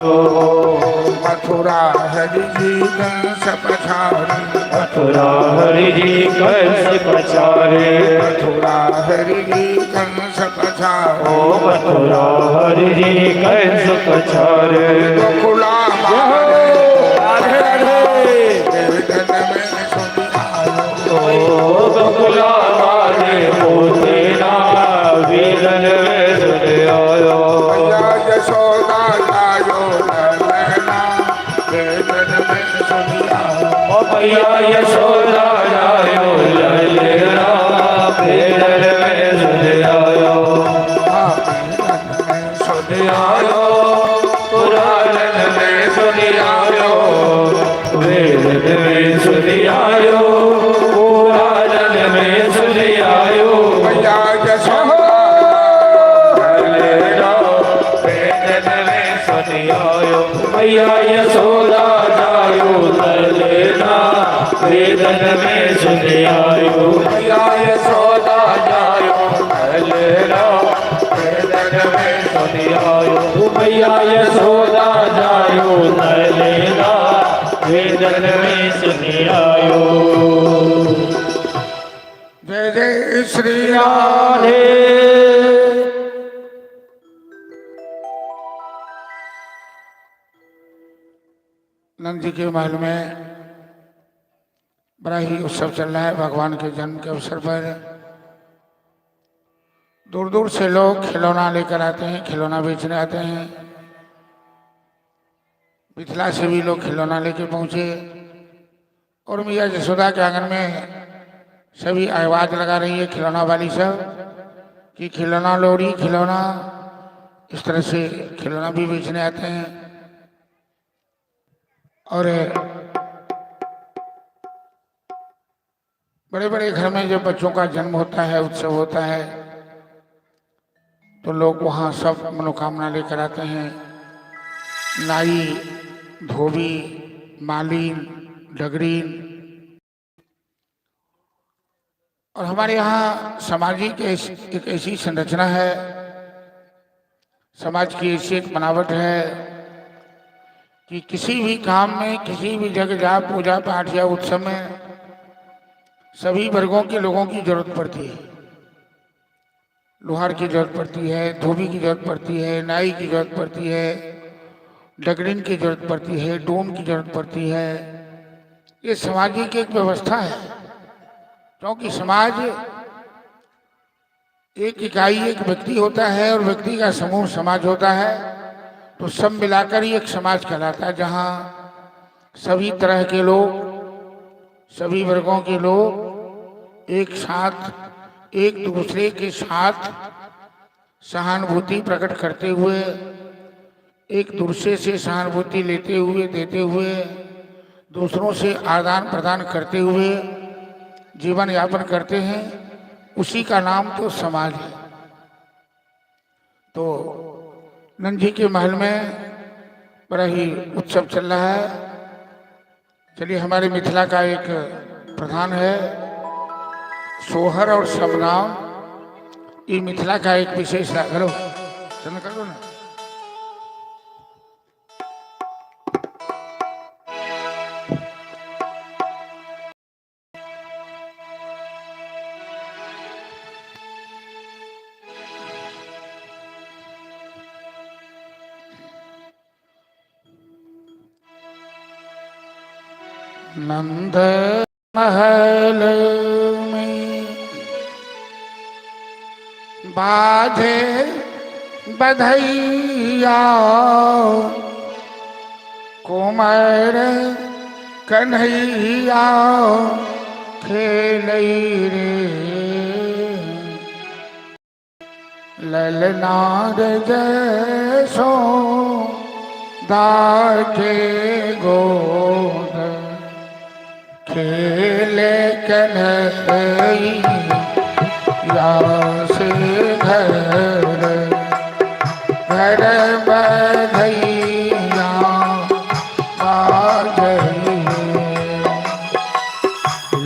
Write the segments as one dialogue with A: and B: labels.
A: मथुरा हरि जी कंस पछारे,
B: मथुरा हरि जी कंस पछारे,
A: मथुरा हरि जी कंस पछारे,
B: ओ मथुरा हरि जी कंस पछारे।
A: गोकुला
B: राधे राधे
A: वेदन में सुनि आयो,
B: ओ गोकुला मारे मोते ना वेदन में सुनि आयो।
A: मैया यशोदा लायो ललना, वेदन में सुनि आयो,
B: ओ मैया यशोदा लायो ललना वेदन में सुनि आयो।
A: वेदन में सुनि
B: आयो पुराणन में सुनि आयो, वेद में सुनि आयो, पुराणन में सुनि आयो।
A: मैया यशोदा
B: ललना वेदन में सुनि आयो, मैया यशोदा लायो ललना वेदन में सुनि आयो, मैया यशोदा लायो ललना वेदन में सुनि आयो, मैया यशोदा लायो ललना वेदन में सुनि आयो।
A: जय जय श्री राम।
B: राधे
A: नंद जी के महल में बड़ा ही उत्सव चल रहा है। भगवान के जन्म के अवसर पर दूर दूर से लोग खिलौना लेकर आते हैं, खिलौना बेचने आते हैं। मिथिला से भी लोग खिलौना लेके पहुंचे और मैया यशोदा के आंगन में सभी आवाज लगा रही है खिलौना वाली सब कि खिलौना लोड़ी खिलौना। इस तरह से खिलौना भी बेचने आते हैं। और बड़े बड़े घर में जब बच्चों का जन्म होता है, उत्सव होता है, तो लोग वहाँ सब मनोकामना लेकर आते हैं। नाई, धोबी, मालिन, डगरीन। और हमारे यहाँ सामाजिक एक ऐसी संरचना है, समाज की ऐसी एक बनावट है कि किसी भी काम में, किसी भी जगह जहाँ पूजा पाठ या उत्सव में सभी वर्गों के लोगों की जरूरत पड़ती है। लोहार की जरूरत पड़ती है, धोबी की जरूरत पड़ती है, नाई की जरूरत पड़ती है, डगरीन की जरूरत पड़ती है, डोम की जरूरत पड़ती है। ये सामाजिक एक व्यवस्था है, क्योंकि समाज एक इकाई, एक व्यक्ति होता है और व्यक्ति का समूह समाज होता है। तो सब मिलाकर ही एक समाज कहलाता है, जहाँ सभी तरह के लोग, सभी वर्गों के लोग एक साथ, एक दूसरे के साथ सहानुभूति प्रकट करते हुए, एक दूसरे से सहानुभूति लेते हुए, देते हुए, दूसरों से आदान प्रदान करते हुए जीवन यापन करते हैं। उसी का नाम तो समाज है। तो नंद जी के महल में बड़ा ही उत्सव चल रहा है। चलिए, हमारे मिथिला का एक प्रधान है सोहर और समनाम। ये मिथिला का एक विशेष करो, चलो करो ना। नंद महल में बाजे बधैया, कुमार कन्हैया खेलै रे। ललना जैसो दाके गोद खेले कन्हैया से घर, घर बधैया बाजै।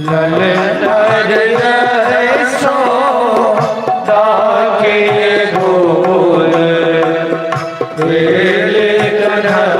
B: ललना जैसो दाके गोद खेले कन्हैया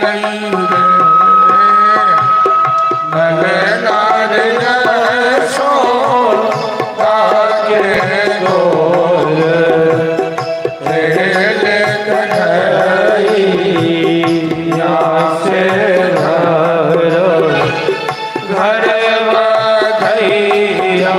A: लई रे नलनार यशोदा के गोर रे कन्हैया से घर बधैया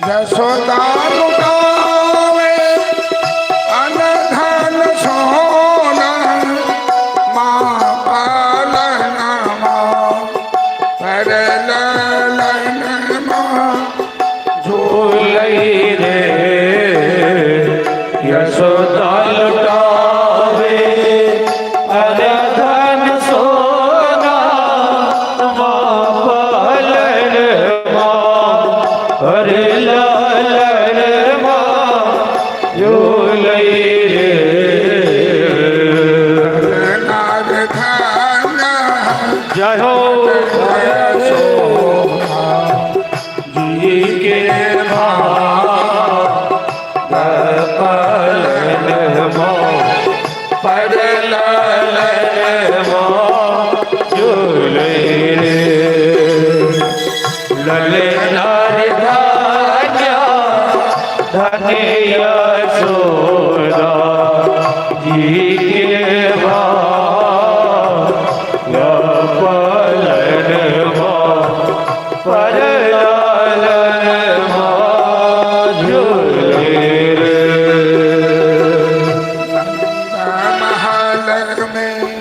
A: यशोदा लुटावे अनधन सोना माँ पालना माँ पर ललन माँ झूलई रे
B: यशोदा लुटावे अनधन सोना माँ पालन माँ हरे लालन माँ झूलई रे
A: नार खाना
B: जय हो
A: जी के
B: पालन माँ
A: पर
B: ललन माँ झूलई रे ललनार धन्य यशोदा जी के पालन माँ पर लालन माँ झूले रे
A: महल में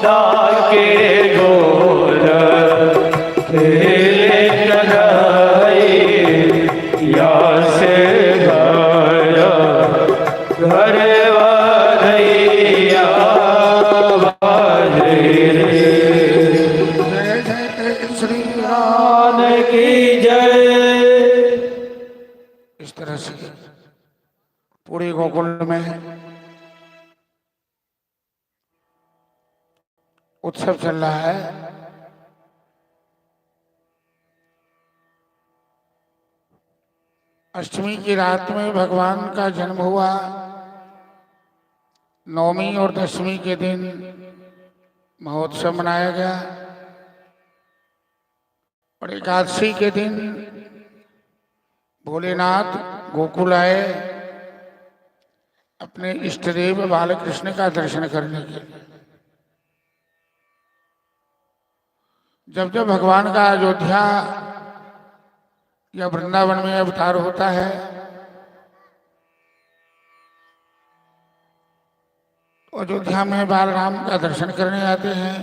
B: यशोदा के गोर खेले कन्हैया से घर घर वधैया बाजे
A: जय जय श्री राम
B: की जय।
A: इस तरह से पूरे गोकुल में उत्सव चल रहा है। अष्टमी की रात में भगवान का जन्म हुआ। नवमी और दशमी के दिन महोत्सव मनाया गया और एकादशी के दिन भोलेनाथ गोकुल आए अपने इष्ट देव बालकृष्ण का दर्शन करने के लिए। जब जब भगवान का अयोध्या या वृंदावन में अवतार होता है तो अयोध्या में बाल राम का दर्शन करने आते हैं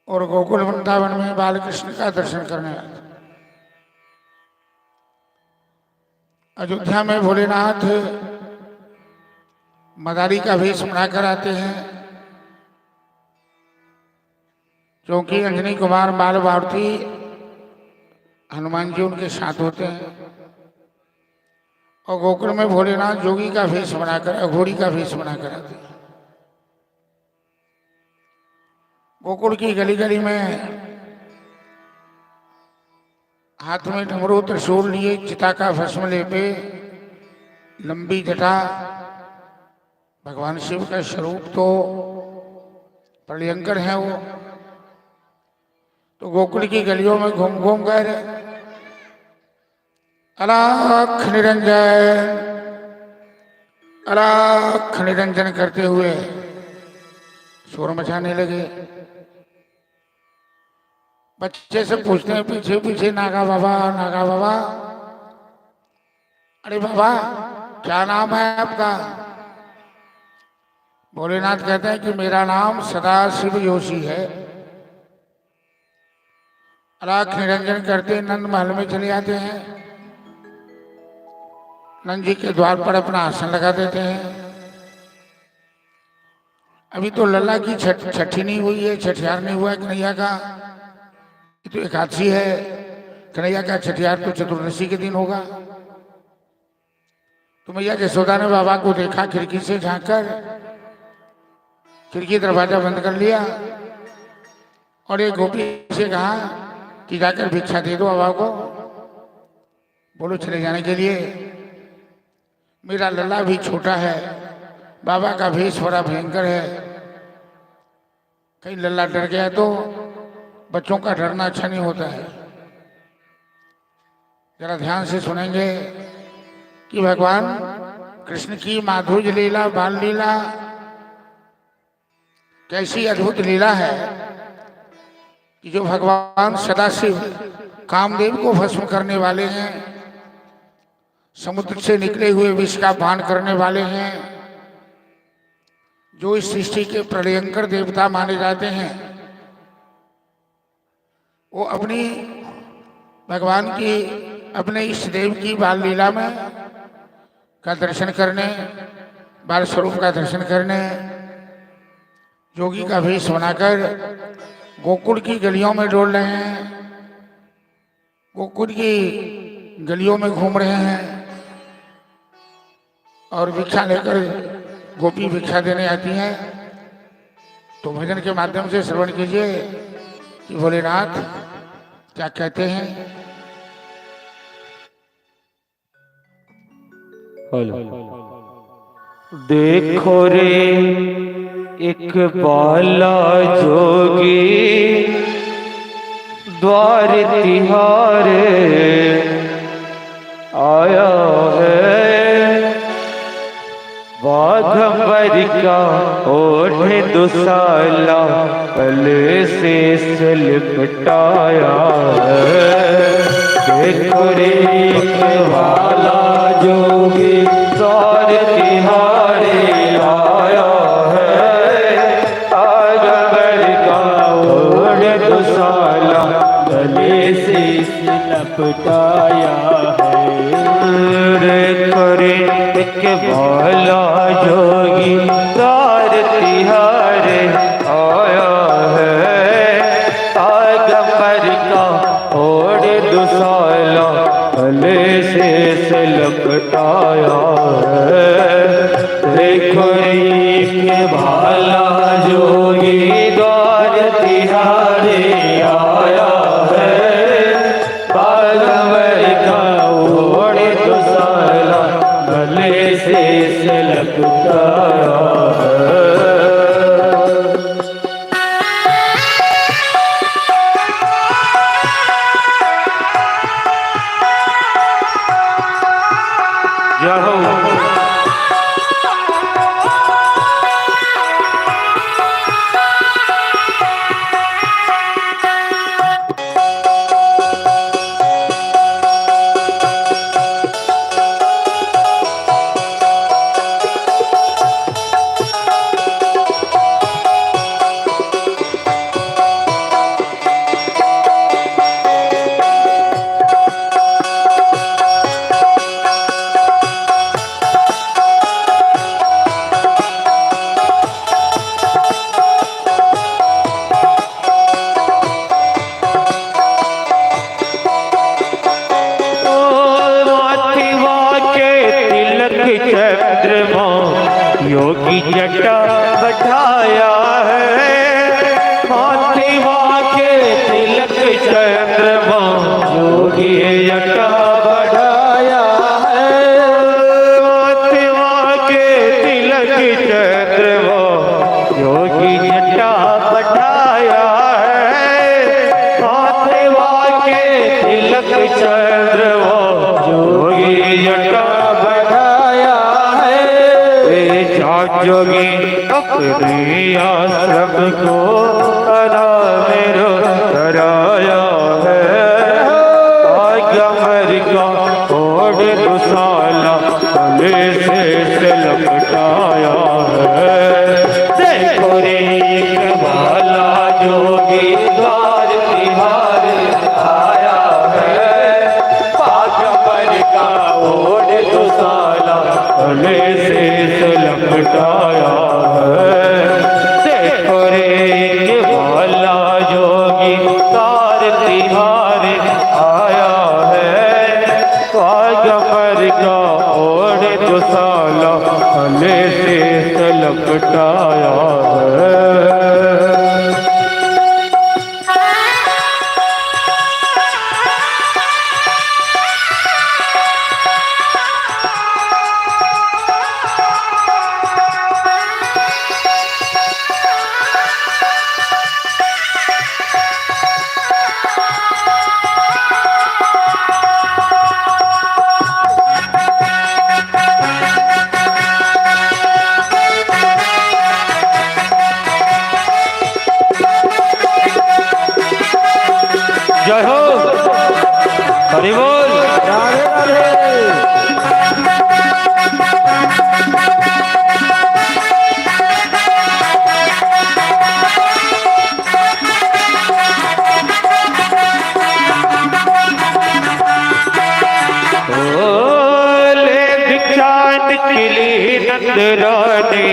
A: और गोकुल वृंदावन में बालकृष्ण का दर्शन करने आते हैं। अयोध्या में भोलेनाथ मदारी का वेश बनाकर आते हैं क्योंकि अंजनी कुमार बाल भारती हनुमान जी उनके साथ होते हैं और गोकुल में भोलेनाथ जोगी का वेश बनाकर अघोरी का वेश बनाकर आते हैं। गोकुल की गली गली में हाथ में डमरू त्रिशूल लिए चिता का भस्म लेपे लंबी जटा भगवान शिव का स्वरूप तो प्रलयंकर है वो। तो गोकुल की गलियों में घूम घूम कर अलख निरंजन करते हुए शोर मचाने लगे। बच्चे से पूछते हैं पीछे पीछे नागा बाबा अरे बाबा क्या नाम है आपका? भोलेनाथ कहते हैं कि मेरा नाम सदाशिव जोशी है। अलख निरंजन करते नंद महल में चले आते हैं। नंद जी के द्वार पर अपना आसन लगा देते हैं। अभी तो लल्ला की छठी नहीं हुई है, छठियार नहीं हुआ है कन्हैया का। ये तो एकादशी है, कन्हैया का छठियार तो चतुर्दशी के दिन होगा। तो मैया यशोदा ने बाबा को देखा खिड़की से झांककर, खिड़की दरवाजा बंद कर लिया और एक गोपी से कहा कि जाकर भिक्षा दे दो बाबा को, बोलो चले जाने के लिए। मेरा लल्ला भी छोटा है, बाबा का भेष बड़ा भयंकर है, कहीं लल्ला डर गया तो बच्चों का डरना अच्छा नहीं होता है। जरा ध्यान से सुनेंगे कि भगवान कृष्ण की माधुर्य लीला बाल लीला कैसी अद्भुत लीला है कि जो भगवान सदाशिव कामदेव को भस्म करने वाले हैं, समुद्र से निकले हुए विष का पान करने वाले हैं, जो इस सृष्टि के प्रलयंकर देवता माने जाते हैं, वो अपनी भगवान की अपने इष्ट देव की बाल लीला में का दर्शन करने, बाल स्वरूप का दर्शन करने जोगी का वेश बनाकर गोकुल की गलियों में डोल रहे हैं, गोकुल की गलियों में घूम रहे हैं और भिक्षा लेकर गोपी भिक्षा देने आती हैं। तो भजन के माध्यम से श्रवण कीजिए कि भोलेनाथ क्या कहते हैं।
B: देखो रे एक बाला जोगी द्वार तिहारे आया है, बाघंबर का ओढ़े दुसाला पल से लिपटाया है। देखो रे एक बाला जोगी द्वार तिहारे आया तिहारे आया है। पैगंबर का ओढ़ दुसाला भले से लपटाया है। देखो के भाला जोगी द्वार तिहारे आया है। पैगंबर का ओढ़ दुसाला भले से लपटाया है। चंद्रमा योगी जटा बैठाया है। माथिवा के तिलक चंद्रमा योगी जटा बढ़ाया है। माथिवा के तिलक चंद्रमा योगी जटा बढ़ाया है। माथिवा के तिलक चंद्रमा योगी जटा जोगी अपने आश्रम को मेरो कराया है। पैगंबर का ओढ़ दुसाला भले से लपटाया है। देखो रे एक भाला जोगी द्वार तिहारे आया है। पैगंबर का ओढ़ दुसाला भले से लपटाया है। देखो रे भाला जोगी द्वार तिहारे आया है। पैगंबर का ओढ़ दुसाला भले से लपटाया है। जय हो हरि बोल। राधे राधे। ले भिक्षान के लिए नंद रानी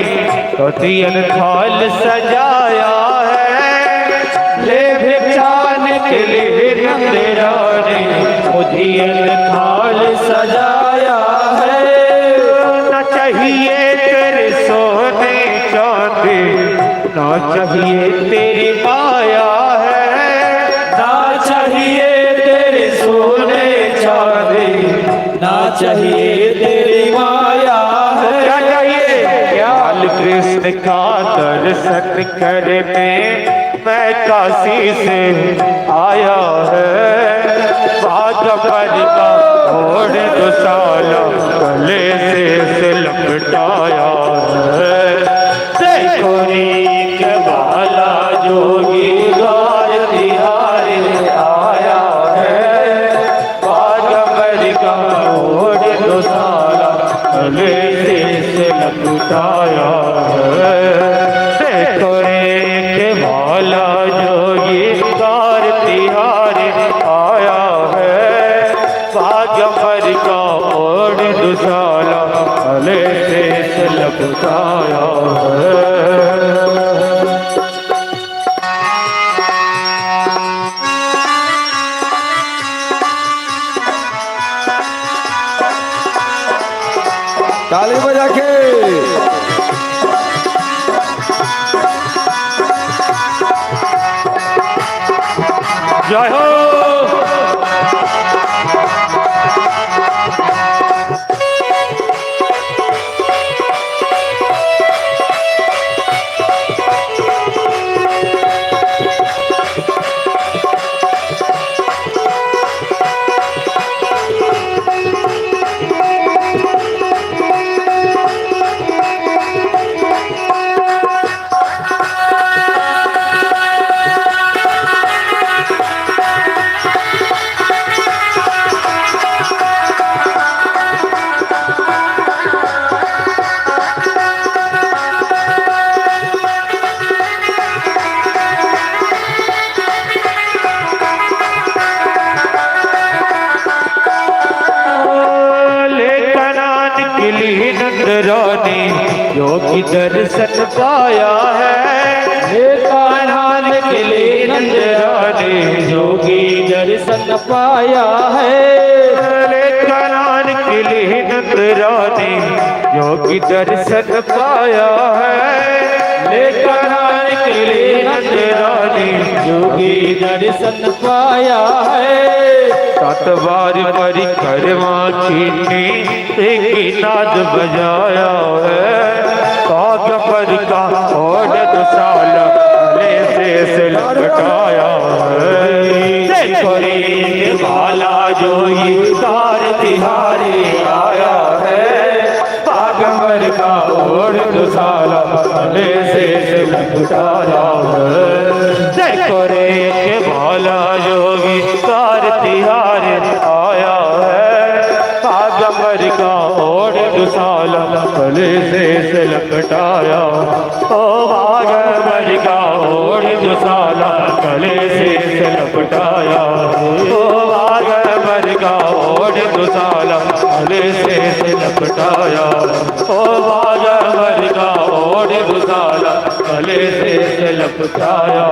B: कतियन थाल सजाया है। ले भिक्षान के लिए नंद रानी कतियन थाल सजाया है। न चाहिए तेरे सोने चांदी ना चाहिए तेरी माया है। ना चाहिए तेरे सोने चांदी ना चाहिए तेरी माया है। क्या चाहिए? बाल कृष्ण का दर्शन करने मैं काशी से आया है। पैगंबर का ओढ़ दुसाला गले से लपटाया है। देखो नीक भाला जोगी द्वार तिहारे आया है। पैगंबर का ओढ़ दुसाला गले से लपटाया है। देखो नीक भाला जोगी द्वार तिहारे आया है। पैगंबर का ओढ़ दुसाला गले से लपटाया जय हो। रानी योगी दर्शन पाया है। कान्हा के लिए नंद रानी योगी दर्शन पाया है। कान्हा के लिए नंद रानी योगी दर्शन पाया है। कान्हा के लिए नंद रानी योगी दर्शन पाया है। सात बार परिक्रमा कीनी एक नाद बजाया है। कागबर का और दुसाल ले से लपटाया है। कोई भाला जो ये कार तिहारी आया है। कागबर का और दुसाल ले से लपटाया है। कोरे के भाला जो ये कार तिहारी आया है। कागबर का और दुसाल गले से लपटाया। ओ कागबर का और दुसाल गले से लपटाया। ओ कागबर का और दुसाल गले से लपटाया। ओ कागबर का और दुसाल गले से लपटाया।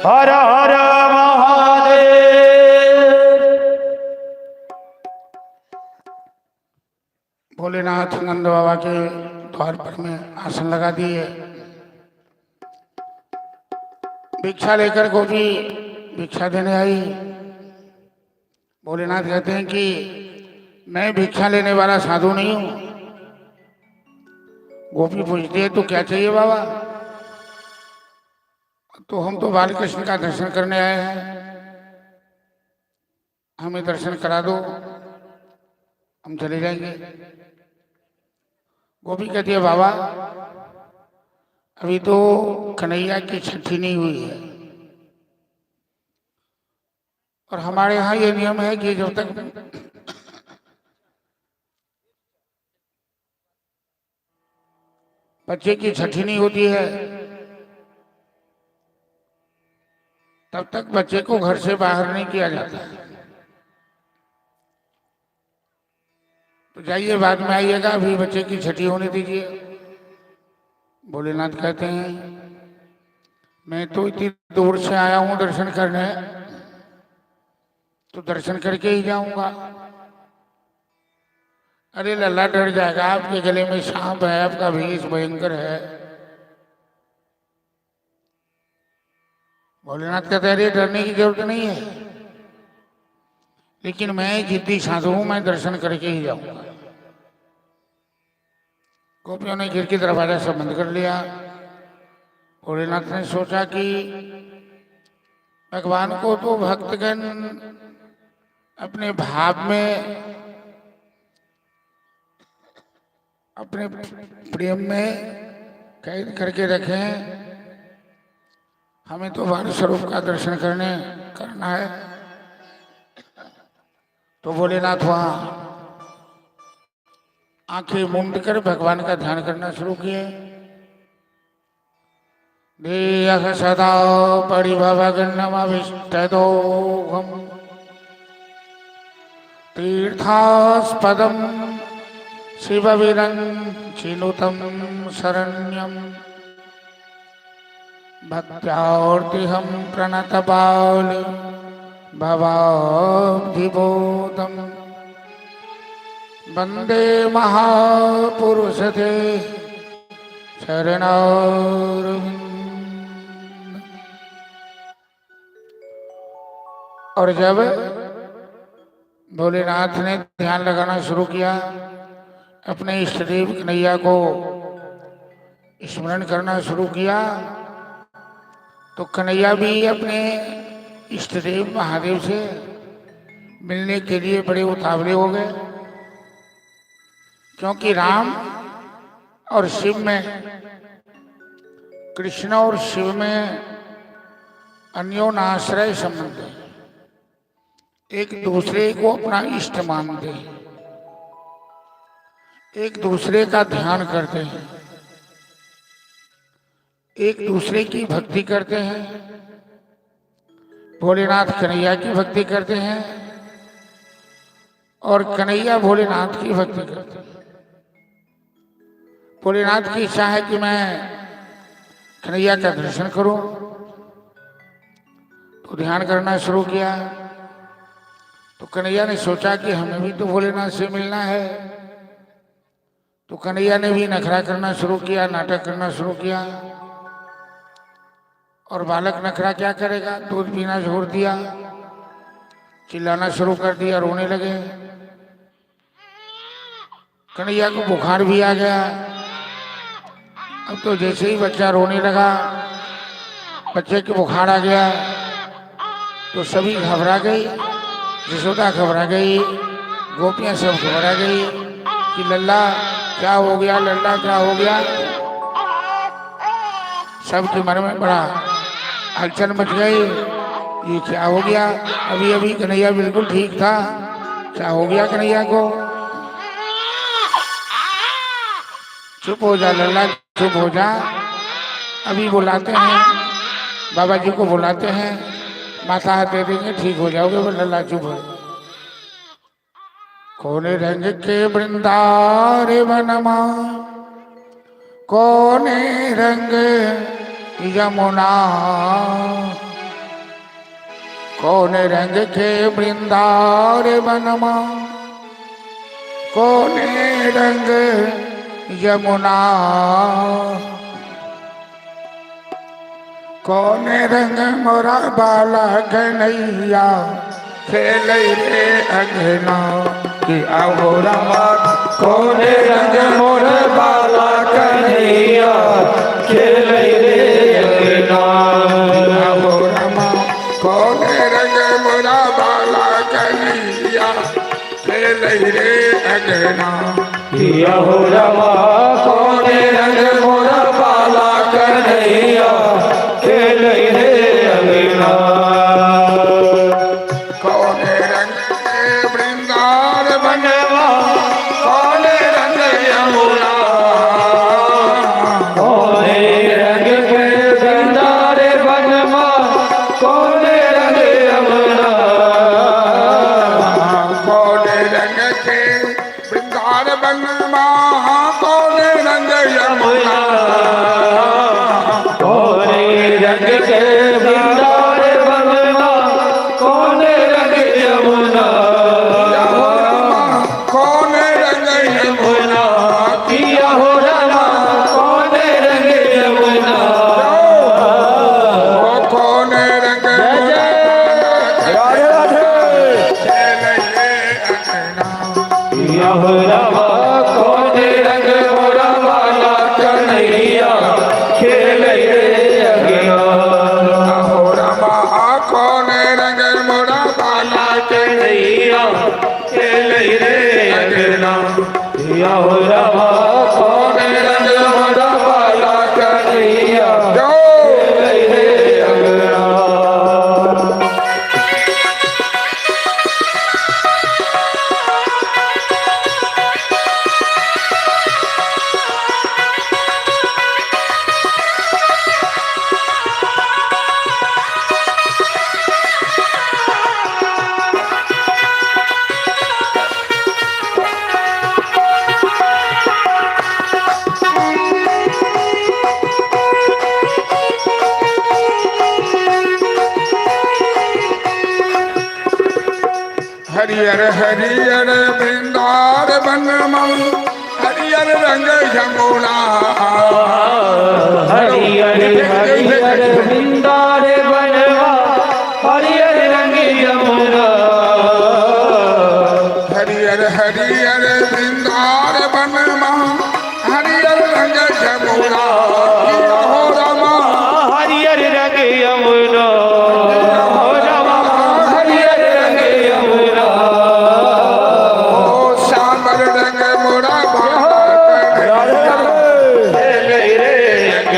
B: हर हर
A: भोलेनाथ नंद बाबा के द्वार पर में आसन लगा दिए। भिक्षा लेकर गोपी भिक्षा देने आई। भोलेनाथ कहते हैं कि मैं भिक्षा लेने वाला साधु नहीं हूं। गोपी पूछती है तो क्या चाहिए बाबा? तो हम तो बालकृष्ण का दर्शन करने आए हैं, हमें दर्शन करा दो, हम चले जाएंगे। गोपी कहती है बाबा अभी तो कन्हैया की छठी नहीं हुई है, और हमारे यहाँ ये नियम है कि जब तक बच्चे की छठी नहीं होती है तब तक बच्चे को घर से बाहर नहीं किया जाता है। तो जाइए बाद में आइएगा, अभी बच्चे की छठी होने दीजिए। भोलेनाथ कहते हैं मैं तो इतनी दूर से आया हूं दर्शन करने, तो दर्शन करके ही जाऊंगा। अरे लल्ला डर जाएगा, आपके गले में सांप है, आपका भेष भयंकर है। भोलेनाथ कहते हैं अरे डरने की जरूरत नहीं है, लेकिन मैं जिद्दी साधु हूं, मैं दर्शन करके ही जाऊंगा। गोपियों ने खिड़की दरवाजा सब बंद कर लिया। भोलेनाथ ने सोचा कि भगवान को तो भक्तगण अपने भाव में, अपने प्रेम में कैद करके रखें, हमें तो भगवान स्वरूप का दर्शन करना है। तो भोलेनाथ वहां आंखें मूंद कर भगवान का ध्यान करना शुरू किए। देह सदा परिभवगन्नमविष्टदोहम् तीर्थास्पदं शिवविरञ्चिनुतं शरण्यं भक्त्यार्तिहं प्रणतबाल भवाब्धिबोधम् वंदे महापुरुष ते शरणारविंद। और जब भोलेनाथ ने ध्यान लगाना शुरू किया, अपने इष्ट देव कन्हैया को स्मरण करना शुरू किया, तो कन्हैया भी अपने इष्ट देव महादेव से मिलने के लिए बड़े उतावले हो गए। क्योंकि राम और शिव में, कृष्ण और शिव में अन्योनाश्रय संबंध है। एक दूसरे को अपना इष्ट मानते हैं, एक दूसरे का ध्यान करते हैं, एक दूसरे की भक्ति करते हैं। भोलेनाथ कन्हैया की भक्ति करते हैं और कन्हैया भोलेनाथ की भक्ति करते हैं। भोलेनाथ की इच्छा है कि मैं कन्हैया का दर्शन करूं, तो ध्यान करना शुरू किया। तो कन्हैया ने सोचा कि हमें भी तो भोलेनाथ से मिलना है। तो कन्हैया ने भी नखरा करना शुरू किया, नाटक करना शुरू किया। और बालक नखरा क्या करेगा, दूध पीना छोड़ दिया, चिल्लाना शुरू कर दिया, रोने लगे। कन्हैया को बुखार भी आ गया। अब तो जैसे ही बच्चा रोने लगा, बच्चे को बुखार आ गया, तो सभी घबरा गई। यशोदा घबरा गई, गोपियां सब घबरा गई कि लल्ला क्या हो गया, लल्ला क्या हो गया। सबके मन में बड़ा हलचल मच गई, ये क्या हो गया। अभी अभी कन्हैया बिल्कुल ठीक था, क्या हो गया कन्हैया को। चुप हो जा लल्ला, चुप हो जा। अभी बुलाते हैं, बाबा जी को बुलाते हैं, माथा हाथ दे देंगे, ठीक हो जाओगे। वो लल्ला चुप हो। कोने रंग के वृंदारे वनमा, कोने रंग यमुना, कोने रंग के वृंदारे वनमा, कोने रंग यमुना, कोने रंग मोरा बाला कन्हैया, खेल रे अंगना कि आओ रमा।
B: कोने रंग मोर बाला कन्हैया, खेल रे अंगना।
A: आओ रमा, कोने रंग मोरा बाला कन्हैया, खेल रे अंगना।
B: हो रमा, कोने रंग मोर बाला कन्हैया, खेल रे अंगना।
A: कोने रंग के वृंदार बनवा, कोने रंग यमुना,
B: कोने रंग के वृंदारे बनवा, कोने रंग यमुना।
A: कोने रंग के वृंदार बनवा, कोने रंग यमुना,
B: कोने रंग के वृंदारे बनवा, कोने रंग यमुना।
A: कोने रंग यमुना,
B: किया हो रमा, कोने रंग यमुना।
A: कोने रंग
B: राधे किया हो रमा, कोने रंग मोरा बाला कन्हैया, खेल रे अंगना।
A: हो रमा, कोने रंग मोरा बाला
B: कन्हैया, खेल रे अंगना। किया हो रमा, कोने रंग मोरा बाला कन्हैया, खेल रे अंगना।
A: हरियर हरियर वृंदार बनवा, हरियर रंग यमुना।
B: हरियर हरियर वृंदारे बनवा, हरियर रंग यमुना।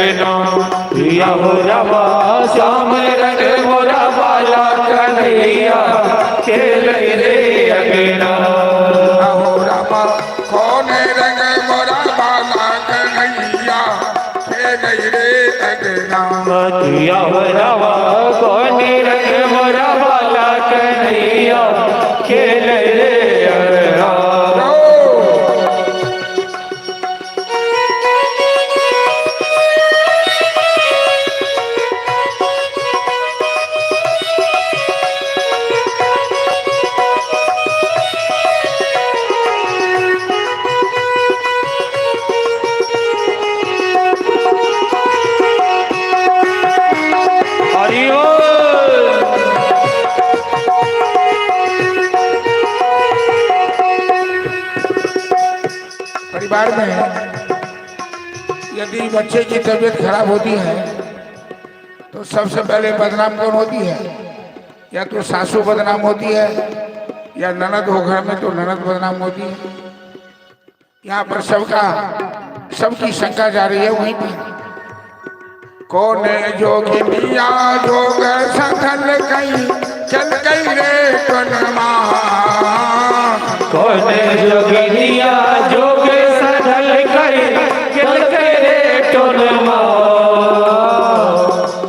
B: अंगना पिया हो रमा श्याम रंग मोरा बाला कन्हैया खेल रे अंगना
A: हो रामा कौन रंग मोरा बाला कन्हैया खेल रे अंगना
B: पिया हो रमा कौन रंग मोरा बाला कन्हैया खेल रे अंगना
A: परिवार में यदि बच्चे की तबीयत खराब होती है तो सबसे पहले बदनाम कौन होती है? या तो सासू बदनाम होती है या ननद हो घर में तो ननद बदनाम होती है। यहाँ पर सबकी शंका जा रही है वहीं पर। कौन जोगिनिया जोग सधल कई चल गई रे कनमा
B: कौन जोगिनिया जोग सधल कई चल गई रे टोनमा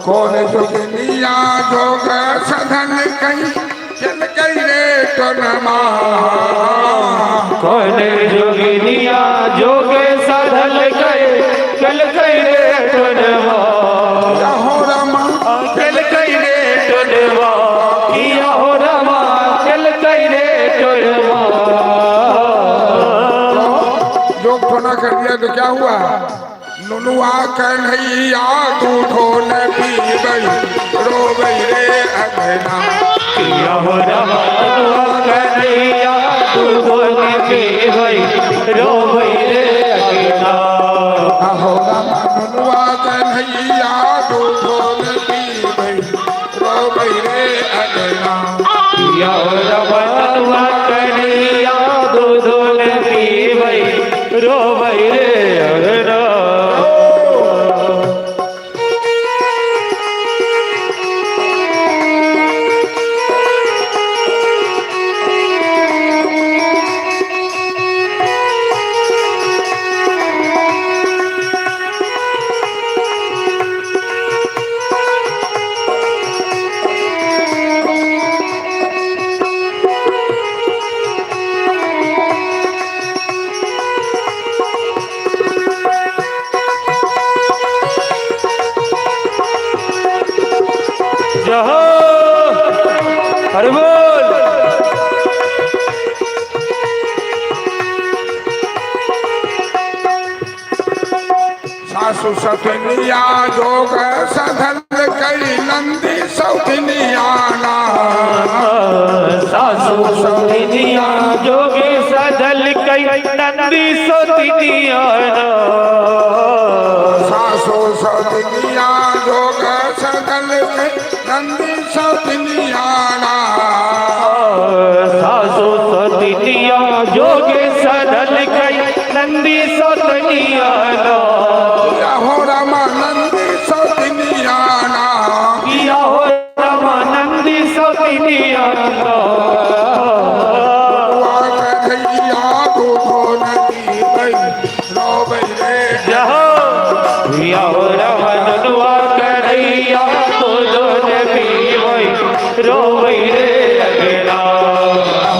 A: कौन जोगिनिया जोग सधल कई चल गई रे टोनमा
B: कौन जोगिनिया जोग सधल कई चल गई रे टोनमा
A: हो रमा
B: चल गई रे टोनमा किया हो रमा चल गई रे टोनमा
A: जो थोड़ा कर दिया तो क्या हुआ? नुनुआ कन्हैया दूधो न पी गई रो गई रे अंगना
B: किया हो रमा कन्हैया दूधो न पी गई रो गई रे अंगना
A: हो रमा नुनुआ कन्हैया दूधो न पी गई रो गई रे अंगना
B: किया हो रमा कन्हैया दूधो न पी गई रो गई रे अंगना जहो हर बोल
A: सासु सतनिया जोग सधल कई नंदी सौतनियाना
B: सासु सौतिनिया जोगे सधल कई नंदी सौतिनिया
A: सासु सतनिया जोग सधल कई नंदी सौतनियाना
B: सासु सौतिनिया जोगे सधल कई नंदी सौतिनिया
A: हो रमा नंदी सौतनियाना
B: किया हो रमा नंदी सौतिनिया
A: कन्हैया दूधो न पी गई रो गई रे
B: जहो किया हो रमा ननुआ कन्हैया दूधो न पी गई रो गई रे अंगना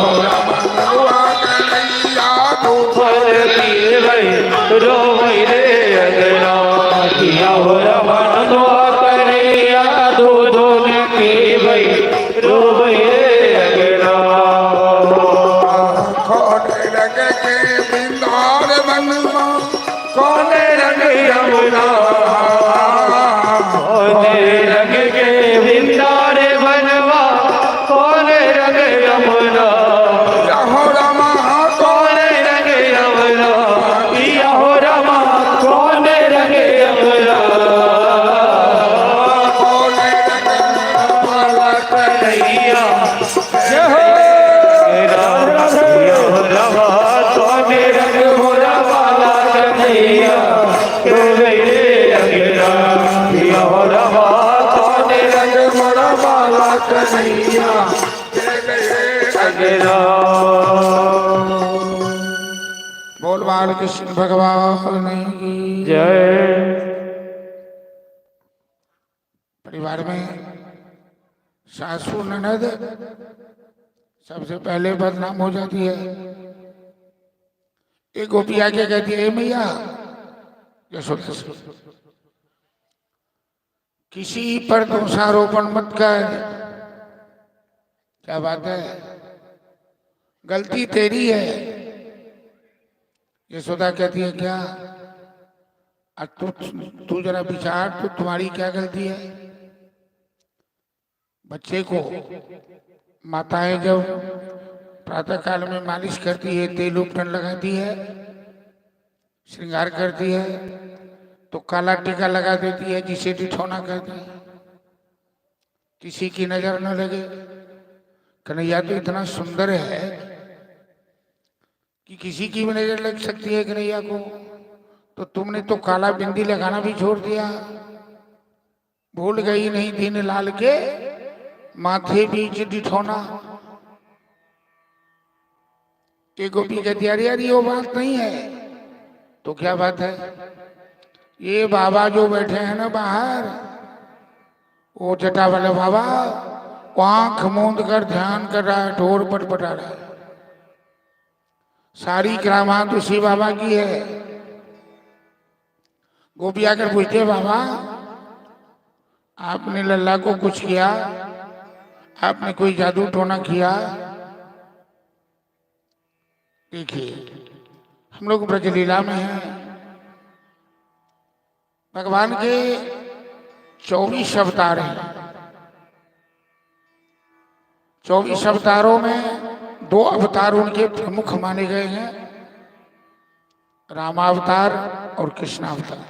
A: नुनुआ कन्हैया दूधो
B: पर पी गई रो गई रे अंगना किया हो रमा ननुआ कन्हैया दूधो न पी गई रो गई रे अंगना
A: कौन रंग के बिंदार बनवा कौन रंग यमुना
B: कौन रंग के बिंदारे बनवा कौन रंग यमुना
A: हो रमा
B: कौन रंग यमुना किया हो रमा कौन रंग यमुना
A: कृष्ण भगवान की
B: जय।
A: परिवार में सासू ननद सबसे पहले बदनाम हो जाती है। एक गोपी आके कहती है, मैया यशोदा से किसी पर दोषारोपण मत कर। क्या बात है, गलती तेरी है। यशोदा कहती है, क्या? अब तू जरा विचार, तो तुम्हारी क्या गलती है? बच्चे को माताएं जब प्रातः काल में मालिश करती है, तेल उपटन लगाती है, श्रृंगार करती है, तो काला टीका लगा देती है जिसे डिठौना कहते हैं, किसी की नजर न लगे। कन्हैया तो इतना सुंदर है कि किसी की भी नजर लग सकती है कन्हैया को। तो तुमने तो काला बिंदी लगाना भी छोड़ दिया। भूल गई नहीं दीन लाल के माथे बीच डिठौना। ये गोपी कहती, अरे यार ये वो बात नहीं है। तो क्या बात है? ये बाबा जो बैठे हैं ना बाहर, वो जटा वाले बाबा, वो आंख मूंद कर ध्यान कर रहा है, ढोर पटपटा रहा है। सारी करामात उसी बाबा की है। गोपी आकर पूछते, बाबा आपने लल्ला को कुछ किया? आपने कोई जादू टोना किया? देखिए, हम लोग ब्रजलीला में हैं। भगवान के 24 अवतार हैं। 24 अवतारों में 2 अवतार उनके प्रमुख माने गए हैं, रामावतार और कृष्णावतार।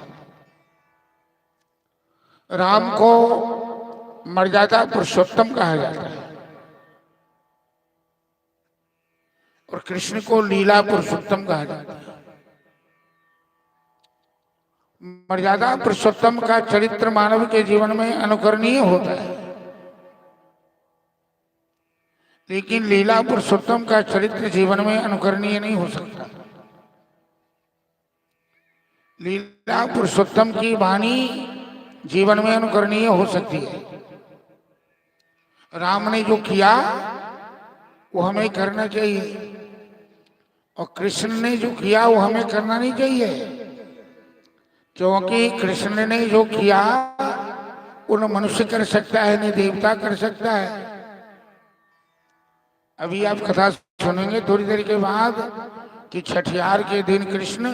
A: राम को मर्यादा पुरुषोत्तम कहा जाता है और कृष्ण को लीला पुरुषोत्तम कहा जाता है। मर्यादा पुरुषोत्तम का चरित्र मानव के जीवन में अनुकरणीय होता है, लेकिन लीला पुरुषोत्तम का चरित्र जीवन में अनुकरणीय नहीं हो सकता। लीला पुरुषोत्तम की वाणी जीवन में अनुकरणीय हो सकती है। राम ने जो किया वो हमें करना चाहिए, और कृष्ण ने जो किया वो हमें करना नहीं चाहिए, क्योंकि कृष्ण ने जो किया वो न मनुष्य कर सकता है, न देवता कर सकता है। अभी आप कथा सुनेंगे थोड़ी देर के बाद कि छठियार के दिन कृष्ण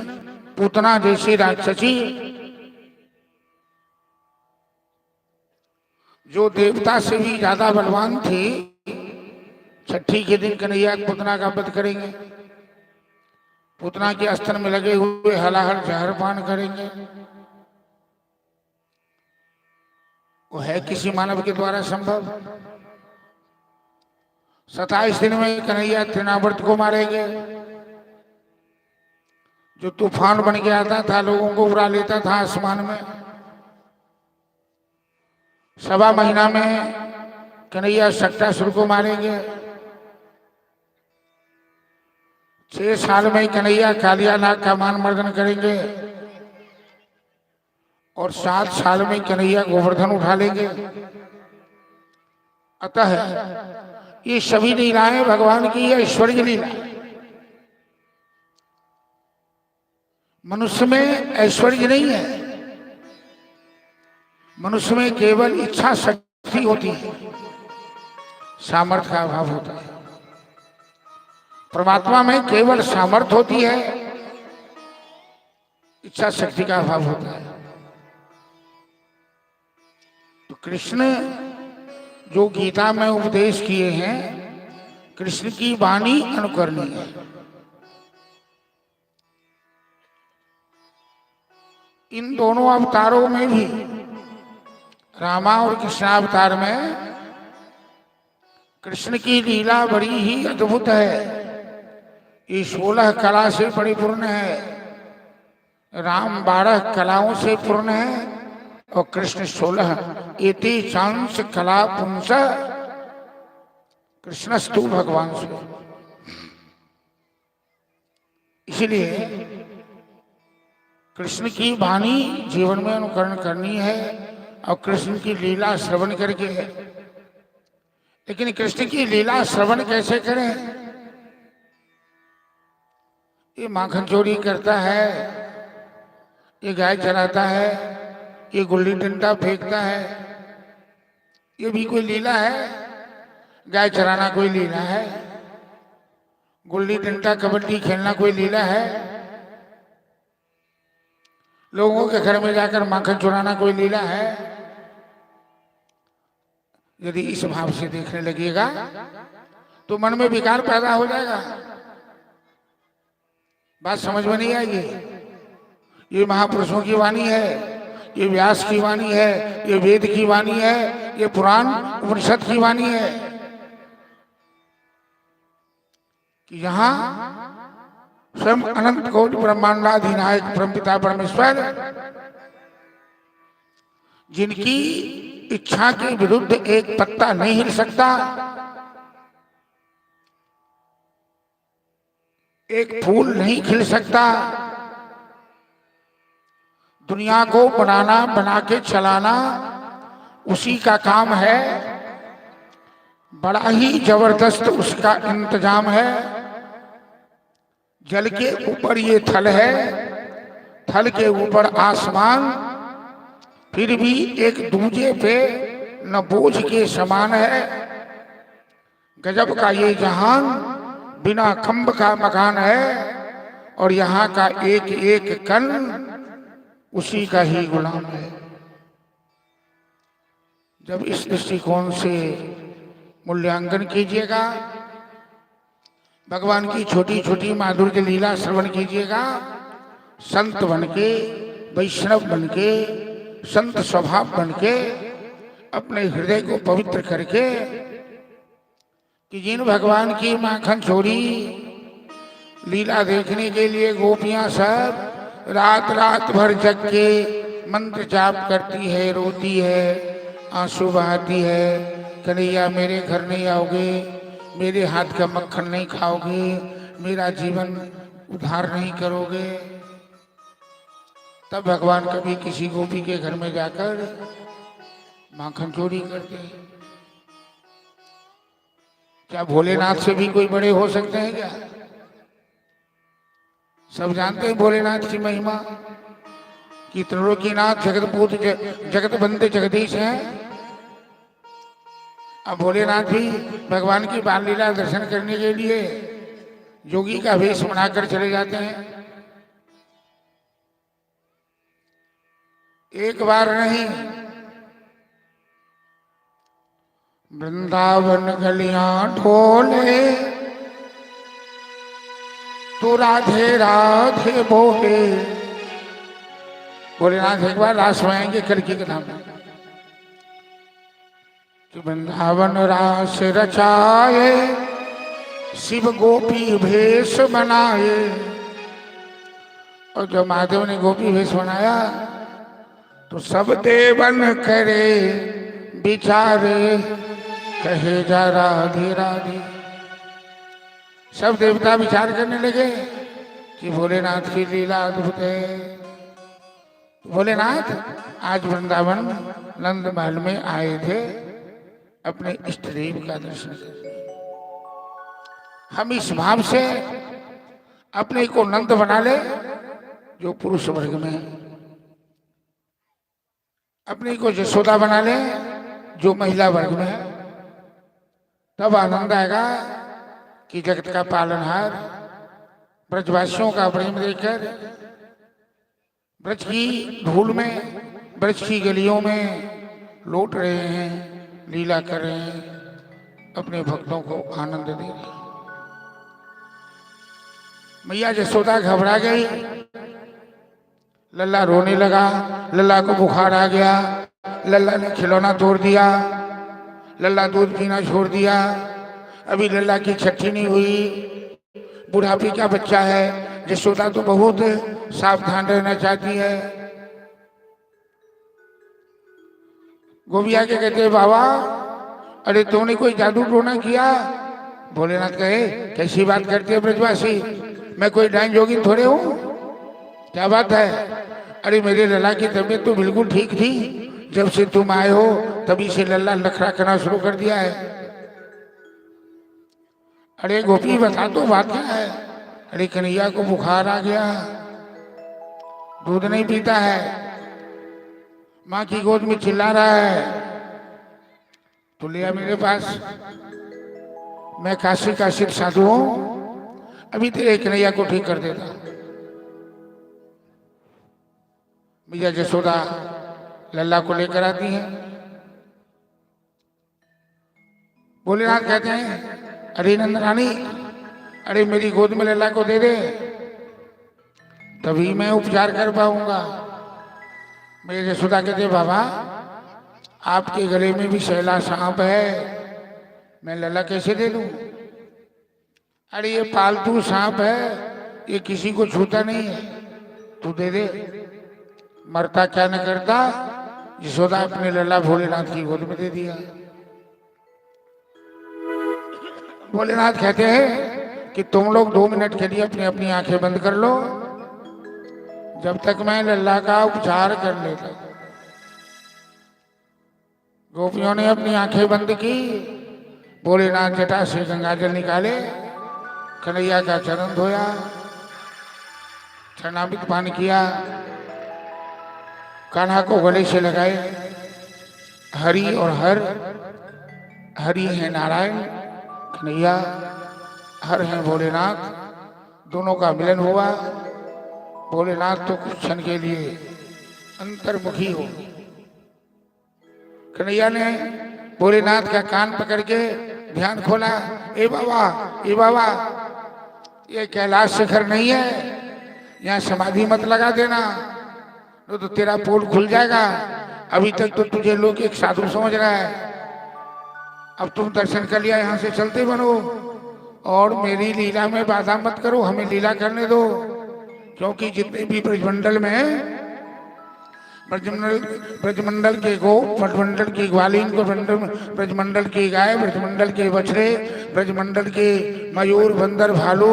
A: पूतना जैसी राक्षसी, जो देवता से भी ज्यादा बलवान थी, छठी के दिन कन्हैया पूतना का वध करेंगे। पूतना के अस्त्र में लगे हुए हलाहल जहर पान करेंगे। वो है किसी मानव के द्वारा संभव? 27 दिन में कन्हैया तृणावर्त को मारेंगे, जो तूफान बन के आता था, लोगों को उड़ा लेता था आसमान में। 1.25 महीना में कन्हैया शक्टासुर को मारेंगे। 6 साल में कन्हैया कालिया नाग का मान मर्दन करेंगे, और 7 साल में कन्हैया गोवर्धन उठा लेंगे। अतः ये सभी लीलाएं भगवान की है ऐश्वर्य लीला। मनुष्य में ऐश्वर्य नहीं है, मनुष्य में केवल इच्छा शक्ति होती है, सामर्थ्य का अभाव होता है। परमात्मा में केवल सामर्थ्य होती है, इच्छा शक्ति का अभाव होता है। तो कृष्ण जो गीता में उपदेश किए हैं, कृष्ण की वाणी अनुकरणीय है। इन दोनों अवतारों में भी, रामा और कृष्णावतार में, कृष्ण की लीला बड़ी ही अद्भुत है। ये 16 कला से परिपूर्ण है। राम 12 कलाओं से पूर्ण है और कृष्ण 16। इति चांस कला पुंस कृष्णस्तु भगवान से। इसलिए कृष्ण की वाणी जीवन में अनुकरण करनी है और कृष्ण की लीला श्रवण करके है। लेकिन कृष्ण की लीला श्रवण कैसे करें? ये माखन चोरी करता है, ये गाय चराता है, ये गुल्ली डंडा फेंकता है, ये भी कोई लीला है? गाय चराना कोई लीला है? गुल्ली डंडा कबड्डी खेलना कोई लीला है? लोगों के घर में जाकर माखन चुराना कोई लीला है? यदि इस भाव से देखने लगेगा तो मन में विकार पैदा हो जाएगा। बात समझ में नहीं आएगी। ये महापुरुषों की वाणी है, ये व्यास की वाणी है, ये वेद की वाणी है, ये पुराण उपनिषद की वाणी है कि यहां स्वयं अनंत कोटि ब्रह्मांडाधिनायक परमपिता परमेश्वर जिनकी इच्छा के विरुद्ध एक पत्ता नहीं हिल सकता, एक फूल नहीं खिल सकता, दुनिया को बनाना बना के चलाना उसी का काम है, बड़ा ही जबरदस्त उसका इंतजाम है। जल के ऊपर ये थल है, थल के ऊपर आसमान, फिर भी एक दूजे पे न बोझ के समान है। गजब का ये जहान बिना खंभ का मकान है और यहाँ का एक एक कण उसी का ही गुलाम है। जब इस दृष्टिकोण से मूल्यांकन कीजिएगा, भगवान की छोटी छोटी माधुर्य लीला श्रवण कीजिएगा, संत बनके, वैष्णव बनके, संत स्वभाव बनके अपने हृदय को पवित्र करके कि जिन भगवान की माखन चोरी लीला देखने के लिए गोपियां सब रात रात भर जग के मंत्र जाप करती है, रोती है, आंसू बहाती है, कन्हैया मेरे घर नहीं आओगे, मेरे हाथ का मक्खन नहीं खाओगे, मेरा जीवन उद्धार नहीं करोगे, तब भगवान कभी किसी गोपी के घर में जाकर माखन चोरी करते हैं। क्या भोलेनाथ से भी कोई बड़े हो सकते हैं क्या? सब जानते हैं भोलेनाथ की महिमा कि त्रिलोकीनाथ जगतपूत जगत बंदे जगदीश हैं। अब भोलेनाथ भी भगवान की बाल लीला दर्शन करने के लिए योगी का वेश बनाकर चले जाते हैं। एक बार नहीं, वृंदावन गलियां ढोले तो राधे राधे बोले। भोलेनाथ एक बार रास में आएंगे कलकी के नाम कि वृंदावन रास रचाए, शिव गोपी भेष बनाए। और जब महादेव ने गोपी भेष बनाया तो सब देवन करे बिचारे, कहे जा राधे राधे। सब देवता विचार करने लगे कि भोलेनाथ की लीला अद्भुत है। भोलेनाथ आज वृंदावन नंद महल में आए थे अपने इष्ट देव का दर्शन करने। हम इस भाव से अपने को नंद बना ले जो पुरुष वर्ग में है, अपने को यशोदा बना ले जो महिला वर्ग में है, तब आनंद आएगा कि जगत का पालनहार ब्रजवासियों का प्रेम देखकर ब्रज की धूल में, ब्रज की गलियों में लौट रहे हैं, लीला कर रहे हैं, अपने भक्तों को आनंद दे रहे हैं। मैया यशोदा घबरा गई, लल्ला रोने लगा, लल्ला को बुखार आ गया, लल्ला ने खिलौना तोड़ दिया, लल्ला दूध पीना छोड़ दिया, अभी लल्ला की छठी नहीं हुई, बुढ़ापे का बच्चा है। यशोदा तो बहुत सावधान रहना चाहती है। गोपिया के कहते बाबा, अरे तुमने कोई जादू टोना किया? भोलेनाथ कहे कैसी बात करती है ब्रजवासी, मैं कोई डाइन जोगी थोड़े हूं, क्या बात है? अरे मेरे लल्ला की तबीयत तो बिल्कुल ठीक थी, जब से तुम आए हो तभी से लल्ला नखरा करना शुरू कर दिया है। अरे गोपी बता दो बात क्या है? अरे कन्हैया को बुखार आ गया, दूध नहीं पीता है, माँ की गोद में चिल्ला रहा है। तो लिया मेरे पास, मैं काशी का सिद्ध साधु हूं, अभी तेरे कन्हैया को ठीक कर देता। मैया जसोदा लल्ला को लेकर आती है। भोलेनाथ कहते हैं, अरे नंद रानी, अरे मेरी गोद में लल्ला को दे दे, तभी मैं उपचार कर पाऊंगा। मेरे यशोदा कहते, बाबा आपके गले में भी शैला सांप है, मैं लल्ला कैसे दे दूं? अरे ये पालतू सांप है, ये किसी को छूता नहीं है, तू दे दे। मरता क्या न करता, यशोदा अपने लल्ला भोलेनाथ की गोद में दे दिया। भोलेनाथ कहते हैं कि तुम लोग 2 मिनट के लिए अपनी अपनी आंखें बंद कर लो, जब तक मैं लल्ला का उपचार कर लेता। गोपियों ने अपनी आंखें बंद की, भोलेनाथ जटा से गंगाजल निकाले, कन्हैया का चरण धोया, चरणामृत पान किया, कान्हा को गले से लगाए। हरि और हर, हरि है नारायण, कन्हैया हर है भोलेनाथ, दोनों का मिलन हुआ। भोलेनाथ तो कुछ क्षण के लिए अंतर्मुखी हो। कन्हैया ने भोलेनाथ का कान पकड़ के ध्यान खोला, ए बाबा, ए बाबा, ये कैलाश शिखर नहीं है, यहाँ समाधि मत लगा देना, तो तेरा पोल खुल जाएगा। अभी तक तो तुझे लोग एक साधु समझ रहा है, अब तुम दर्शन कर लिया, यहाँ से चलते बनो और मेरी लीला में बाधा मत करो, हमें लीला करने दो। क्योंकि जितने भी ब्रजमंडल में, ब्रजमंडल के गो, ब्रजमंडल की ग्वालिन को, ब्रजमंडल की गाय, ब्रजमंडल के बछड़े, ब्रजमंडल के मयूर, बंदर, भालू,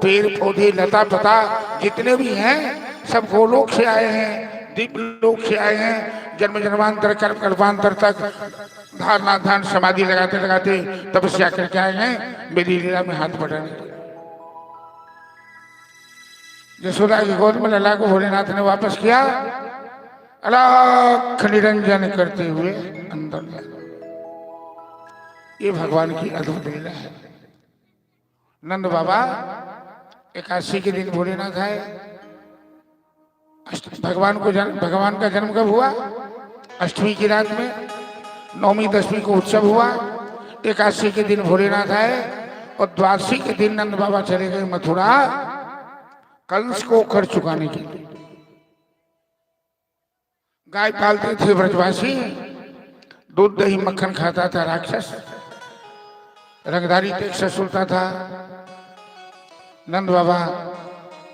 A: पेड़ पौधे, लता पता जितने भी हैं, सब गोलोक से आए हैं, दिव्य लोक से आए हैं। जन्म जन्मांतर कर्म कल्पांतर तक धारणा ध्यान समाधि लगाते लगाते तपस्या करके आए हैं मेरी लीला में हाथ बढ़ाने। यशोदा की गोद में लल्ला को भोलेनाथ ने वापस किया, अलख निरंजन करते हुए अंदर गया। ये भगवान की अद्भुत लीला है। नंद बाबा एकादशी के दिन भोलेनाथ आए। भगवान का जन्म कब हुआ? अष्टमी की रात में, 9वीं 10वीं को उत्सव हुआ। एकादशी के दिन भोलेनाथ आए और द्वादशी के दिन नंद बाबा चले गए मथुरा कंस को कर चुकाने के लिए। गाय पालते थे ब्रजवासी, दूध दही मक्खन खाता था राक्षस, रंगधारी टेक्स सुनता था। नंद बाबा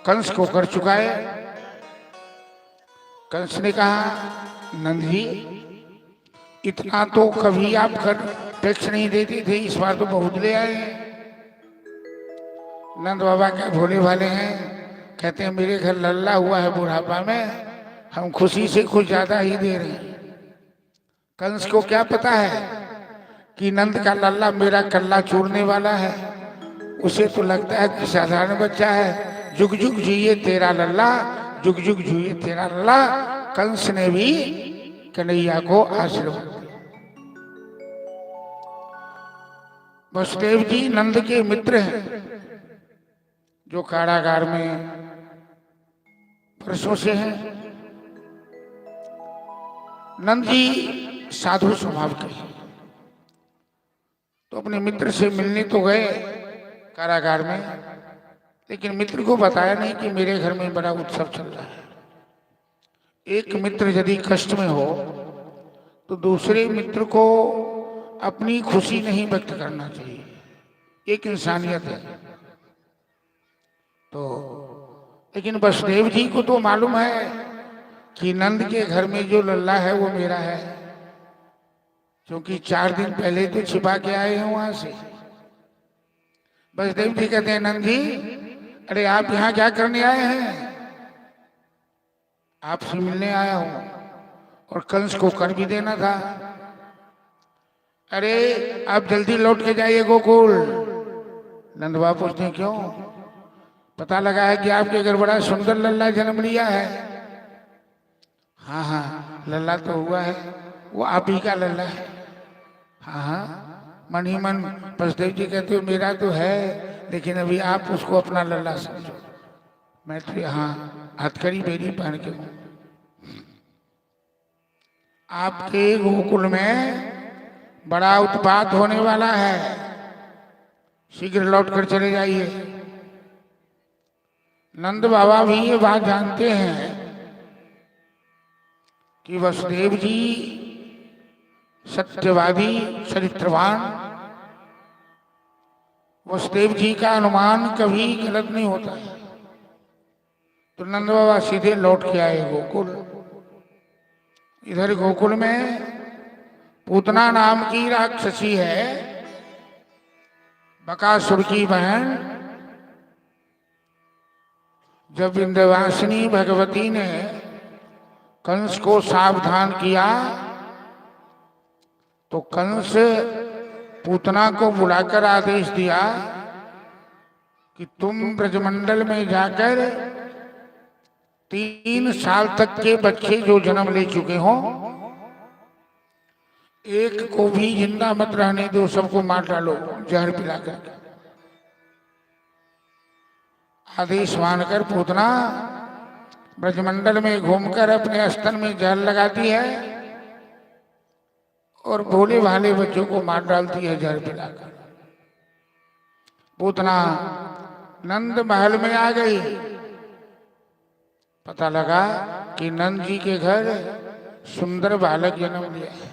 A: कंस को कर चुकाए। कंस ने कहा, नंद जी इतना तो कभी आप कर टैक्स नहीं देते थे, इस बार तो बहुत ले आए हैं। नंद बाबा क्या भोले भाले हैं, कहते हैं मेरे घर लल्ला हुआ है बुढ़ापा में, हम खुशी से कुछ ज्यादा ही दे रहे हैं। कंस को क्या पता है कि नंद का लल्ला मेरा कल्ला चूरने वाला है। उसे तो लगता है कि साधारण बच्चा है। जुग जुग जिए तेरा लल्ला, जुग जुग जिए तेरा लल्ला। कंस ने भी कन्हैया को आशीर्वाद दिया। वसुदेव जी नंद के मित्र हैं, जो कारागार में वर्षों से हैं। नंद जी साधु स्वभाव के हैं, तो अपने मित्र से मिलने तो गए कारागार में, लेकिन मित्र को बताया नहीं कि मेरे घर में बड़ा उत्सव चल रहा है। एक मित्र यदि कष्ट में हो तो दूसरे मित्र को अपनी खुशी नहीं व्यक्त करना चाहिए, एक इंसानियत है। तो लेकिन वसुदेव जी को तो मालूम है कि नंद के घर में जो लल्ला है वो मेरा है, क्योंकि 4 दिन पहले तो छिपा के आए हैं वहां से। वसुदेव जी कहते हैं, नंद जी अरे आप यहाँ क्या करने आए हैं? आपसे मिलने आया हूं और कंस को कर भी देना था। अरे आप जल्दी लौट के जाइए गोकुल। नंद बाबा पूछते हैं क्यों? पता लगा है कि आपके घर बड़ा सुंदर लल्ला जन्म लिया है। हाँ हाँ लल्ला तो हुआ है, वो आप ही का लल्ला है। हाँ हाँ मन ही मन वसुदेव जी कहते हो मेरा तो है, लेकिन अभी आप उसको अपना लल्ला समझो। मैं तो हाँ हथकड़ी बेड़ी पहन के हूँ। आपके गोकुल में बड़ा उत्पात होने वाला है, शीघ्र लौट कर चले जाइए। नंद बाबा भी ये बात जानते हैं कि वसुदेव जी सत्यवादी चरित्रवान, वसुदेव जी का अनुमान कभी गलत नहीं होता है। तो नंद बाबा सीधे लौट के आए गोकुल। इधर गोकुल में पूतना नाम की राक्षसी है, बकासुर की बहन। जब विंध्यवासिनी भगवती ने कंस को सावधान किया तो कंस पूतना को बुलाकर आदेश दिया कि तुम ब्रजमंडल में जाकर 3 साल तक के बच्चे जो जन्म ले चुके हों, एक को भी जिंदा मत रहने दो, सबको मार डालो जहर पिलाकर। आदेश मानकर पूतना ब्रजमंडल में घूमकर अपने स्तन में जहर लगाती है और भोले भाले बच्चों को मार डालती है जहर पिलाकर। पूतना नंद महल में आ गई। पता लगा कि नंद जी के घर सुंदर बालक जन्म लिया है।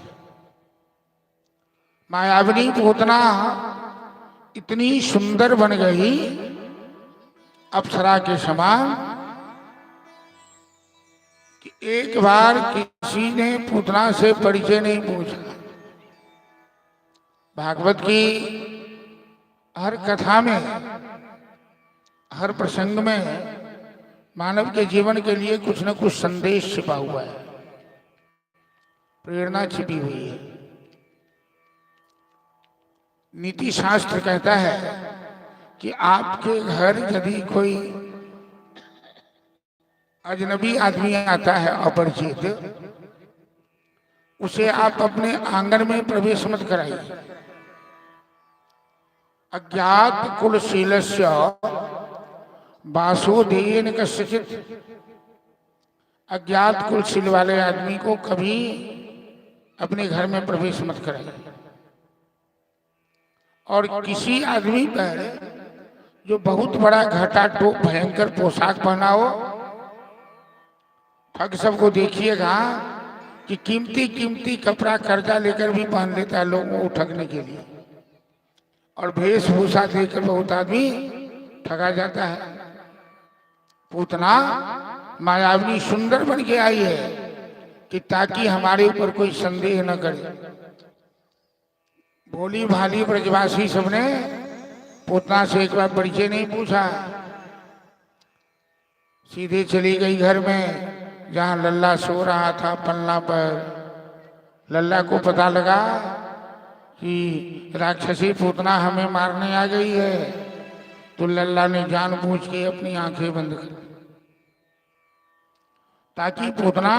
A: मायावनी पूतना इतनी सुंदर बन गई अप्सरा के समान कि एक बार किसी ने पूतना से परिचय नहीं पूछा। भागवत की हर कथा में, हर प्रसंग में मानव के जीवन के लिए कुछ न कुछ संदेश छिपा हुआ है, प्रेरणा छिपी हुई है। नीति शास्त्र कहता है कि आपके घर यदि कोई अजनबी आदमी आता है अपरिचित, उसे आप अपने आंगन में प्रवेश मत कराइए। अज्ञात कुलशीलस्य वासुदेयेन कस्यचित्, अज्ञात कुलशील वाले आदमी को कभी अपने घर में प्रवेश मत कराइए। और किसी आदमी पर जो बहुत बड़ा घटा टोप भयंकर पोशाक पहना हो, ठग सबको देखिएगा कि कीमती कीमती कपड़ा कर्जा लेकर भी पहन लेता है लोगों को ठगने के लिए, और वेशभूषा देकर बहुत आदमी ठगा जाता है। पूतना मायावनी सुंदर बन के आई है कि ताकि हमारे ऊपर कोई संदेह न करे। भोली भाली ब्रजवासी सबने पूतना से एक बार परिचय नहीं पूछा, सीधे चली गई घर में जहां लल्ला सो रहा था पलना पर। लल्ला को पता लगा कि राक्षसी पूतना हमें मारने आ गई है, तो लल्ला ने जानबूझ के अपनी आंखें बंद कर ताकि पूतना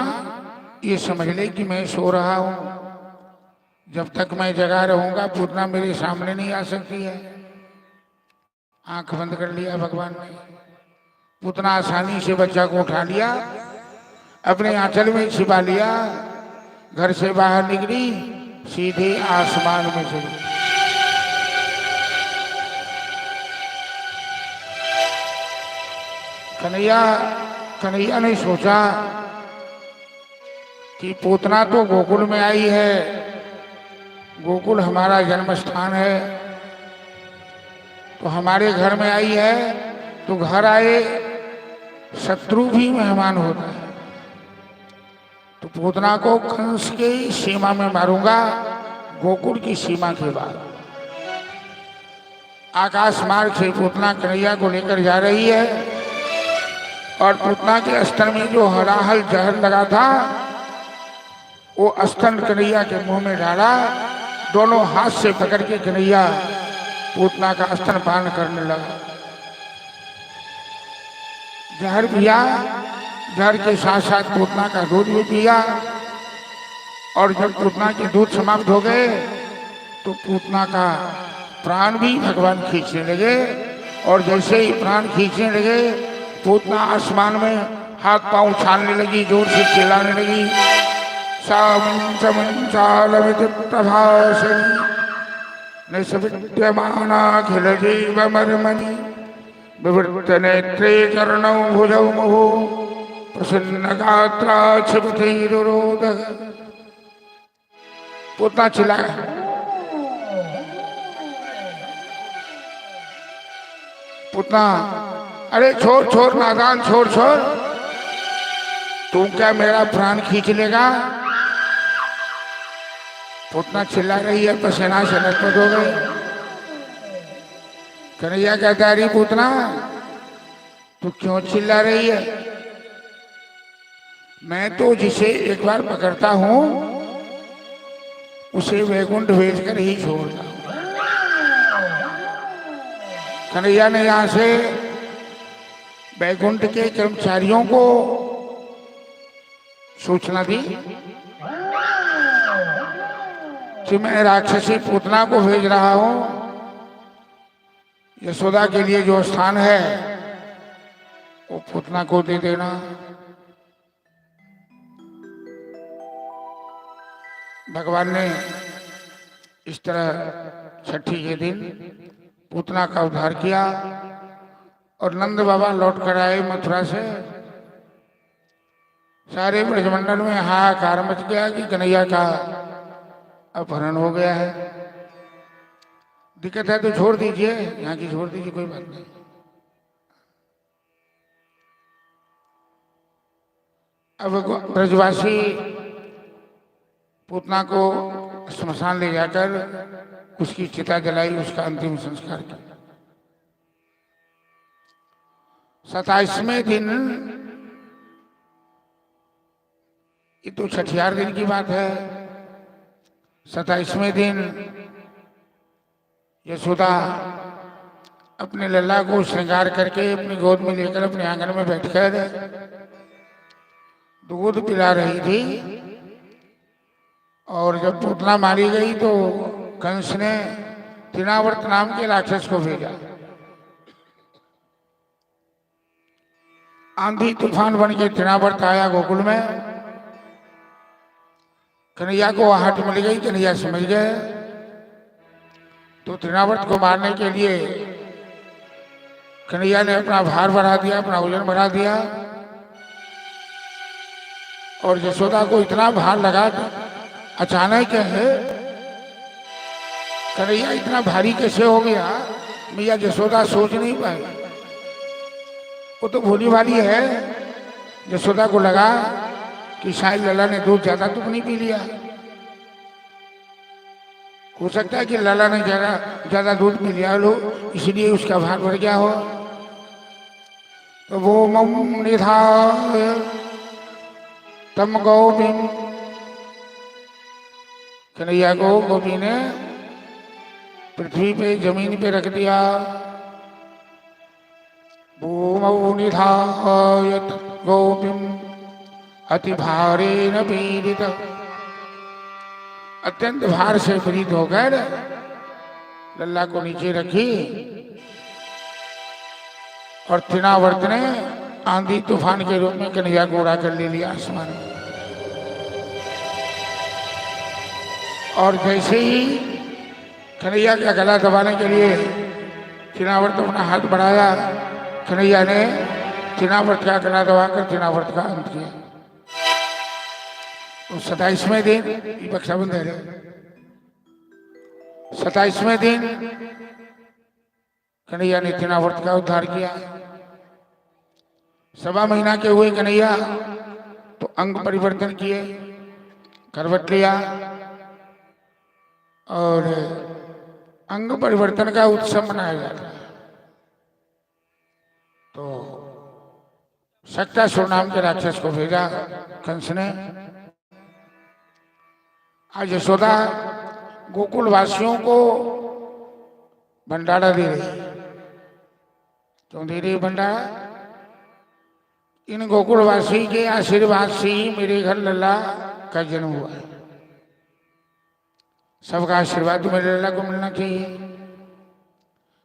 A: ये समझ ले कि मैं सो रहा हूं। जब तक मैं जगा रहूंगा पूतना मेरे सामने नहीं आ सकती है। आंख बंद कर लिया भगवान ने। पूतना आसानी से बच्चा को उठा लिया, अपने आंचल में छिपा लिया, घर से बाहर निकली, सीधे आसमान में चली। कन्हैया ने सोचा कि पूतना तो गोकुल में आई है, गोकुल हमारा जन्म स्थान है, तो हमारे घर में आई है, तो घर आए शत्रु भी मेहमान होता है। तो पूतना को कंस के सीमा में मारूंगा, गोकुल की सीमा के बाद। आकाश मार्ग से पूतना कन्हैया को लेकर जा रही है और पूतना के स्तन में जो हराहल जहर लगा था वो स्तन कन्हैया के मुंह में डाला, दोनों हाथ से पकड़ के कन्हैया पूतना का स्तन पान करने लगा। जहर पिया, जहर के साथ साथ पूतना का दूध भी पिया, और जब पूतना के दूध समाप्त हो गए तो पूतना का प्राण भी भगवान खींचने लगे। और जैसे ही प्राण खींचने लगे पूतना आसमान में हाथ पांव उछालने लगी, जोर से चिल्लाने लगी, निसविद्यमानाखिल जीवमर्मणि विवृत नेत्रे कर्णौ भुजौ मुहु प्रसन्न गात्रा क्षिपतिरुरोध। पूतना चिल्लाया, पूतना अरे छोड़ छोड़ नादान, छोड़ छोड़, तू क्या मेरा प्राण खींच लेगा? पूतना चिल्ला रही है, पसीना से लथपथ हो गई। कन्हैया कहता है, अरे पूतना तू क्यों चिल्ला रही है? मैं तो जिसे एक बार पकड़ता हूं उसे वैकुंठ भेजकर ही छोड़ता हूं। कन्हैया ने यहां से वैकुंठ के कर्मचारियों को सूचना दी कि मैं राक्षसी पूतना को भेज रहा हूं, यशोदा के लिए जो स्थान है वो पूतना को दे देना। भगवान ने इस तरह छठी के दिन पूतना का उद्धार किया और नंद बाबा लौट कर आए मथुरा से। सारे ब्रजमंडल में हाहाकार मच गया कि कन्हैया का अपहरण हो गया है। दिक्कत है तो छोड़ दीजिए, यहाँ की छोड़ दीजिए, कोई बात नहीं। अब ब्रजवासी पूतना को श्मशान ले जाकर उसकी चिता जलाई, उसका अंतिम संस्कार किया। 27वें दिन, ये तो छठियार दिन की बात है, 27वें दिन यशोदा अपने लल्ला को श्रृंगार करके अपनी गोद में लेकर अपने आंगन में बैठकर दूध पिला रही थी। और जब पूतना मारी गई तो कंस ने तृणावर्त नाम के राक्षस को भेजा। आंधी तूफान बन के तृणावर्त आया गोकुल में। कन्हैया को आहट मिल गई, कन्हैया समझ गए, तो तृणावर्त को मारने के लिए कन्हैया ने अपना भार बढ़ा दिया, अपना वजन बढ़ा दिया। और यशोदा को इतना भार लगा, अचानक है कन्हैया इतना भारी कैसे हो गया, मैया यशोदा सोच नहीं पाई। वो तो भोली भाली है। यशोदा को लगा कि शायद लला ने दूध ज्यादा तो नहीं पी लिया, हो सकता है कि लला ने ज्यादा दूध पी लिया लो, इसलिए उसका भार बढ़ गया हो। तो वो निधाय तम गोपी, कन्हैया को गोपी ने पृथ्वी पे जमीन पे रख दिया। भूमौ निधाय गोपीम अति भारेण पीड़ित, अत्यंत भार से पीड़ित होकर लल्ला को नीचे रखी। और तृणावर्त ने आंधी तूफान के रूप में कन्हैया को उड़ा कर ले लिया आसमान में। और जैसे ही कन्हैया का गला दबाने के लिए तृणावर्त अपना हाथ बढ़ाया, कन्हैया ने तृणावर्त का गला दबाकर तृणावर्त का अंत किया। तो 27वें दिन, रक्षाबंधन है, 27वें दिन कन्हैया ने तृणावर्त का उद्धार किया। 1.25 महीना के हुए कन्हैया तो अंग परिवर्तन किए, करवट लिया। और अंग परिवर्तन का उत्सव मनाया जाता है। तो शक्तासुर नाम के राक्षस को भेजा कंस ने। आज यशोदा गोकुल वासियों को भंडारा दे रही। क्यों दे रही भंडारा? इन गोकुलवासी के आशीर्वाद से ही मेरे घर लल्ला का जन्म हुआ है। सबका आशीर्वाद तो मेरे लल्ला को मिलना चाहिए।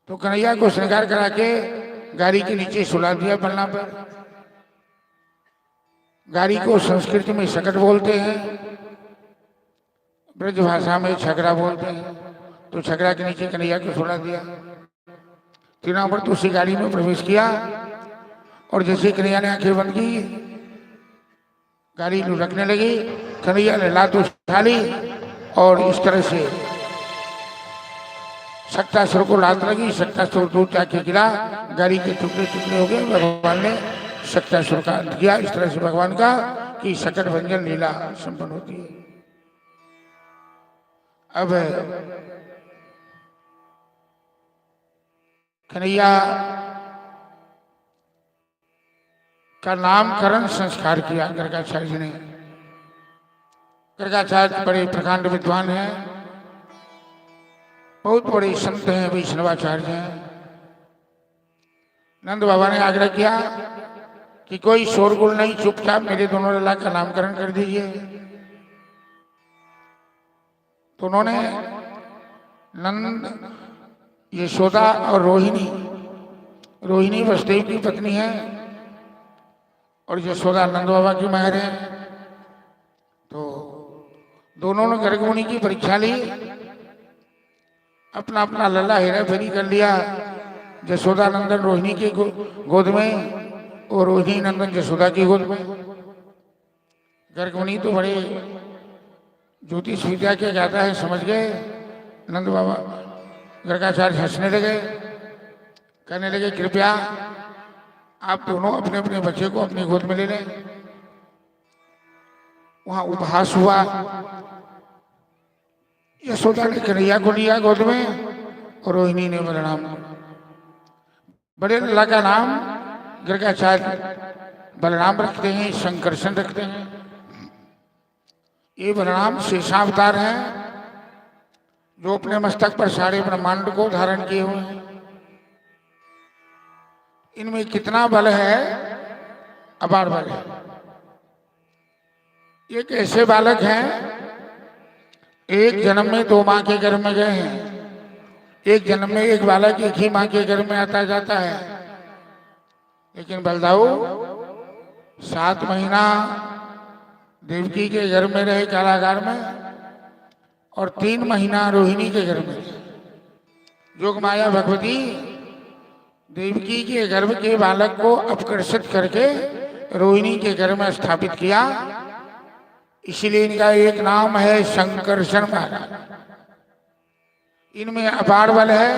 A: तो कन्हैया को श्रृंगार करा के गाड़ी के नीचे सुला दिया पलना पर। गाड़ी को संस्कृत में शकट बोलते हैं, ब्रज भाषा में छकरा बोलते हैं। तो छकरा के नीचे कन्हैया को सुला दिया। तीनों पर तो उसी गाड़ी में प्रवेश किया और जैसे कन्हैया ने आंखें बंद की, गाड़ी लुढ़कने लगी। कन्हैया ने लात उठा ली और इस तरह से शक्तासुर को लात लगी। शक्तासुर दूर जाके गिरा, गाड़ी के टुकड़े टुकड़े हो गए। भगवान ने शक्तासुर का अंत किया। इस तरह से भगवान का कि शकट भंजन लीला संपन्न होती है। अब कन्हैया का नामकरण संस्कार किया गर्गाचार्य जी ने। गर्गाचार्य बड़े प्रकांड विद्वान हैं, बहुत बड़े संत हैं, वैष्णवाचार्य हैं। नंद बाबा ने आग्रह किया कि कोई शोरगुल नहीं, चुपचाप मेरे दोनों लल्ला का नामकरण कर दीजिए। तो उन्होंने नंद, यशोदा और रोहिणी, रोहिणी वसुदेव की पत्नी है और यशोदा नंद बाबा की महर है। तो दोनों ने गर्गमुनि की परीक्षा ली, अपना अपना लल्ला हेरा फेरी कर लिया। यशोदा नंदन रोहिणी की गोद में और रोहिणी नंदन यशोदा की गोद में। गर्गमुनि तो बड़े ज्योतिष विद्या के ज्ञाता है, समझ गए। नंद बाबा गर्गाचार्य हंसने लगे, कहने लगे कृपया आप दोनों अपने अपने बच्चे को अपनी गोद में ले लें। वहां उपहास हुआ। यशोदा ने कन्हैया को लिया गोद में और रोहिणी ने बलराम। बड़े लल्ला का नाम गर्गाचार्य बलराम रखते हैं, शंकरसन रखते हैं। ये बलराम शेषावतार हैं जो अपने मस्तक पर सारे ब्रह्मांड को धारण किए हुए हैं। इनमें कितना बल है, अपार बल है। ये एक ऐसे बालक हैं, एक जन्म में दो माँ के गर्भ में गए हैं। एक जन्म में एक बालक एक ही माँ के गर्भ में आता जाता है। लेकिन बलदाऊ 7 महीना देवकी के गर्भ में रहे कारागार में और 3 महीना रोहिणी के गर्भ में। जोग माया भगवती देवकी के गर्भ के बालक को अपकर्षित करके रोहिणी के गर्भ में स्थापित किया। इसलिए इनका एक नाम है शंकरसन महाराज। इनमें अपार बल है,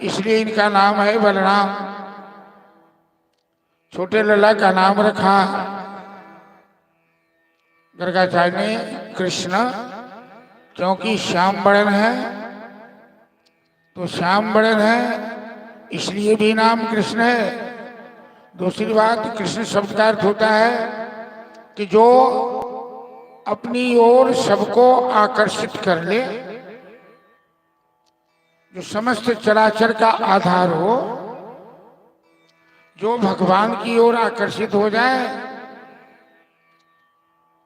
A: इसलिए इनका नाम है बलराम। छोटे लल्ला का नाम रखा गर्गाचार्य ने कृष्ण, क्योंकि श्याम बड़न है। तो श्याम बड़न है इसलिए भी नाम कृष्ण है। दूसरी बात, कृष्ण शब्द का अर्थ होता है कि जो अपनी ओर सबको आकर्षित कर ले, जो समस्त चराचर का आधार हो, जो भगवान की ओर आकर्षित हो जाए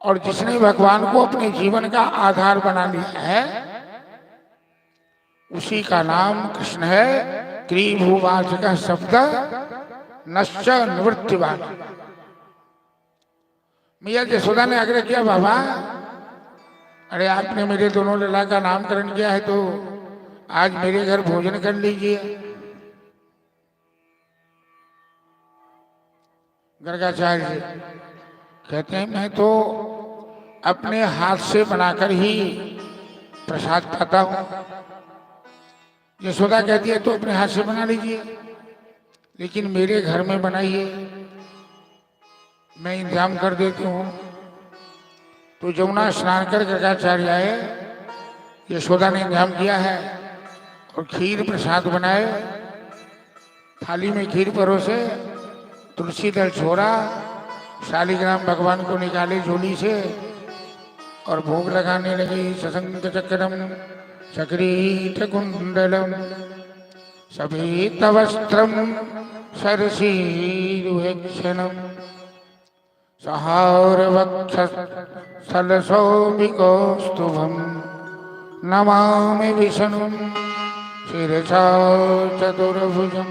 A: और जिसने भगवान को अपने जीवन का आधार बना लिया है, उसी का नाम कृष्ण है। त्रिभुवाचक शब्द नश्च निवृत्तिवान। मैया यशोदा ने आग्रह किया, बाबा अरे आपने मेरे दोनों लल्ला का नामकरण किया है तो आज मेरे घर भोजन कर लीजिए। गर्गाचार्य कहते हैं मैं तो अपने हाथ से बनाकर ही प्रसाद पाता हूं। यशोदा कहती है तो अपने हाथ से बना लीजिए, लेकिन मेरे घर में बनाइए, मैं इंतजाम कर देती हूँ। तो जमुना स्नान कर गर्गाचार्य आए, यशोदा ने इंतजाम किया है और खीर प्रसाद बनाए। थाली में खीर परोसे, तुलसी दल छोड़ा, शालिग्राम भगवान को निकाले झोली से और भोग लगाने लगी। सशंक चक्रम चक्रीट कुंडलम सभीतवस्त्रम सरसीरुहेक्षणम सहारवक्षसलशोभिकौस्तुभम नमामि विष्णुं शिरसा चतुर्भुजम।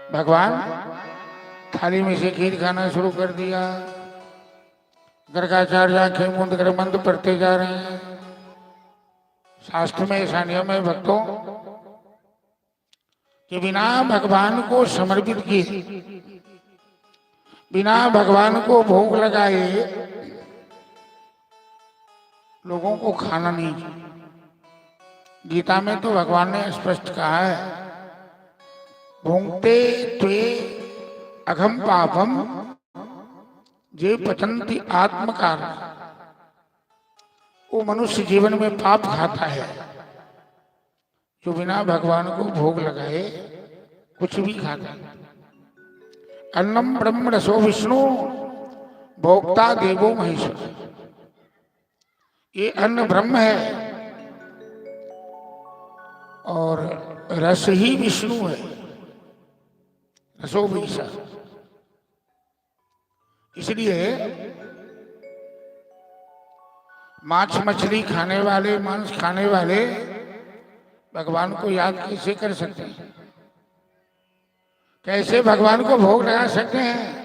A: भगवान थाली में से खीर खाना शुरू कर दिया। गर्गाचार्य आंखें मूंद कर मंत्र पढ़ते जा रहे हैं। शास्त्र में ऐसा नियम है भक्तों कि बिना भगवान को समर्पित किए, बिना भगवान को भोग लगाए लोगों को खाना नहीं चाहिए। गीता में तो भगवान ने स्पष्ट कहा है, भुंक्ते त्वे अघम पापम जे पचंती आत्मकार। वो मनुष्य जीवन में पाप खाता है जो बिना भगवान को भोग लगाए कुछ भी खाता है। अन्नम ब्रह्म रसो विष्णु भोक्ता देवो महेश्वर। ये अन्न ब्रह्म है और रस ही विष्णु है, रसो विषा। इसलिए मांस मछली खाने वाले, मांस खाने वाले भगवान को याद कैसे कर सकते हैं? कैसे भगवान को भोग लगा सकते हैं?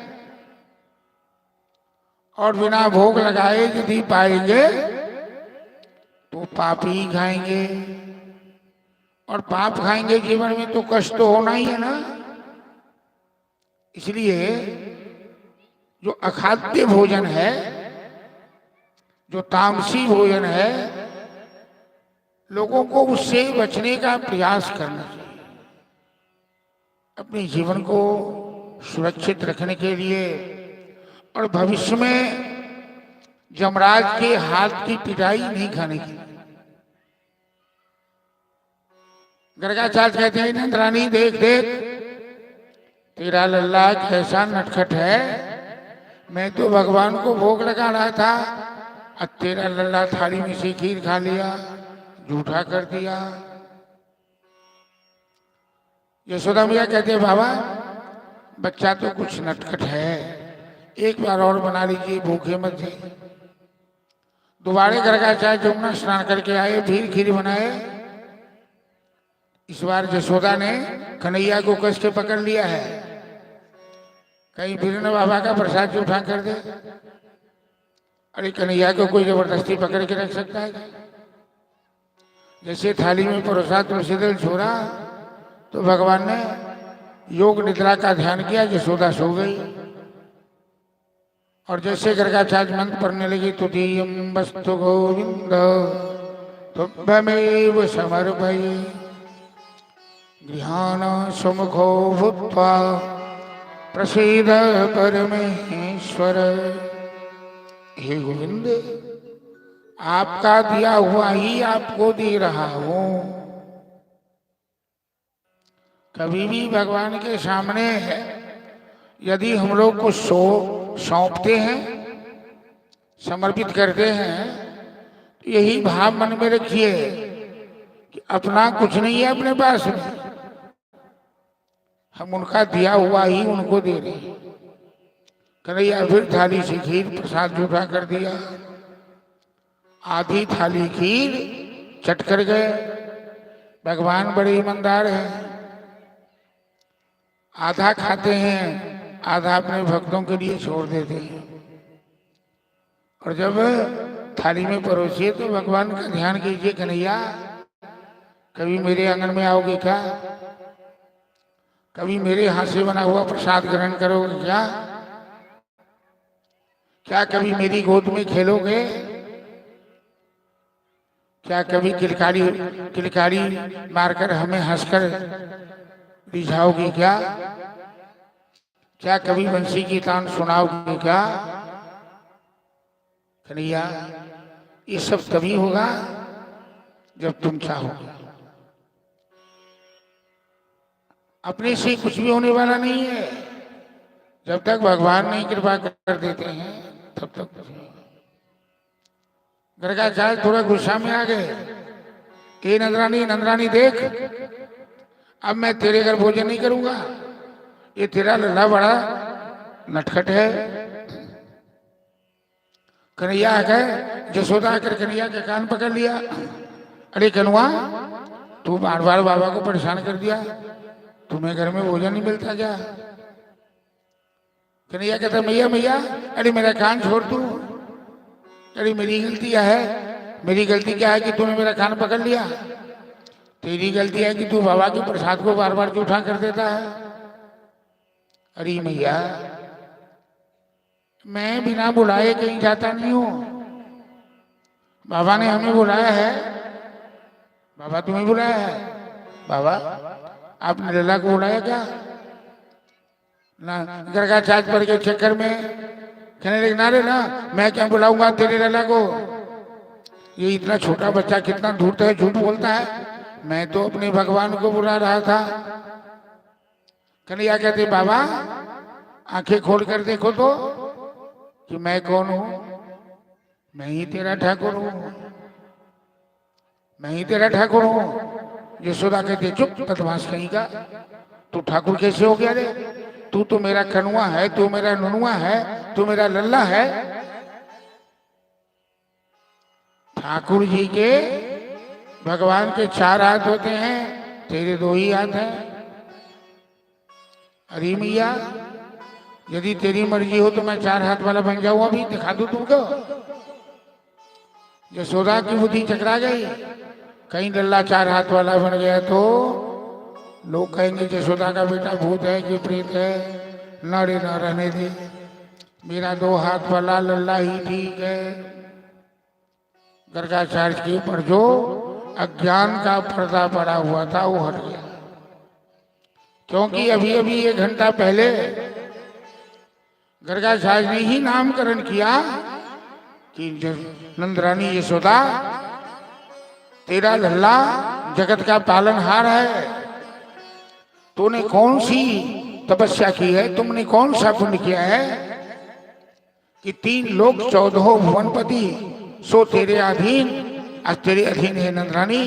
A: और बिना भोग लगाए यदि पाएंगे तो पाप ही खाएंगे, और पाप खाएंगे जीवन में तो कष्ट तो होना ही है ना। इसलिए जो अखाद्य भोजन है, जो तामसी भोजन है, लोगों को उससे बचने का प्रयास करना चाहिए। अपने जीवन को सुरक्षित रखने के लिए और भविष्य में यमराज के हाथ की पिटाई नहीं खाने की। गर्गाचार्य कहते हैं, इंद्राणी देख देख तेरा लल्ला कैसा नटखट है। मैं तो भगवान को भोग लगा रहा था, अब तेरा लल्ला थाली में से खीर खा लिया, झूठा कर दिया। यशोदा मैया कहते हैं, बाबा बच्चा तो कुछ नटखट है, एक बार और बना लीजिए, भूखे मत जाइए। दोबारे गर्गाचार्य जमुना स्नान करके आए, फिर खीर बनाए। इस बार यशोदा ने कन्हैया को कस के पकड़ लिया है, कहीं वीरेंद्र बाबा का प्रसाद उठा कर दे। अरे कन्हैया को कोई जबरदस्ती पकड़ के रख सकता है? जैसे थाली में परोसा तुलसी दल छोड़ा तो भगवान ने योग निद्रा का ध्यान किया, यशोदा सो गई। और जैसे गर्गाचार्य मंत्र पढ़ने लगी, तुदीयं वस्तु गोविंद तुभ्यमेव समर्पये गृहाण सुमुखो भूत्वा प्रसीद परमेश्वर। हे गोविंद, आपका दिया हुआ ही आपको दे रहा हूं। कभी भी भगवान के सामने यदि हम लोग को सौंपते हैं, समर्पित करते हैं, तो यही भाव मन में रखिए कि अपना कुछ नहीं है अपने पास में, हम उनका दिया हुआ ही उनको दे रहे हैं। कन्हैया फिर थाली से खीर प्रसाद जूठा कर दिया। आधी थाली खीर चट कर गए। भगवान बड़े ईमानदार हैं, आधा खाते हैं, आधा अपने भक्तों के लिए छोड़ देते हैं। और जब थाली में परोसिए तो भगवान का ध्यान कीजिए, कन्हैया कभी मेरे आंगन में आओगे क्या? कभी मेरे हाथ से बना हुआ प्रसाद ग्रहण करोगे क्या? क्या कभी मेरी गोद में खेलोगे? क्या कभी किलकारी मारकर हमें हंसकर रिझाओगे क्या? क्या कभी बंसी की तान सुनाओगे क्या? कन्हैया ये सब तभी होगा जब तुम चाहोगे। अपने से कुछ भी होने वाला नहीं है। जब तक भगवान नहीं कृपा कर देते हैं तब तक कुछ नहीं। गर्गाचार्य थोड़ा गुस्सा में आ गए। ए नंदरानी, नंदरानी देख, अब मैं तेरे घर भोजन नहीं करूंगा। ये तेरा लल्ला बड़ा नटखट है। कन्हैया आ गए, जसोदा आकर कन्हैया के कान पकड़ लिया। अरे कनुआ, तू बार बार बाबा को परेशान कर दिया, तुम्हें घर में भोजन नहीं मिलता क्या? कन्हैया कहता मैया मैया, अरे मेरा कान छोड़ तू। अरे मेरी गलती है। मेरी गलती क्या है कि तूने मेरा कान पकड़ लिया? तेरी गलती है कि तू बाबा के प्रसाद को बार बार जूठा कर देता है। अरे मैया, मैं बिना बुलाए कहीं जाता नहीं हूं। बाबा ने हमें बुलाया है। बाबा तुम्हें बुलाया है? बाबा आपने लल्ला को बुलाया क्या? ना, गर्गाचार्य पर के चक्कर में कहने लगे, ना रे ना, मैं क्या बुलाऊंगा तेरे लल्ला को? ये इतना छोटा बच्चा कितना धूर्त है, झूठ बोलता है। मैं तो अपने भगवान को बुला रहा था। कन्हैया कहते बाबा आंखें खोल कर देखो तो कि मैं कौन हूं। मैं ही तेरा ठाकुर हूं, मैं ही तेरा ठाकुर हूं। यशोदा कहते चुप बदमाश कहीं का, तू ठाकुर कैसे हो गया रे? तू तो मेरा कनुआ है, तू मेरा नुनुआ है, तू मेरा लल्ला है। ठाकुर जी के भगवान के 4 हाथ होते हैं, तेरे 2 ही हाथ हैं। अरे मैया, यदि तेरी मर्जी हो तो मैं 4 हाथ वाला बन जाऊं, अभी दिखा दूं तुमको। यशोदा की बुद्धि चकरा गई। कहीं लल्ला 4 हाथ वाला बन गया तो लोग कहेंगे यशोदा का बेटा भूत है कि प्रेत है। न रे न, रहने दे, मेरा 2 हाथ वाला लल्ला ही ठीक है। गर्गाचार्य के ऊपर जो अज्ञान का पर्दा पड़ा हुआ था वो हट गया। क्योंकि अभी अभी 1 घंटा पहले गर्गाचार्य ने ही नामकरण किया कि नंदरानी यशोदा, तेरा लल्ला जगत का पालनहार है। तूने कौन सी तपस्या की है, तुमने कौन सा पुण्य किया है कि 3 लोक 14 भुवनपति सो तेरे अधीन, आज तेरे अधीन है नंदरानी।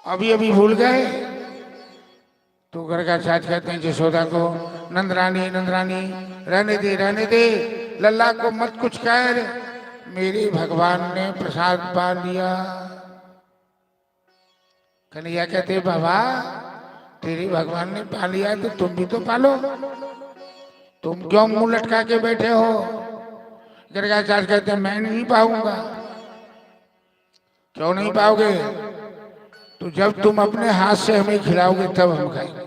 A: अभी अभी भूल गए। तो गर्गाचार्य कहते हैं यशोदा को, नंदरानी नंदरानी रहने दे, लल्ला को मत कुछ कर, मेरे भगवान ने प्रसाद पा लिया। कन्हैया कहते बाबा तेरे भगवान ने पा लिया तो तुम भी तो पालो, तुम क्यों मुंह लटका के बैठे हो? गर्गाचार्य कहते हैं मैं नहीं पाऊंगा। क्यों नहीं पाओगे? तो जब तुम अपने हाथ से हमें खिलाओगे तब हम खाएंगे।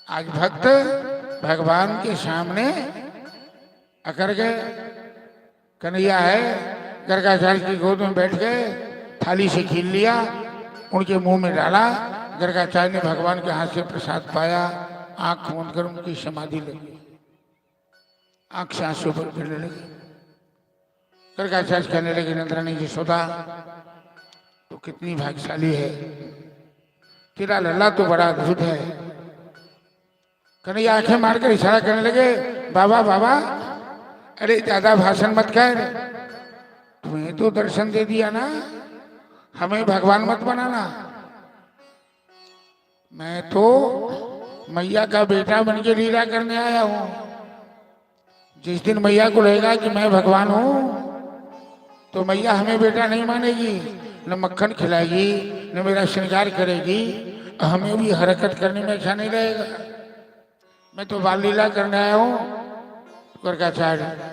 A: आज भक्त भगवान के सामने अकर गए। कन्हैया है, गर्गाचार्य की गोद में बैठ गए, थाली से खील लिया, उनके मुंह में डाला। गर्गाचार्य ने भगवान के हाथ से प्रसाद पाया। आंख मूंद कर उनकी समाधि लगी, आंख से आंसू पर गिरने लगे। गर्गाचार्य कहने लगे नंदरानी यशोदा तो कितनी भाग्यशाली है, तेरा लल्ला तो बड़ा अद्भुत है। कन्हैया आंखें मारकर इशारा करने लगे, बाबा बाबा, अरे ज्यादा भाषण मत कर, तुम्हें तो दर्शन दे दिया ना, हमें भगवान मत बनाना। मैं तो मैया का बेटा बन के लीला करने आया हूं। जिस दिन मैया को लगेगा कि मैं भगवान हूं तो मैया हमें बेटा नहीं मानेगी, न मक्खन खिलाएगी, न मेरा श्रृंगार करेगी, हमें भी हरकत करने में अच्छा नहीं रहेगा। मैं तो बाल लीला करने आया हूं। गर्गाचार्य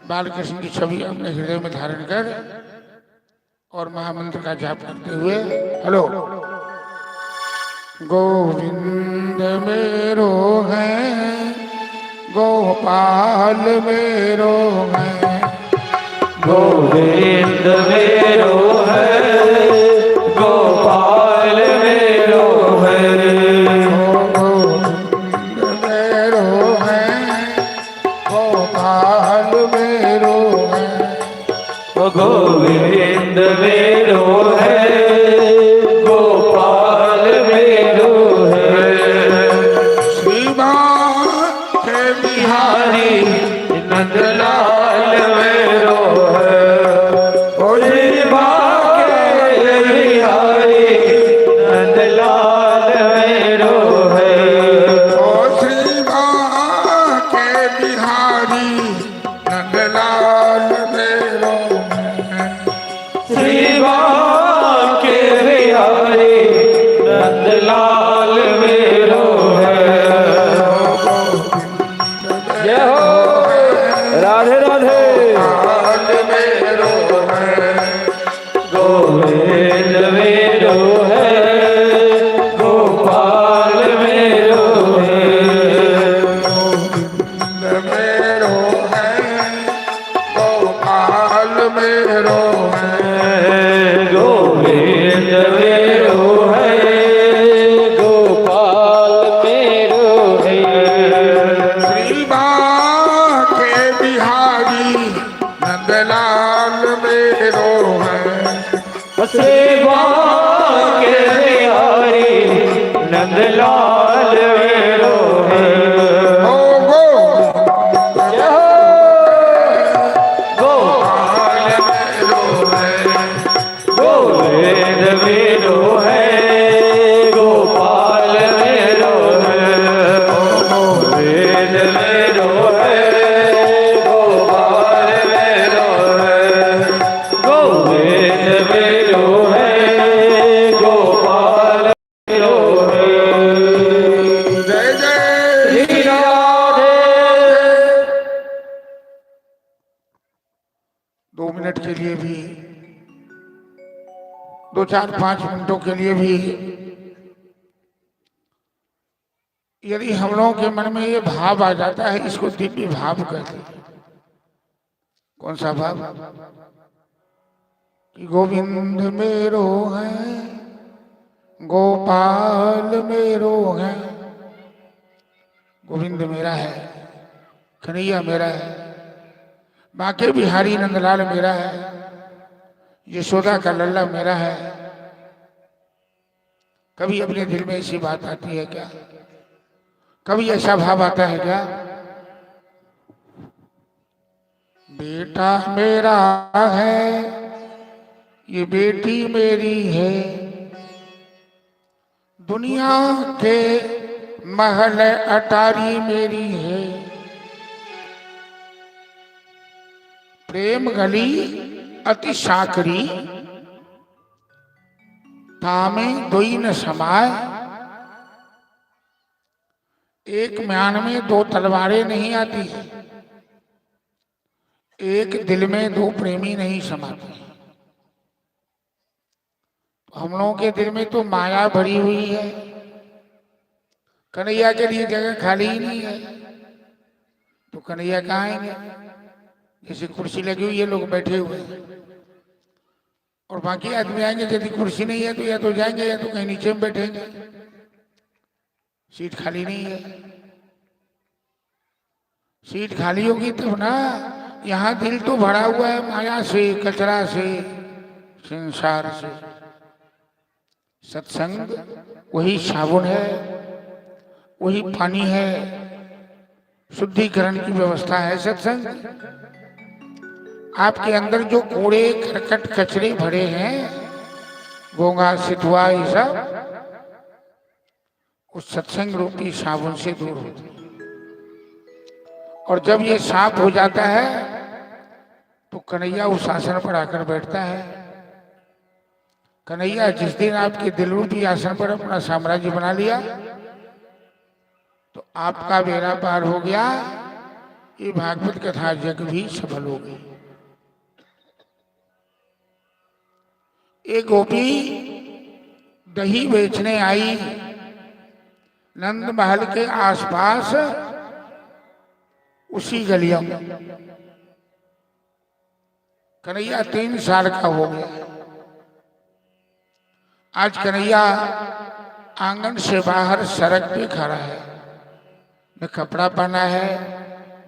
A: बाल कृष्ण की छवि अपने हृदय में धारण कर और महामंत्र का जाप करते हुए, हेलो, गोविंद मेरो है, गोपाल मेरो है,
B: गोविंद मेरो है, गोपाल मेरो है,
A: गोविंद मेरो है, गोपाल मेरो है,
B: गोविंद मेरो है, गोपाल मेरो है। राधे राधे
A: गोपाल मेरो है,
B: गोविंद मेरो है, गोपाल मेरो है,
A: गोविंद मेरो है, गोपाल मेरो है,
B: गोविंद मेरो है, गोपाल मेरो है।
A: श्री बांके बिहारी नंदलाल मेरो है,
B: सेवा के बिहारी नंदलाल मेरो है।
A: ओ गोपाल मेरो है,
B: गोविंद मेरो है, गोपाल मेरो है, गोविंद मेरो है, गोपाल मेरो है, गोविंद मेरो है, गोपाल मेरो है।
A: जय जय
B: श्री राधे।
A: 2 मिनट के लिए भी, 2 4 5 मिनटों के लिए भी यदि हम लोगों के मन में ये भाव आ जाता है, इसको दिव्य भाव कहते हैं। कौन सा भाव? कि गोविंद मेरो है, गोपाल मेरो है। गोविंद मेरा है, कन्हैया मेरा है, बांके बिहारी नंदलाल मेरा है, यशोदा का लल्ला मेरा है। कभी अपने दिल में ऐसी बात आती है क्या? कभी ऐसा भाव आता है क्या? बेटा मेरा है, ये बेटी मेरी है, दुनिया के महल अटारी मेरी है, प्रेम गली अति साकरी, तामे दोई न समाय। एक म्यान में 2 तलवारें नहीं आती, एक दिल में 2 प्रेमी नहीं समाते। हम लोगों के दिल में तो माया भरी हुई है, कन्हैया के लिए जगह खाली ही नहीं है, तो कन्हैया कहाँ आएंगे? जैसे कुर्सी लगी हुई है, लोग बैठे हुए हैं, और बाकी आदमी आएंगे, यदि कुर्सी नहीं है तो या तो जाएंगे या तो कहीं नीचे में बैठेंगे, सीट खाली नहीं है। सीट खाली होगी तब ना। यहाँ दिल तो भरा हुआ है माया से, कचरा से, संसार से। सत्संग वही साबुन है, वही पानी है, शुद्धिकरण की व्यवस्था है सत्संग। आपके अंदर जो कूड़े करकट कचरे भरे हैं, गोंगा सितुआ ये सब, उस सत्संग रूपी साबुन से दूर होते हैं। और जब ये साफ हो जाता है तो कन्हैया उस आसन पर आकर बैठता है। कन्हैया जिस दिन आपके दिल रूपी आसन पर अपना साम्राज्य बना लिया तो आपका बेड़ा पार हो गया। ये भागवत कथा जग भी सफल हो गई। एक गोपी दही बेचने आई नंद महल के आसपास उसी गलियों में। कन्हैया 3 साल का हो गया। आज कन्हैया आंगन से बाहर सड़क पे खड़ा है, में कपड़ा पहना है,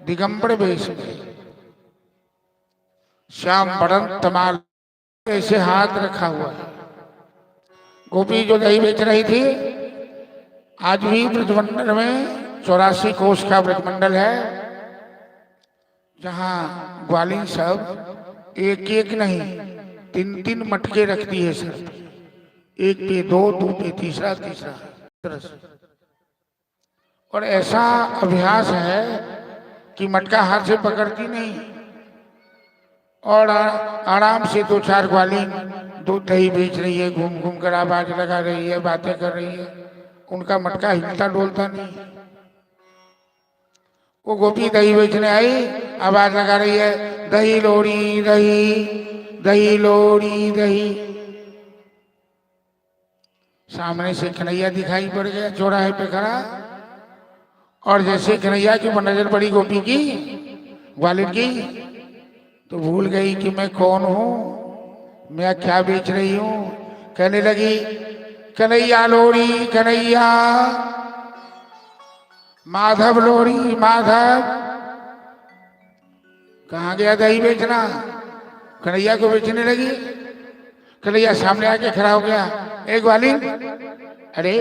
A: दिगंबर वेश में, श्याम बड़न तमाल ऐसे हाथ रखा हुआ है। गोपी जो दही बेच रही थी, आज भी ब्रजमंडल में 84 कोष का ब्रजमंडल है, जहां ग्वालिन सब एक एक नहीं 3-3 मटके रखती है सर पे। एक पे 2, 2 पे तीसरा, तीसरा। और ऐसा अभ्यास है कि मटका हाथ से पकड़ती नहीं और आराम से 2-4 ग्वालिन दूध दही बेच रही है, घूम घूम कर आवाज लगा रही है, बातें कर रही है। उनका मटका हिलता डोलता नहीं। वो गोपी दही बेचने आई आवाज लगा रही है, दही लोड़ी दही, दही लोड़ी दही। सामने से कन्हैया दिखाई पड़ गया चौराहे पे खड़ा, और जैसे कन्हैया की नजर पड़ी गोपी की, ग्वालियर की, तो भूल गई कि मैं कौन हूं, मैं क्या बेच रही हूं। कहने लगी, कन्हैया लोड़ी कन्हैया, माधव लोड़ी माधव। कहाँ गया दही बेचना? कन्हैया को बेचने लगी। कन्हैया सामने आके खड़ा हो गया, एक ग्वालिन, अरे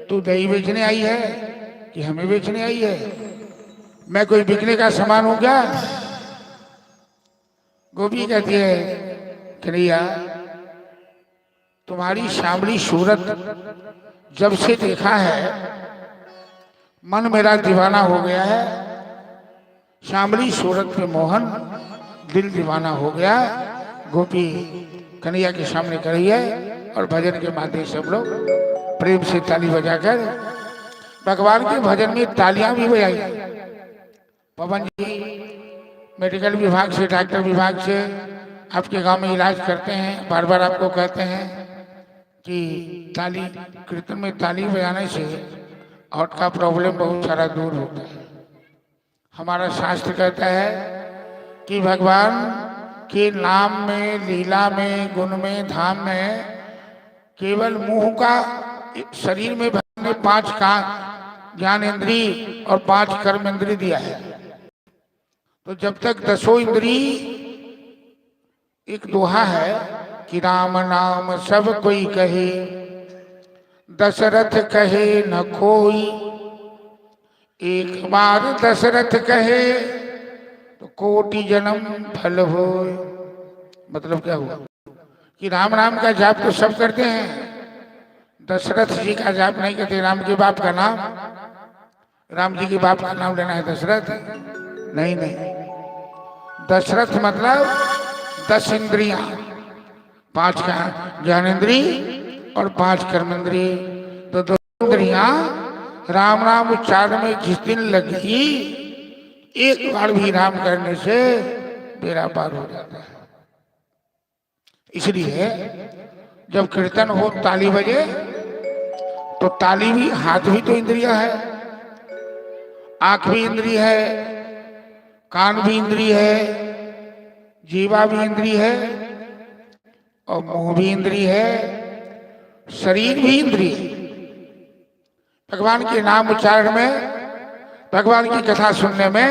A: तू दही बेचने आई है कि हमें बेचने आई है? मैं कोई बिकने का सामान हूं क्या? गोपी कहती है, कन्हैया तुम्हारी श्यामली सूरत जब से देखा है मन मेरा दीवाना हो गया है। श्यामली सूरत पे मोहन, दिल दीवाना हो गया। गोपी कन्हैया के सामने खड़ी है और भजन के माध्यम से हम लोग प्रेम से ताली बजाकर भगवान के भजन में तालियां भी बजाई। पवन जी मेडिकल विभाग से, डॉक्टर विभाग से आपके गांव में इलाज करते हैं, बार बार आपको कहते हैं कि ताली, कीर्तन में ताली बजाने से हार्ट का प्रॉब्लम बहुत सारा दूर होता है। हमारा शास्त्र कहता है कि भगवान के नाम में, लीला में, गुण में, धाम में केवल मुंह का, शरीर में भगवान ने 5 का ज्ञान इंद्री और 5 कर्म इंद्री दिया है। तो जब तक 10 इंद्री, एक दोहा है कि राम नाम सब कोई कहे, दशरथ कहे न कोई। एक बार दशरथ कहे तो कोटि जन्म फल हो। मतलब क्या हुआ कि राम नाम का जाप तो सब करते हैं, दशरथ जी का जाप नहीं करते। राम के बाप का नाम, राम जी के बाप का नाम लेना है दशरथ? नहीं नहीं, दशरथ मतलब 10 इंद्रियां, 5 का ज्ञानेन्द्री और 5 कर्मेंद्री। तो 2 इंद्रियां राम नाम उच्चारण में जिस दिन लगी, एक बार भी राम करने से बेड़ा पार हो जाता है। इसलिए जब कीर्तन हो ताली बजे, तो ताली भी, हाथ भी तो इंद्रिया है, आंख भी इंद्रिय है, कान भी इंद्रिय है, जीवा भी इंद्रिय है, और मुंह भी इंद्रिय है, शरीर भी इंद्रिय। भगवान के नाम उच्चारण में, भगवान की कथा सुनने में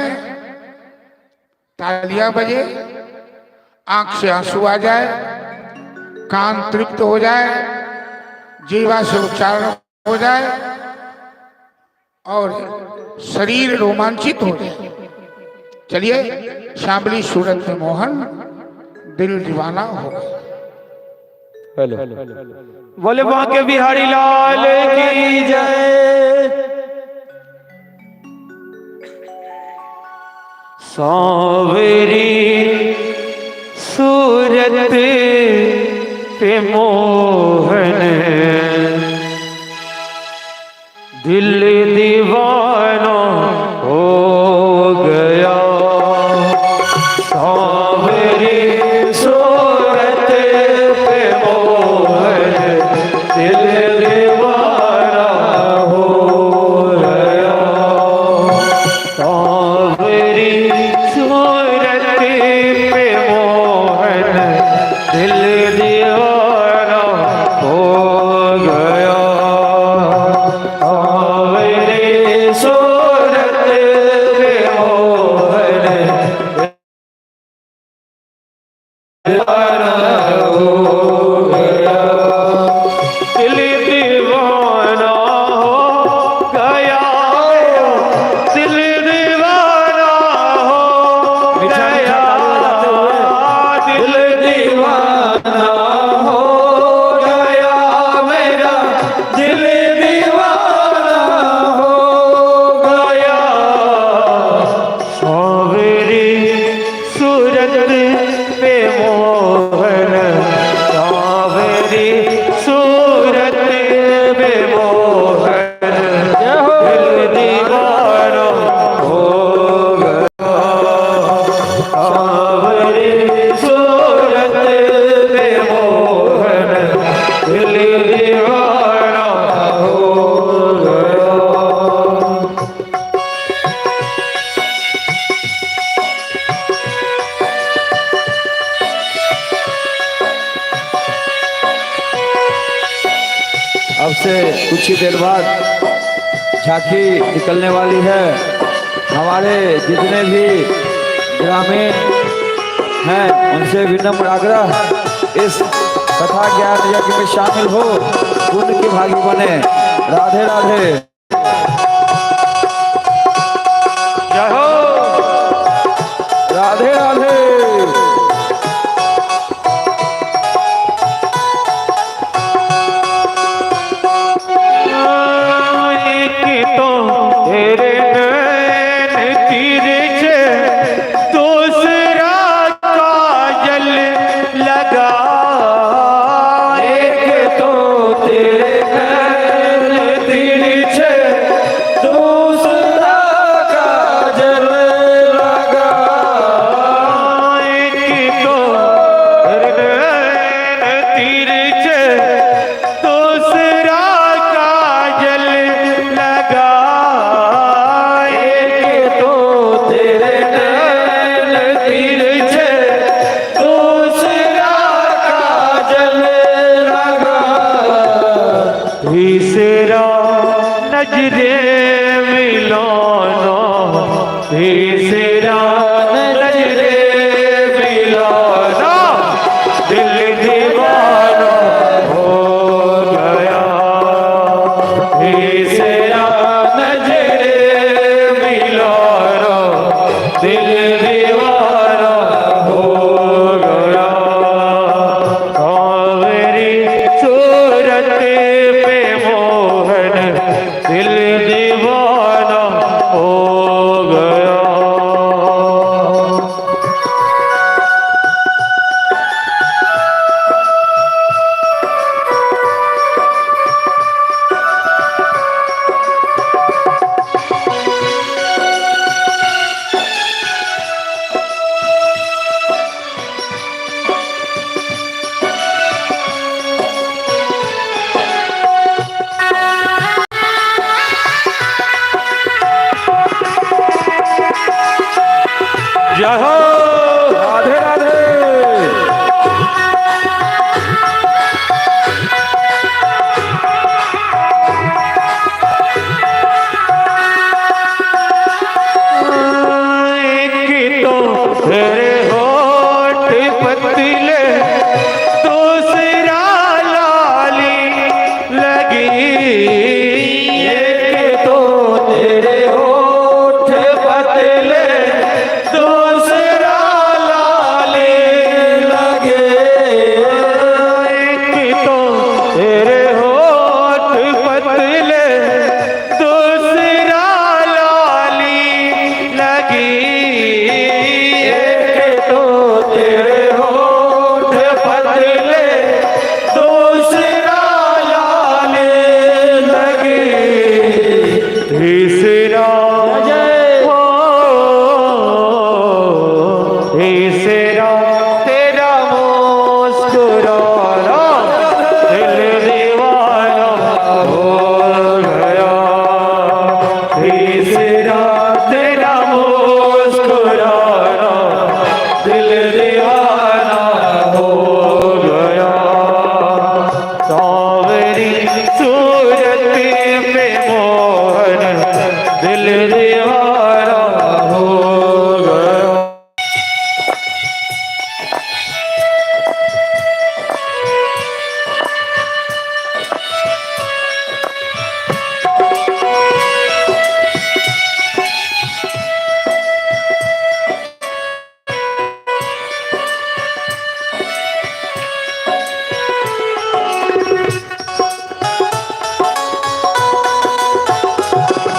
A: तालियां बजे, आंख से आंसू आ जाए, कान तृप्त हो जाए, जीवा से उच्चारण हो जाए और शरीर रोमांचित हो जाए। चलिए, श्यामली सूरत में मोहन, दिल दीवाना हो गया।
B: बोले बांके बिहारी लाल की जय। सांवरी सूरत पे मोहन, दिल दीवाना हो गया। सांवरी सूरत पे मोहन, दिल दीवाना हो गया। सांवरी सूरत पे मोहन, दिल दीवाना हो गया। सांवरी सूरत पे मोहन, दीवाना हो गया। दिल दीवाना हो गया, दिल दीवाना हो गया। दिल दीवाना हो गया मेरा, दिल दीवाना हो गया। सांवरी सूरत पे मोहन, सांवरी सूरत पे मोहन, दिल दीवाना हो गया। सांवरी सूरत पे मोहन दिल दीवाना हो गया।
C: अब से कुछ ही देर बाद झांकी निकलने वाली है। हमारे जितने भी ग्रामीण हैं उनसे विनम्र आग्रह इस कथा ज्ञान यज्ञ में शामिल हो, पुण्य के भागी बने। राधे राधे।
B: जय हो।
C: राधे राधे।
B: एक तो तेरे नैन तिरछे, दूसरा काजल लगा। एक तो तेरे नैन तिरछे, दूसरा काजल लगा। एक तो तेरे नैन तिरछे, दूसरा काजल लगा। एक तो तेरे नैन तिरछे, दूसरा काजल लगा। तीसरा नजरे मिलाना, तीसरा नजरे मिलाना, दिल दीवाना हो गया। तीसरा नजरे मिलाना, दिल दीवाना हो गया। सांवरी सूरत पे मोहन दिल दीवाना हो गया। जय हो।
C: राधे राधे।
B: एक तो तेरे होठ पतले, दूसरा लाली लगी। एक तो तेरे होठ पतले, दूसरा लाली लगे। एक तो तेरे होठ पतले, दूसरा लाली लगी। एक तो तेरे होठ पतले, दूसरा लाली लगी। तीसरा तीसरा तेरा मुस्कुराना, दिल दीवाना हो गया। तीसरा तेरा मुस्कुराना, दिल दीवाना हो गया। सांवरी सूरत पे मोहन दिल दीवाना हो गया।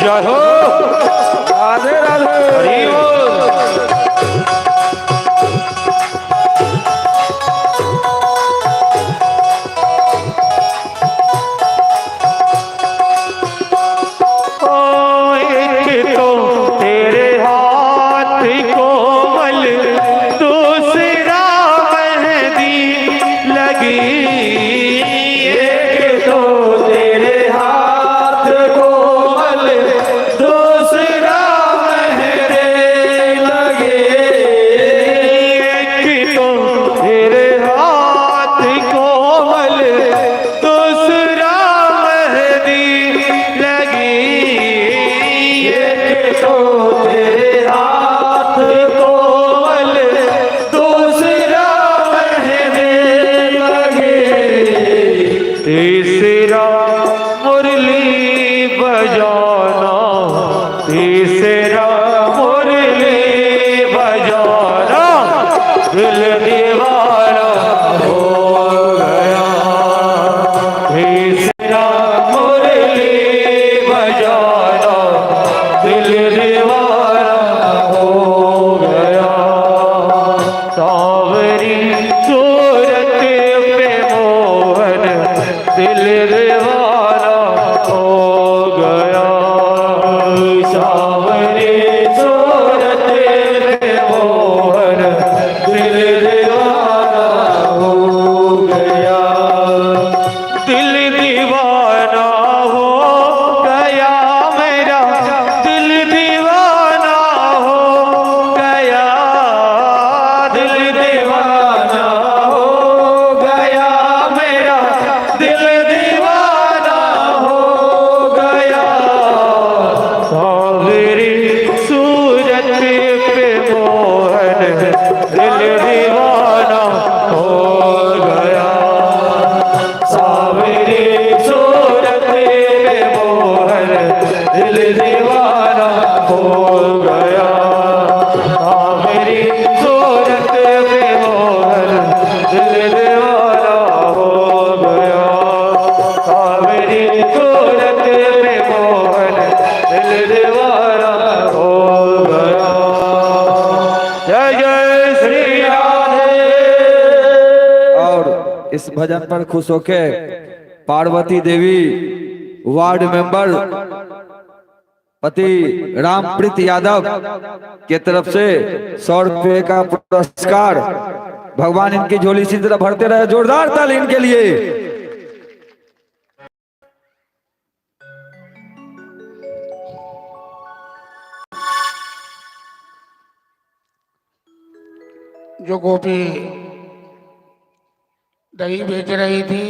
B: जय हो।
C: राधे राधे।
B: हरि बोल। एक तो तेरे हाथ कोमल, दिल दीवाना हो गया। तीसरा मुरली बजाना दिल दीवाना हो गया। सावरी सूरत पे मोहन दिल दीवाना हो गया। सावरी सूरत पे मोहन दिल दीवाना हो गया। दिल दीवाना हो गया मेरा, दिल दीवाना हो गया। दिल दीवाना हो गया मेरा, दिल दीवाना हो गया। सावरी सूरत पे मोहन दिल दीवाना हो गया। सावरी सूरत पे मोहन दिल दीवाना हो गया। सावरी सूरत पे मोहन दिल दीवाना हो गया। सावरी सूरत पे मोहन दिल दीवाना हो गया। जय जय श्री राधे।
C: और इस भजन पर खुश होके पार्वती देवी वार्ड मेंबर पति रामप्रीत यादव के तरफ से 100 रुपये का पुरस्कार। भगवान इनकी झोली इसी तरह भरते रहे। जोरदार ताली इनके लिए।
A: जो गोपी दही बेच रही थी,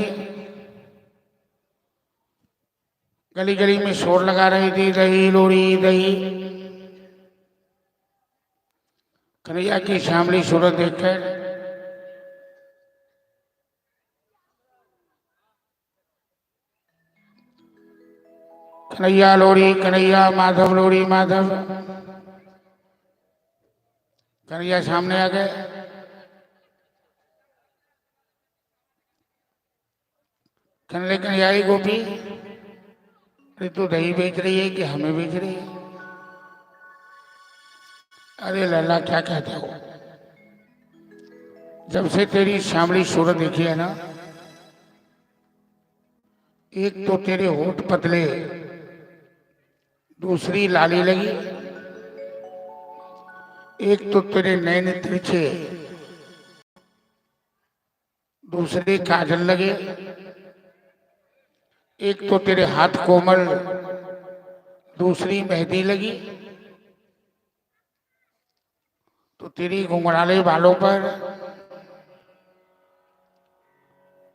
A: गली गली में शोर लगा रही थी, दही लोरी दही। कन्हैया की श्यामली सूरत देखकर कन्हैया लोरी कन्हैया, माधव लोरी माधव, कन्हैया सामने आ गए। कहने लगे, कन्हैया गोपी, अरे तू दही बेच रही है कि हमें बेच रही है? अरे लल्ला क्या कहते हो, जब से तेरी श्यामली सूरत देखी है ना, एक तो तेरे होठ पतले, दूसरी लाली लगी, एक तो तेरे नैन तिरछे, दूसरे काजल लगे, एक तो तेरे हाथ कोमल, दूसरी मेहंदी लगी, तो तेरी घुंघराले बालों पर,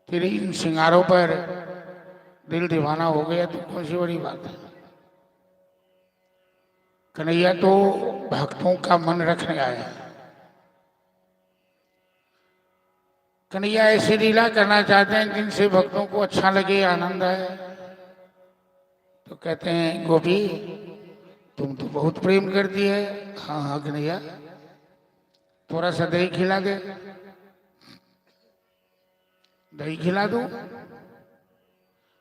A: तेरी इन श्रृंगारों पर दिल दीवाना हो गया। तो कौन सी बड़ी बात है? कन्हैया तो भक्तों का मन रखने आया। कन्हैया ऐसी लीला करना चाहते हैं जिनसे भक्तों को अच्छा लगे, आनंद आए। तो कहते हैं, गोपी तुम तो बहुत प्रेम करती है। हाँ हाँ कन्हैया, थोड़ा सा दही खिला दे। दही खिला दूं?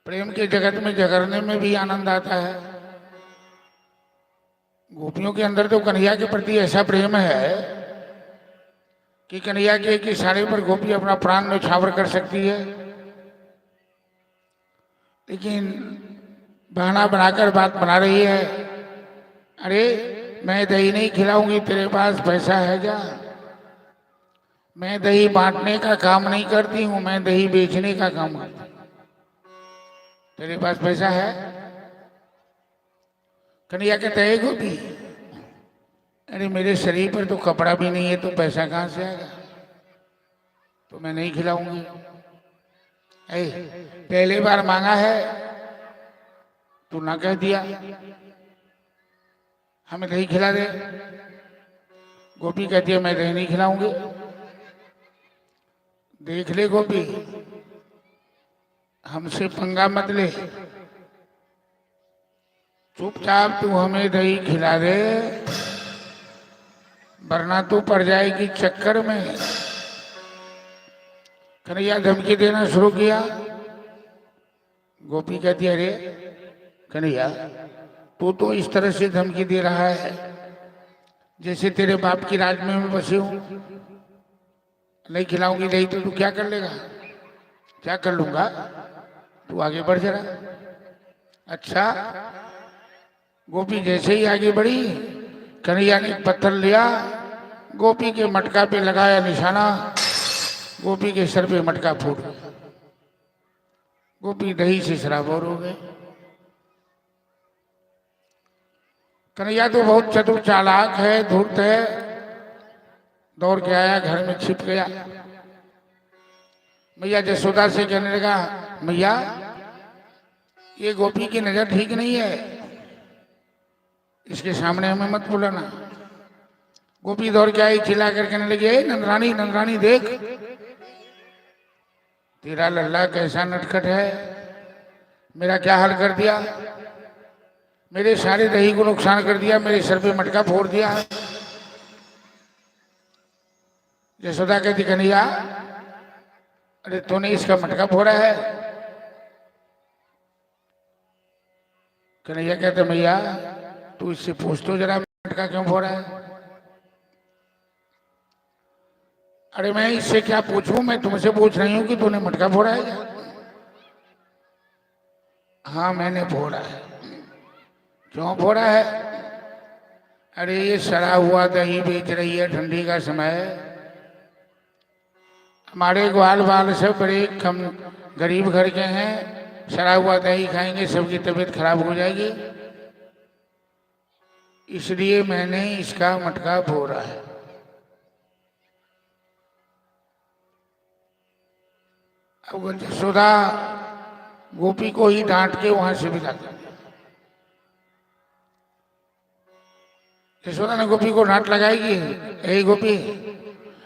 A: प्रेम के जगत में जगरने में भी आनंद आता है। गोपियों के अंदर तो कन्हैया के प्रति ऐसा प्रेम है कि कन्हैया के एक इशारे पर गोपी अपना प्राण न्यौछावर कर सकती है। लेकिन बहाना बनाकर बात बना रही है, अरे मैं दही नहीं खिलाऊंगी, तेरे पास पैसा है क्या? मैं दही बांटने का काम नहीं करती हूं, मैं दही बेचने का काम करती हूं। तेरे पास पैसा है? कन्हैया कहते हैं, गोपी अरे मेरे शरीर पर तो कपड़ा भी नहीं है, तो पैसा कहाँ से आएगा? तो मैं नहीं खिलाऊंगी। पहली बार मांगा है, तू ना कह दिया, हमें दही खिला दे। गोपी कहती है, मैं दही नहीं खिलाऊंगी। देख ले गोपी, हमसे पंगा मत ले, चुपचाप तू हमें दही खिला दे, वरना तू पड़ जाएगी चक्कर में। कन्हैया धमकी देना शुरू किया। गोपी कहती है, अरे कन्हैया, तू तो इस तरह से धमकी दे रहा है जैसे तेरे बाप की राज में मैं बसी हूं। नहीं खिलाऊंगी नहीं तो तू क्या कर लेगा? क्या कर लूंगा? तू आगे बढ़ जरा। अच्छा, गोपी जैसे ही आगे बढ़ी, कन्हैया ने एक पत्थर लिया, गोपी के मटका पे लगाया निशाना, गोपी के सर पे मटका फूट गया। गोपी दही से सराबोर हो गए। कन्हैया तो बहुत चतुर चालाक है, धूर्त है, दौड़ के आया, घर में छिप गया। मैया जसोदा से कहने लगा, मैया ये गोपी की नजर ठीक नहीं है, इसके सामने हमें मत बुलाना। गोपी दौड़ के आई, चिल्ला कर कहने लगी, ए नंदरानी, नंदरानी देख, तेरा लल्ला कैसा नटखट है, मेरा क्या हाल कर दिया, मेरे सारे दही को नुकसान कर दिया, मेरे सर पे मटका फोड़ दिया। यशोदा कहती, कन्हैया अरे तूने इसका मटका फोड़ा है? कन्हैया कहते, मैया तू इससे पूछ तो जरा मटका क्यों फोड़ा है। अरे मैं इससे क्या पूछूं, मैं तुमसे पूछ रही हूं कि तूने मटका फोड़ा है क्या? हाँ मैंने फोड़ा है। क्यों फोड़ा है? अरे ये सड़ा हुआ दही बेच रही है, ठंडी का समय है, हमारे ग्वाल बाल सब बड़े कम गरीब घर के हैं, सड़ा हुआ दही खाएंगे सबकी तबीयत खराब हो जाएगी, इसलिए मैंने इसका मटका फोड़ा है। अब यशोदा गोपी को ही डांट के वहां से विदा कर दिया। यशोदा ने गोपी को डांट लगाएगी, यही गोपी,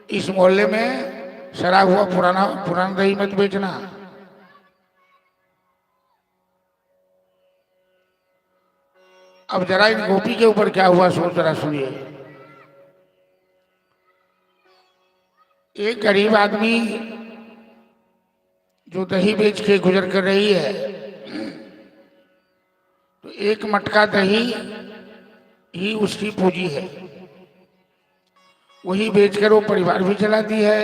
A: इस मोहल्ले में सड़ा हुआ पुराना दही मत बेचना। अब जरा इन गोपी के ऊपर क्या हुआ सोच जरा सुनिए। एक गरीब आदमी जो दही बेच के गुजर कर रही है, तो एक मटका दही ही उसकी पूंजी है, वही बेचकर वो परिवार भी चलाती है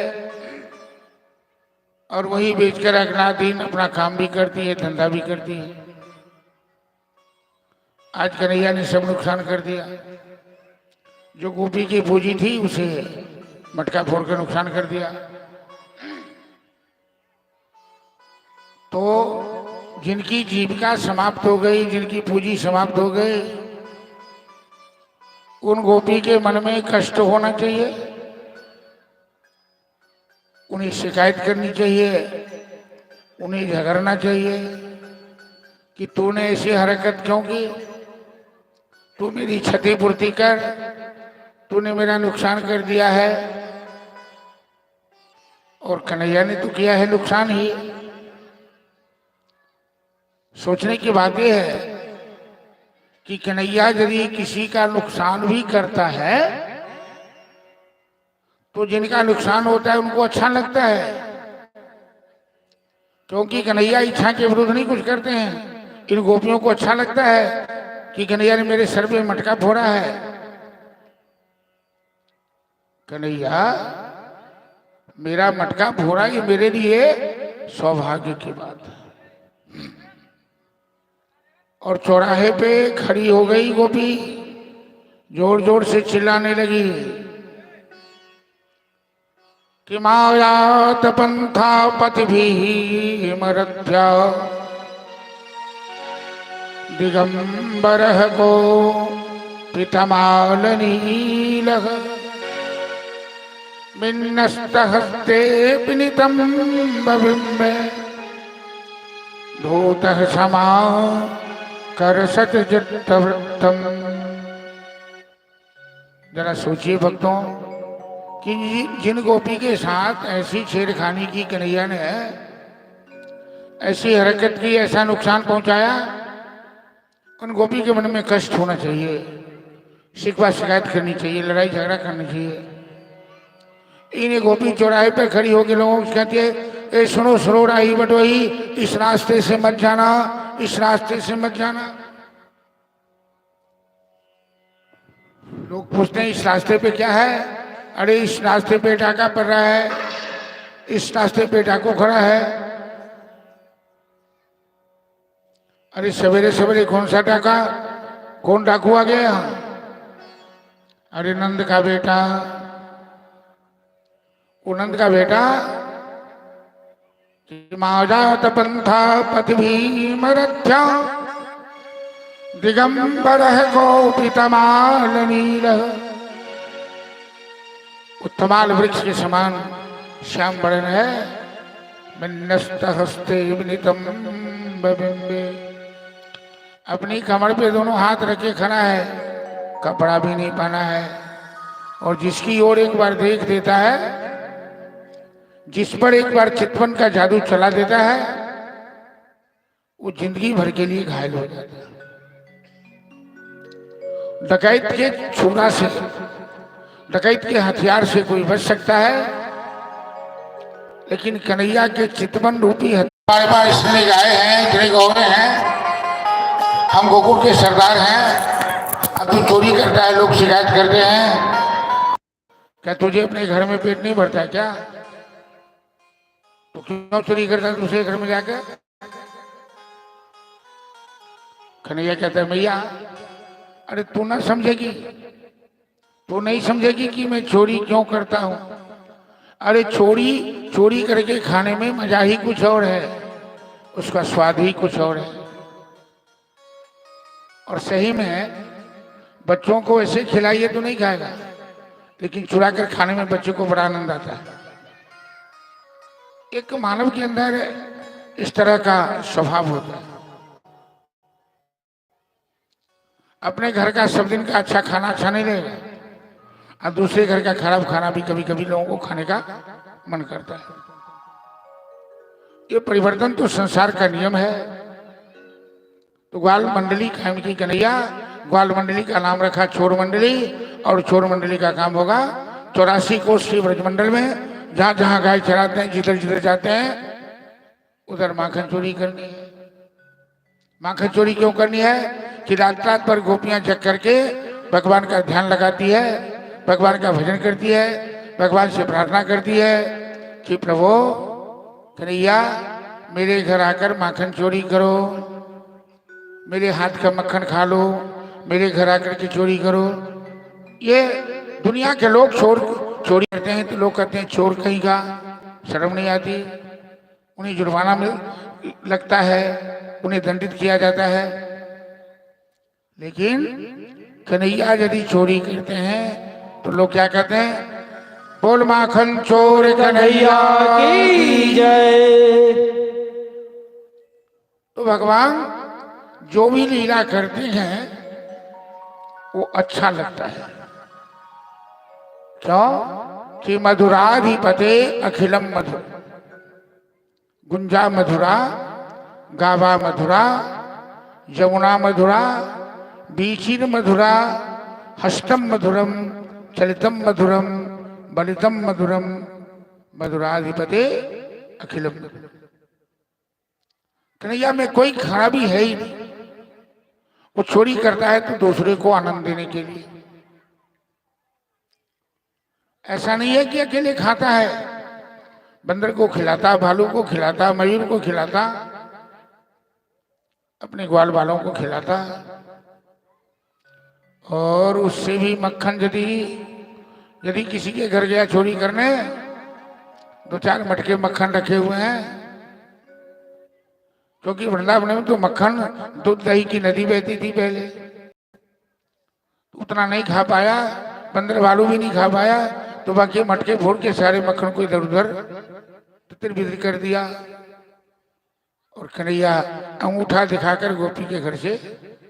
A: और वही बेचकर अगला दिन अपना काम भी करती है, धंधा भी करती है। आज कन्हैया ने सब नुकसान कर दिया। जो गोपी की पूंजी थी उसे मटका फोड़ कर नुकसान कर दिया। तो जिनकी जीविका समाप्त हो गई, जिनकी पूंजी समाप्त हो गई, उन गोपी के मन में कष्ट होना चाहिए, उन्हें शिकायत करनी चाहिए, उन्हें झगड़ना चाहिए कि तूने ऐसी हरकत क्यों की, तू मेरी क्षतिपूर्ति कर, तूने मेरा नुकसान कर दिया है। और कन्हैया ने तो किया है नुकसान ही। सोचने की बात यह है कि कन्हैया यदि किसी का नुकसान भी करता है तो जिनका नुकसान होता है उनको अच्छा लगता है, क्योंकि कन्हैया इच्छा के विरुद्ध नहीं कुछ करते हैं। इन गोपियों को अच्छा लगता है कि कन्हैया ने मेरे सर पे मटका फोड़ा है। कन्हैया मेरा मटका फोड़ा, ये मेरे लिए सौभाग्य की बात है। और चौराहे पे खड़ी हो गई गोपी, जोर जोर से चिल्लाने लगी कि मायात पंथा पतिभिः मरध्या दिगंबरः को पितमाल नीलः मिन्नस्तहस्ते पिनितं बबिम्बे धूतः क्षमा करसत चित्तवृत्तम्। जरा सोचिए भक्तों कि जिन गोपी के साथ ऐसी छेड़खानी की कन्हैया ने, ऐसी हरकत की, ऐसा नुकसान पहुंचाया, उन गोपी के मन में कष्ट होना चाहिए, शिकवा शिकायत करनी चाहिए, लड़ाई झगड़ा करनी चाहिए। इन्हें गोपी चौराहे पे खड़ी होकर लोगों को कहती है, ए सुनो सुनो राही बटोही, इस रास्ते से मत जाना, इस रास्ते से मत जाना। लोग पूछते हैं इस रास्ते पे क्या है? अरे इस रास्ते पे डाका पड़ रहा है, इस रास्ते पे डाकू खड़ा है। अरे सवेरे सवेरे कौन सा डाका, कौन डाकू आ गया? अरे नंद का बेटा, वो नंद का बेटा माजात पंथा पति भीमरथ्या दिगंबर गोपितमाल नील। उत्तमाल वृक्ष के समान श्याम बरन है, विन्यस्त हस्ते विनितम बिंबे। अपनी कमर पे दोनों हाथ रखे खड़ा है, कपड़ा भी नहीं पहना है, और जिसकी ओर एक बार देख देता है, जिस पर एक बार चितवन का जादू चला देता है, वो जिंदगी भर के लिए घायल हो जाता है। डकैत के छुरा से, डकैत के हथियार से कोई बच सकता है, लेकिन कन्हैया के चितवन रूपी हथियार बार इसलिए गाए हैं, इतने गौरे हैं, हम गोकुल के सरदार हैं, अब तू चोरी करता है, लोग शिकायत करते हैं। क्या तुझे अपने घर में पेट नहीं भरता क्या? तो क्यों चोरी करता है दूसरे घर में जाकर? कन्हैया कहता है, मैया अरे तू ना समझेगी, तू नहीं समझेगी कि मैं चोरी क्यों करता हूं। अरे चोरी करके खाने में मजा ही कुछ और है, उसका स्वाद ही कुछ और है। और सही में बच्चों को ऐसे खिलाइए तो नहीं खाएगा, लेकिन चुरा कर खाने में बच्चों को बड़ा आनंद आता है। एक मानव के अंदर इस तरह का स्वभाव होता है। अपने घर का सब दिन का अच्छा खाना अच्छा नहीं रहेगा, और दूसरे घर का खराब खाना भी कभी कभी लोगों को खाने का मन करता है। ये परिवर्तन तो संसार का नियम है। तो ग्वाल मंडली कायम की कन्हैया, ग्वाल मंडली का नाम रखा चोर मंडली, और चोर मंडली का काम होगा 84 कोस की ब्रजमंडल में जहां जहां गाय चराते हैं, जिधर जिधर जाते हैं उधर माखन चोरी करनी है। माखन चोरी क्यों करनी है? कि रात रात पर गोपियां जग करके भगवान का ध्यान लगाती है, भगवान का भजन करती है, भगवान से प्रार्थना करती है कि प्रभु कन्हैया मेरे घर आकर माखन चोरी करो, मेरे हाथ का मक्खन खा लो, मेरे घर आकर के चोरी करो। ये दुनिया के लोग चोरी करते हैं तो लोग कहते हैं चोर कहीं का, शर्म नहीं आती। उन्हें जुर्माना में लगता है, उन्हें दंडित किया जाता है। लेकिन कन्हैया यदि चोरी करते हैं तो लोग क्या कहते हैं? बोल माखन चोर कन्हैया की जय। तो भगवान जो भी लीला करते हैं वो अच्छा लगता है। क्यों? कि मधुराधिपते अखिलम मधुर, गुंजा मधुरा, गावा मधुरा, यमुना मधुरा, बीचिर मधुरा, हस्तम मधुरम, चलितम मधुरम, बलितम मधुरम, मधुराधिपते अखिलम मधुरम। कन्हैया में कोई खराबी है ही नहीं। वो चोरी करता है तो दूसरे को आनंद देने के लिए। ऐसा नहीं है कि अकेले खाता है, बंदर को खिलाता, भालू को खिलाता, मयूर को खिलाता, अपने ग्वाल वालों को खिलाता। और उससे भी मक्खन यदि किसी के घर गया चोरी करने, 2-4 मटके मक्खन रखे हुए हैं, क्योंकि वृंदावन में तो मक्खन दूध दही की नदी बहती थी पहले, उतना नहीं खा पाया, बंदर भालू भी नहीं खा पाया, तो बाकी मटके फोड़ के सारे मक्खन को इधर उधर तितर बितर कर दिया। और कन्हैया अंगूठा दिखाकर गोपी के घर से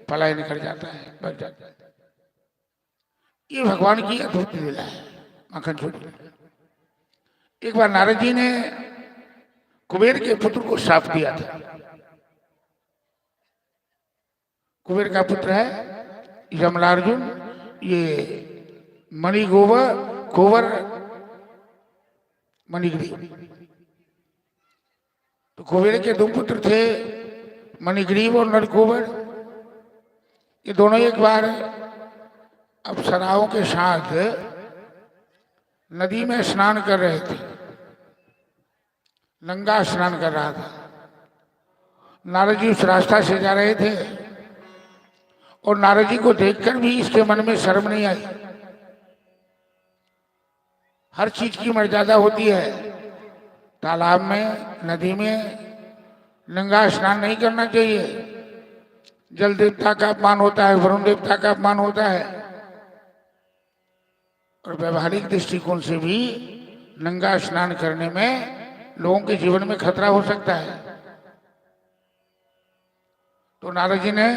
A: पलायन कर जाता है, बच जाता है। ये भगवान की अद्भुत लीला है माखन चोरी। एक बार नारद जी ने कुबेर के पुत्र को श्राप दिया था। कुबेर का पुत्र है यमलार्जुन। ये मणि गोबर गोबर मणिग्रीव। तो कुबेर के दो पुत्र थे, मणिग्रीव और नरगोबर। ये दोनों एक बार अप्सराओं के साथ नदी में स्नान कर रहे थे। नंगा स्नान कर रहा था। नारद जी उस रास्ता से जा रहे थे और नारद जी को देखकर भी इसके मन में शर्म नहीं आई। हर चीज की मर्यादा होती है। तालाब में, नदी में नंगा स्नान नहीं करना चाहिए। जल देवता का अपमान होता है, वरुण देवता का अपमान होता है। और व्यवहारिक दृष्टिकोण से भी नंगा स्नान करने में लोगों के जीवन में खतरा हो सकता है। तो नारद जी ने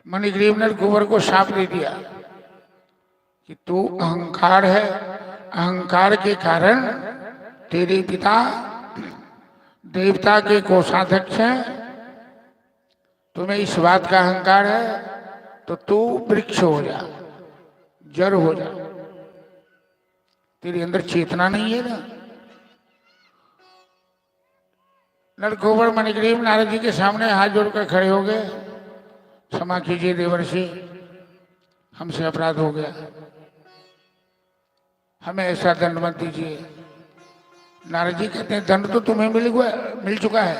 A: मणिग्रीव ने गोबर को शाप दे दिया कि तू अहंकार है, अहंकार के कारण तेरे पिता देवता के कोषाध्यक्ष हैं, तुम्हें इस बात का अहंकार है, तो तू वृक्ष हो जा, जड़ हो जा। तेरे अंदर चेतना नहीं है ना। नरगोबर मणिग्रीव नारद जी के सामने हाथ जोड़कर खड़े हो गए। क्षमा कीजिए देवर्षि, हमसे अपराध हो गया, हमें ऐसा दंड मत दीजिए। नारद जी कहते हैं दंड तो तुम्हें मिल चुका है,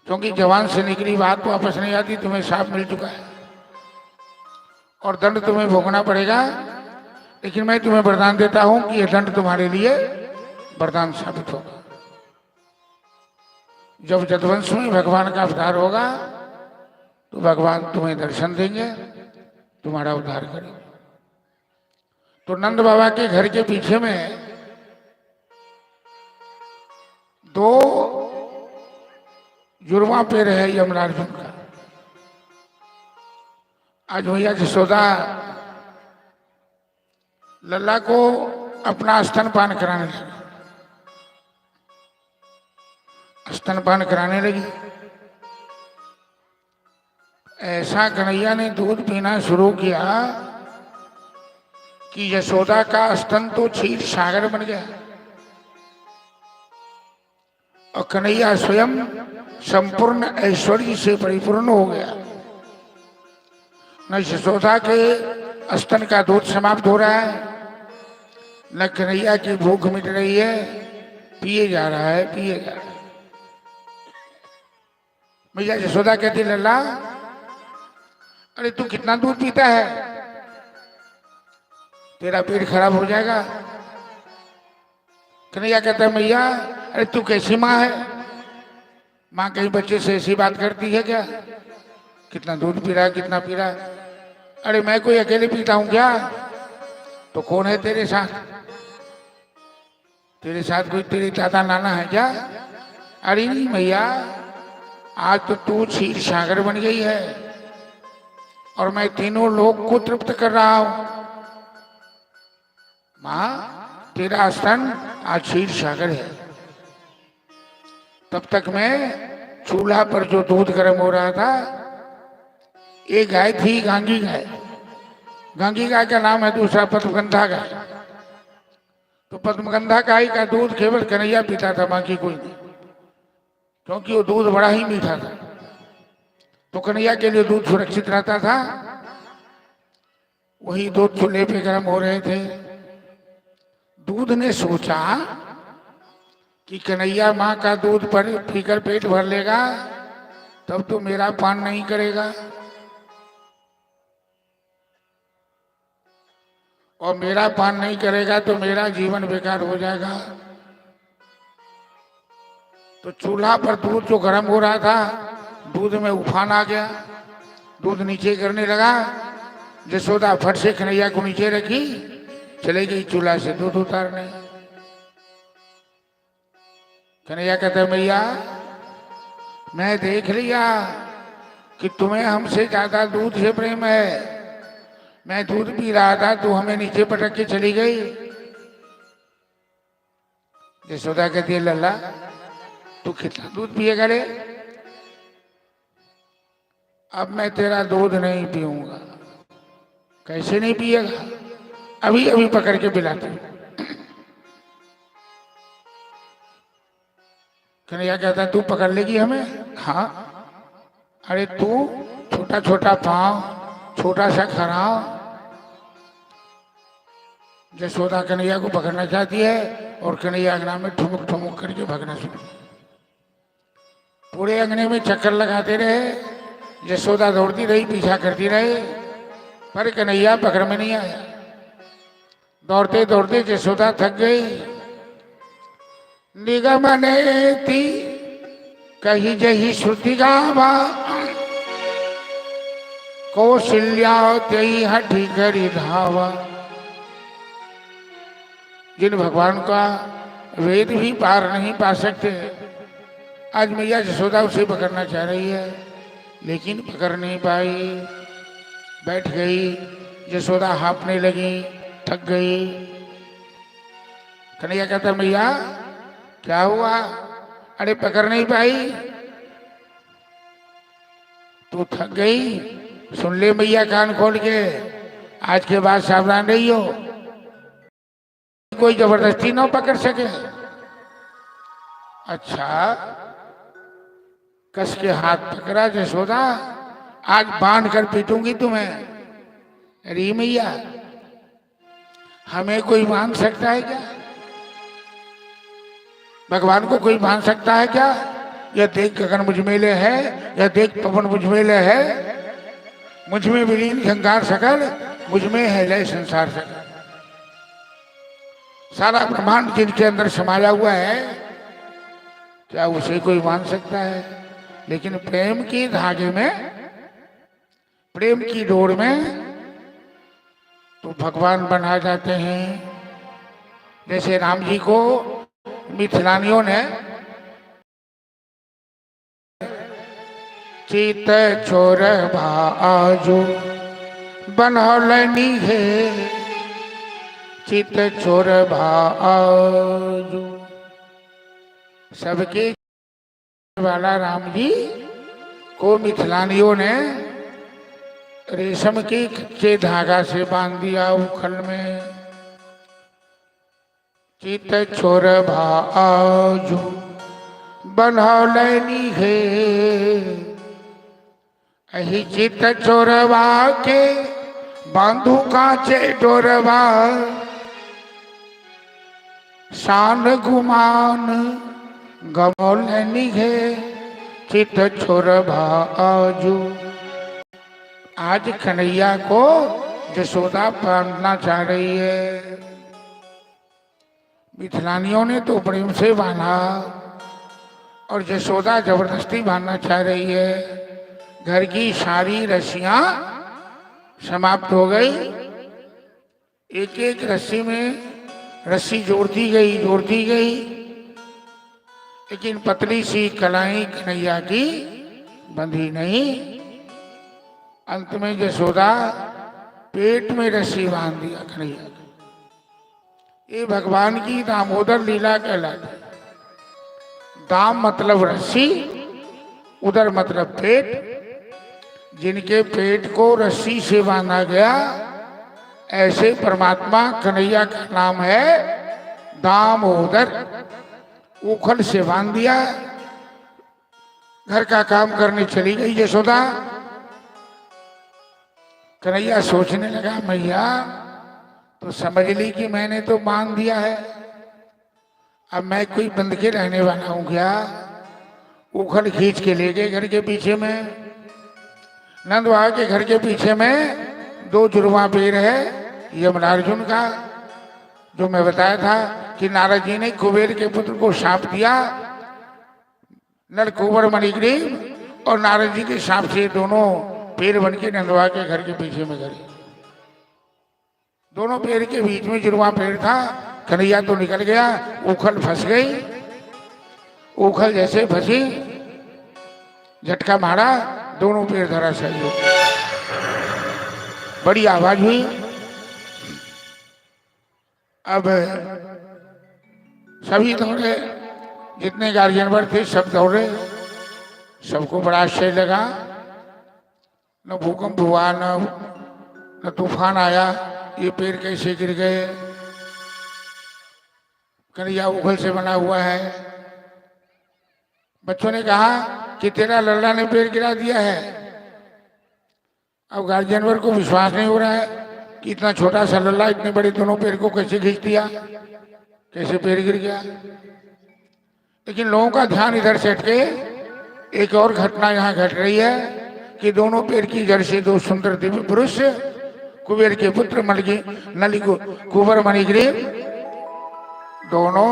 A: क्योंकि जवान से निकली बात तो वापस नहीं आती। तुम्हें शाप मिल चुका है और दंड तुम्हें भोगना पड़ेगा। लेकिन मैं तुम्हें वरदान देता हूं कि यह दंड तुम्हारे लिए वरदान साबित होगा। जब जदवंश में भगवान का अवतार होगा तो भगवान तुम्हें दर्शन देंगे, तुम्हारा उद्धार करेंगे। तो नंद बाबा के घर के पीछे में दो जुर्मा पेड़ है यमराज का। आज भैया जसोदा लल्ला को अपना स्तनपान कराने लगी। स्तनपान कराने लगी। ऐसा कन्हैया ने दूध पीना शुरू किया कि यशोदा का स्तन तो क्षीर सागर बन गया और कन्हैया स्वयं संपूर्ण ऐश्वर्य से परिपूर्ण हो गया। न यशोदा के स्तन का दूध समाप्त हो रहा है, न कन्हैया की भूख मिट रही है, पिए जा रहा है, पिए जा रहा है। भैया यशोदा कहती लल्ला, अरे तू कितना दूध पीता है, तेरा पेट खराब हो जाएगा। कन्हैया कहता है मैया, अरे तू कैसी माँ है, माँ कहीं बच्चे से ऐसी बात करती है क्या? कितना दूध पी रहा है, कितना पी रहा है? अरे मैं कोई अकेले पीता हूं क्या? तो कौन है तेरे साथ? तेरे साथ कोई तेरे दादा नाना है क्या? अरे नहीं मैया, आज तो तू क्षीर सागर बन गई है और मैं तीनों लोग को तृप्त कर रहा हूं। माँ, तेरा स्तन आज क्षीर सागर है। तब तक मैं चूल्हा पर जो दूध गर्म हो रहा था, एक गाय थी गांगी गाय। गांगी गाय का नाम है दूसरा पद्मगंधा गाय। तो पद्मगंधा गाय का दूध केवल कन्हैया पीता था, बाकी कोई नहीं, क्योंकि वो दूध बड़ा ही मीठा था। तो कन्हैया के लिए दूध सुरक्षित रहता था। वही दूध चूल्हे पे गर्म हो रहे थे। दूध ने सोचा कि कन्हैया माँ का दूध पर पीकर पेट भर लेगा, तब तो मेरा पान नहीं करेगा और मेरा पान नहीं करेगा तो मेरा जीवन बेकार हो जाएगा। तो चूल्हा पर दूध जो गर्म हो रहा था, दूध में उफान आ गया, दूध नीचे गिरने लगा। यशोदा फट से कन्हैया को नीचे रखी, चले गई चूल्हा से दूध उतारने। कन्हैया कहता मैया, मैं देख लिया कि तुम्हें हमसे ज्यादा दूध से प्रेम है। मैं दूध पी रहा था, तू हमें नीचे पटक के चली गई। यशोदा कहती है लल्ला, तू कितना दूध पिएगा रे? अब मैं तेरा दूध नहीं पीऊंगा। कैसे नहीं पिएगा, अभी अभी पकड़ के पिलाते। कन्हैया कहता तू पकड़ लेगी हमें? हाँ। अरे तू छोटा छोटा पांव, छोटा सा खराव। यशोदा कन्हैया को पकड़ना चाहती है और कन्हैया अंगना में ठुमुक ठुमुक करके भागना शुरू। पूरे अंगने में चक्कर लगाते रहे, यशोदा दौड़ती रही, पीछा करती रही, पर कन्हैया पकड़ में नहीं आया। दौड़ते दौड़ते यशोदा थक गई। निगमनेति कही जही श्रुति गावा, कौशल्या तई हठी करी धावा। जिन भगवान का वेद भी पार नहीं पा सकते, आज मैया यशोदा उसे पकड़ना चाह रही है, लेकिन पकड़ नहीं पाई। बैठ गई, यशोदा हाँफने लगी, थक गई। कन्हैया कहता मैया क्या हुआ? अरे पकड़ नहीं पाई, तू थक गई। सुन ले मैया कान खोल के, आज के बाद सावधान रही हो, कोई जबरदस्ती ना पकड़ सके। अच्छा, कस के हाथ पकड़ा यशोदा, आज बांध कर पीटूंगी तुम्हें। अरे मैया, हमें कोई बांध सकता है क्या? भगवान को कोई बांध सकता है क्या? यह देख गगन मुझमेले है, यह देख पवन मुझमेले है, मुझमें विलीन संसार सकल, मुझमें है लय संसार सकल। सारा ब्रह्मांड जिनके अंदर समाया हुआ है, क्या उसे कोई मान सकता है? लेकिन प्रेम की धागे में, प्रेम की डोर में तो भगवान बना जाते हैं। जैसे राम जी को मिथिलानियों ने चित छोर भाजो बनौलनी है, चित छोर भाजो। सबके वाला राम जी को मिथिलानियों ने रेशम के कच्चे धागा से बांध दिया उखल में। चित छोर भाजो बनौलनी है, अही चित चोरवा के बांधू कांचे डोरवा, शान गुमान गमौलनी है, चित छोर भाजू। आज कन्हैया को यशोदा बांधना चाह रही है। मिथिलानियों ने तो प्रेम से बांधा और यशोदा जबरदस्ती बांधना चाह रही है। घर की सारी रस्सियां समाप्त हो गई। एक एक रस्सी में रस्सी जोड़ती गई, लेकिन पतली सी कलाई कन्हैया की बंधी नहीं। अंत में यशोदा पेट में रस्सी बांध दिया कन्हैया। ये भगवान की दामोदर लीला कहलाती है। दाम मतलब रस्सी, उदर मतलब पेट। जिनके पेट को रस्सी से बांधा गया, ऐसे परमात्मा कन्हैया का नाम है दामोदर। उखल से बांध दिया। घर का काम करने चली गई यशोदा। कन्हैया सोचने लगा मैया तो समझ ली कि मैंने तो बांध दिया है, अब मैं कोई बंध के रहने वाला हूं क्या? उखल खींच के ले गए घर के पीछे में। नंदवा के घर के पीछे में 2 जुड़वा पेड़ है यमनार्जुन का, जो मैं बताया था कि नारद जी ने कुबेर के पुत्र को शाप दिया। नलकुबर मणिग्रीव और नारद जी के शाप से दोनों पेड़ बन के नंदवा के घर के पीछे में गए। दोनों पेड़ के बीच में जुड़वा पेड़ था। कन्हैया तो निकल गया, उखल फंस गई। उखल जैसे फंसी, झटका मारा, दोनों पेड़ धराशायी हो गए। बड़ी आवाज हुई। अब सभी दौड़े, जितने गार्जियन थे सब दौड़े। सबको बड़ा आश्चर्य लगा। न भूकंप हुआ, न न तूफान आया, ये पेड़ कैसे गिर गए। कन्हैया उखल से बना हुआ है। बच्चों ने कहा कि तेरा लल्ला ने पेड़ गिरा दिया है। अब गार्जियन वर्ग को विश्वास नहीं हो रहा है कि इतना छोटा सा लल्ला इतने बड़े दोनों पेड़ को कैसे खींच दिया, कैसे पेड़ गिर गया। लेकिन लोगों का ध्यान इधर से हटके एक और घटना यहाँ घट रही है कि दोनों पेड़ की जड़ से दो सुंदर दिव्य पुरुष कुबेर के पुत्र नली कुंवर मणिग्रीव दोनों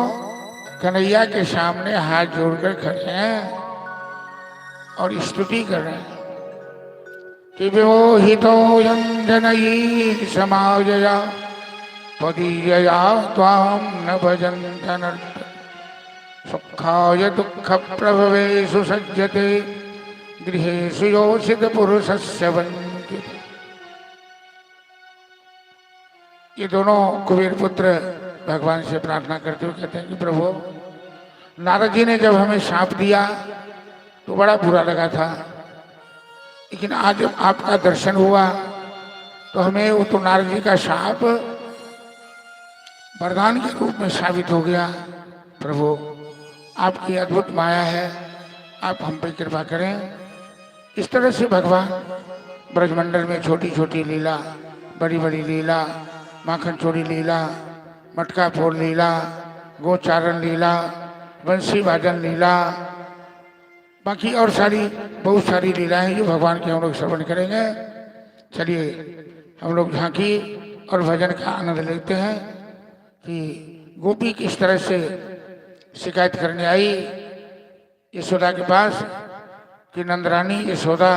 A: कन्हैया के सामने हाथ जोड़कर खड़े हैं और स्तुति कर रहे हैं कि विमोहितो जनयी समाजया पदीयया त्वां न भजन्तनर्थ सुखाय दुःख प्रभवेषु सज्जते गृहेषु योषित पुरुषस्य वन्दिते। ये दोनों कुबेर पुत्र भगवान से प्रार्थना करते हुए कहते हैं कि प्रभु, नारद जी ने जब हमें शाप दिया तो बड़ा बुरा लगा था, लेकिन आज जब आपका दर्शन हुआ तो हमें वो तो नारद जी का शाप वरदान के रूप में साबित हो गया। प्रभु, आपकी अद्भुत माया है, आप हम पे कृपा करें। इस तरह से भगवान ब्रजमंडल में छोटी छोटी लीला, बड़ी बड़ी लीला, माखन चोरी लीला, मटका फोड़ लीला, गोचारण लीला, बंसी वादन लीला, बाकी और सारी बहुत सारी लीलाएं जो भगवान के हम लोग श्रवण करेंगे। चलिए हम लोग झांकी और भजन का आनंद लेते हैं कि गोपी किस तरह से शिकायत करने आई यशोदा के पास कि नंदरानी यशोदा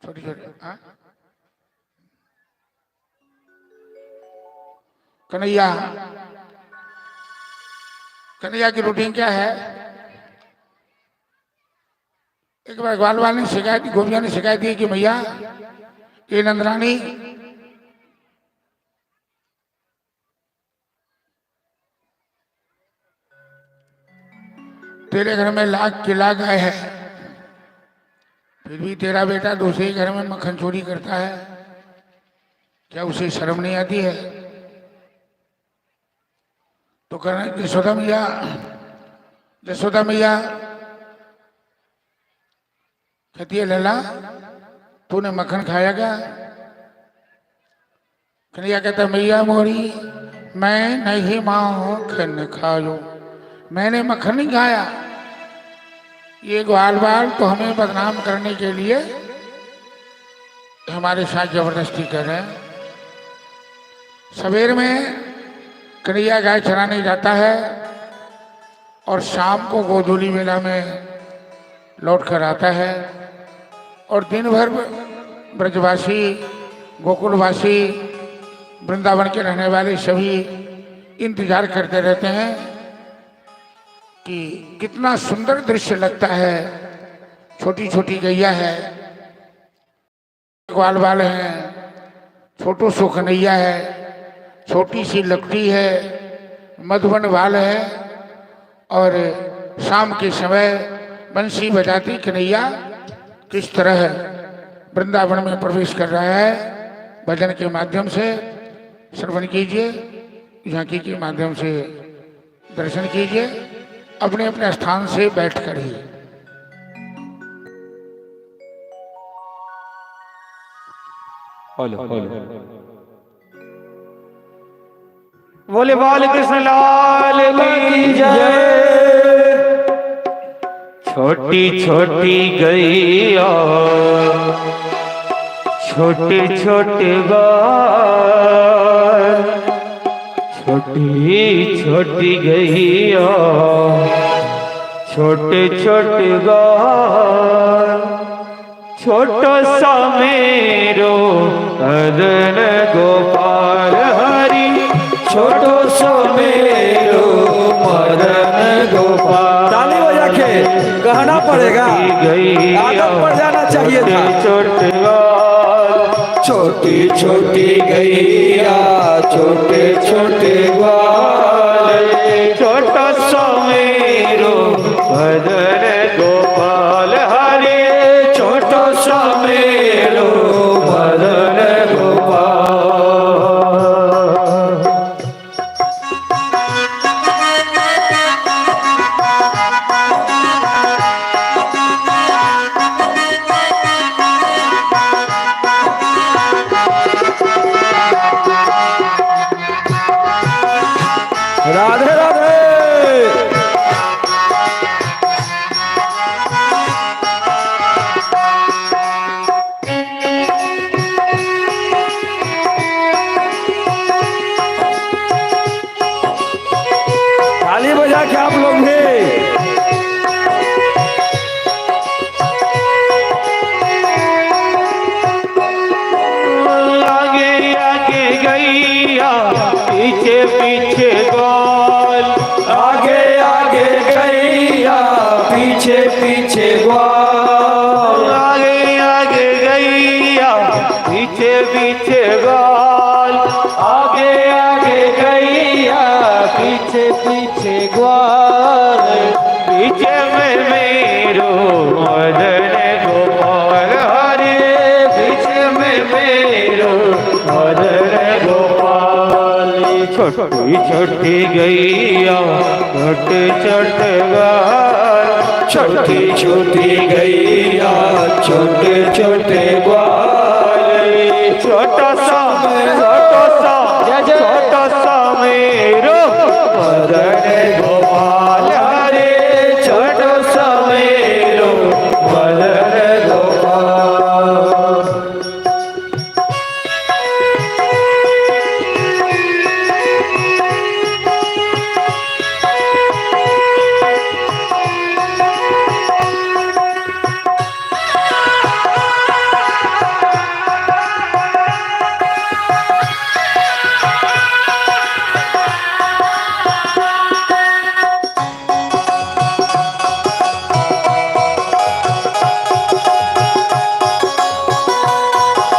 A: छोटी छोटी कन्हैया कन्हैया की रूटीन क्या है। एक बार ग्वाल वाल ने शिकायत, गोपिया ने शिकायत दी कि भैया ये नंदरानी तेरे घर में लाख की लाख गाय है, फिर भी तेरा बेटा दूसरे घर में मक्खन चोरी करता है, क्या उसे शर्म नहीं आती है। तो कहना यशोदा मैया कहती है लला तूने मक्खन खाया क्या। कन्हैया कहता मैया मोरी मैं नहीं माखन खायो, मैंने मक्खन नहीं खाया। ये ग्वाल बाल तो हमें बदनाम करने के लिए हमारे साथ जबरदस्ती कर रहे हैं। सवेर में कन्हैया गाय चराने जाता है और शाम को गोधूली मेला में लौट कर आता है और दिन भर ब्रजवासी, गोकुलवासी, वृंदावन के रहने वाले सभी इंतजार करते रहते हैं कि कितना सुंदर दृश्य लगता है। छोटी छोटी गैया है, ग्वाल बाल हैं, छोटू सो कन्हैया है, छोटी सी लकड़ी है, मधुबन बाल है और शाम के समय बंसी बजाती कन्हैया किस तरह वृंदावन में प्रवेश कर रहा है। भजन के माध्यम से श्रवण कीजिए, झांकी के माध्यम से दर्शन कीजिए, अपने अपने स्थान से बैठकर ही।
B: बोले बाल कृष्ण लाल की जय। छोटी छोटी गैया छोटे छोटे गाय, छोटी छोटी गैया छोटे छोटे गाय, छोटो सा मेरो कदन गोपाल हरि,
C: छोटो समेरो मदन गोपाल। ताली बजा के कहना पड़ेगा, आदत पड़ जाना चाहिए था। छोटी छोटी गैया छोटे छोटे ग्वाल,
B: छोटा समेरो मदन गोपाल हरे,
C: छोटो समेरो मदन गोपाल। राधे राधे। ताली बजा के आप लोग भी।
B: आगे आगे गैया पीछे पीछे ग्वाल,
C: आगे आगे गैया पीछे पीछे ग्वाल,
B: आगे आगे गैया पीछे पीछे ग्वाल,
C: आगे आगे गैया पीछे पीछे ग्वाल।
B: पीछे में मेरो मदन गोपाल हरे, पीछे में मेरो मदन गोपाल। छोटी छोटी गैया छोटे छोटे ग्वाल,
C: छोटी छोटी गैया छोटे छोटे ग्वाल,
B: छोटा सा मेरो
C: मदन गोपाल हरे, छोटो समेरो मदन गोपाल।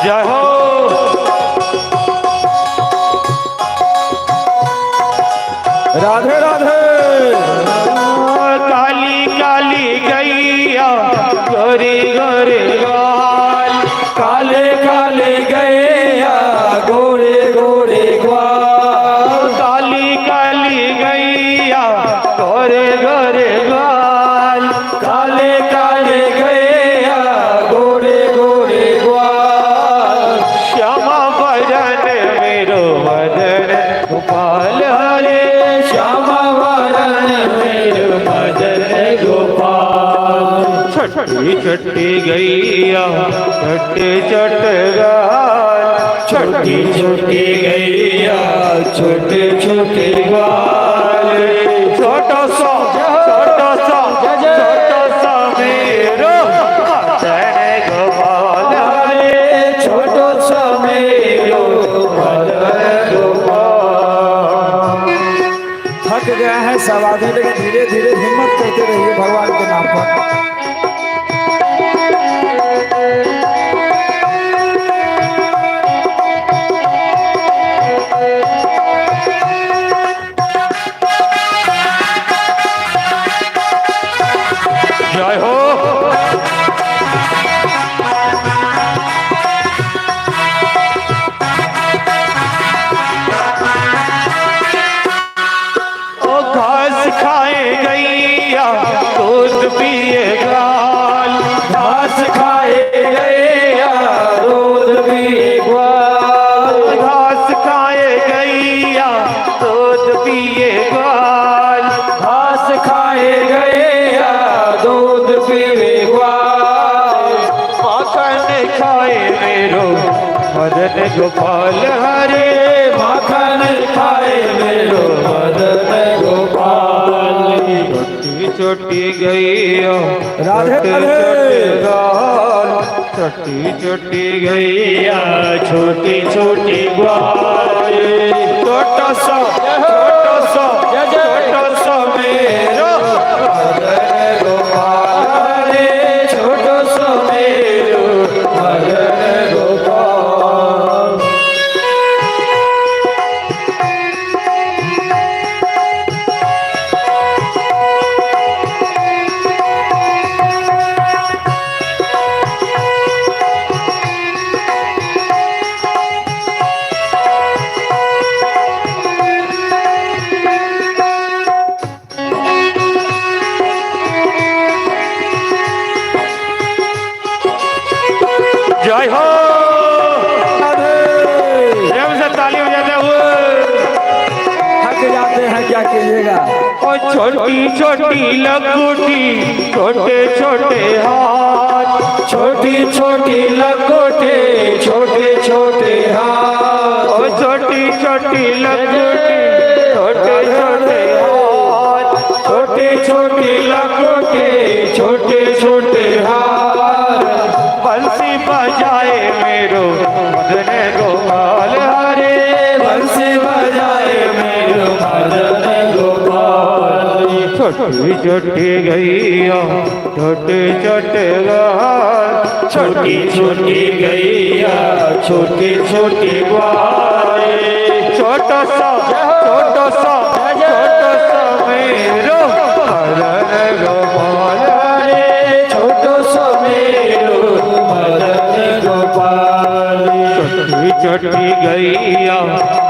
B: जय हो।
C: राधे राधे।
B: काली काली गैया गोरी गोरी ग्वाल,
C: काले काले गैया गोरे गोरे ग्वाल,
B: काली काली गैया गोरे गोरे ग्वाल,
C: काले काले गैया गोरे गोरे ग्वाल।
B: श्यामा भजन मेरो मदन गोपाल हरे,
C: श्यामा वरण मेरो मदन गोपाल।
B: छोटी छोटी गैया छोटे छोटे ग्वाल,
C: छोटी छोटी गैया छोटे छोटे ग्वाल,
B: छोटा सा मेरो मदन गोपाल हरे,
C: छोटो समेरो मदन गोपाल। थक गया है सब आदमी, लेकिन धीरे धीरे हिम्मत करते रहिए भगवान के नाम पर।
B: जय हो। ओ घास खाए गैया दूध पिए ग्वाल,
C: घास खाए गैया दूध पिए ग्वाल,
B: घास खाए गैया दूध पिए ग्वाल,
C: घास खाए गैया दूध पिए ग्वाल।
B: माखन खाए मेरो मदन गोपाल हरे,
C: माखन खाए मेरो मदन गोपाल।
B: छोटी छोटी गैया
C: राधे राधे।
B: छोटी छोटी गैया छोटी छोटी ग्वाल, छोटा सा मेरो मदन गोपाल रे, छोटा सा मेरो मदन गोपाल। जय हो, प्रेम से ताली बजाते हुए।
C: थक जाते हैं, क्या कीजिएगा।
B: और छोटी छोटी लंगोटी, छोटे छोटे हाथ, छोटी छोटी लंगोटी, छोटे छोटे हाथ। और छोटी छोटी लंगोटी, छोटे छोटे हाथ, छोटी छोटी लंगोटी, छोटे छोटे हाथ। बंसी बजाए मेरो मदन गोपाल हरे, बंसी बजाए मेरो मदन गोपाल। छोटी छोटी गैया, छोटे छोटे ग्वाल, छोटी छोटी गैया, छोटे छोटे ग्वाल। छोटा सा मेरो मदन गोपाल हरे, छोटा सा मेरो मदन गोपाल। छोटी गैया,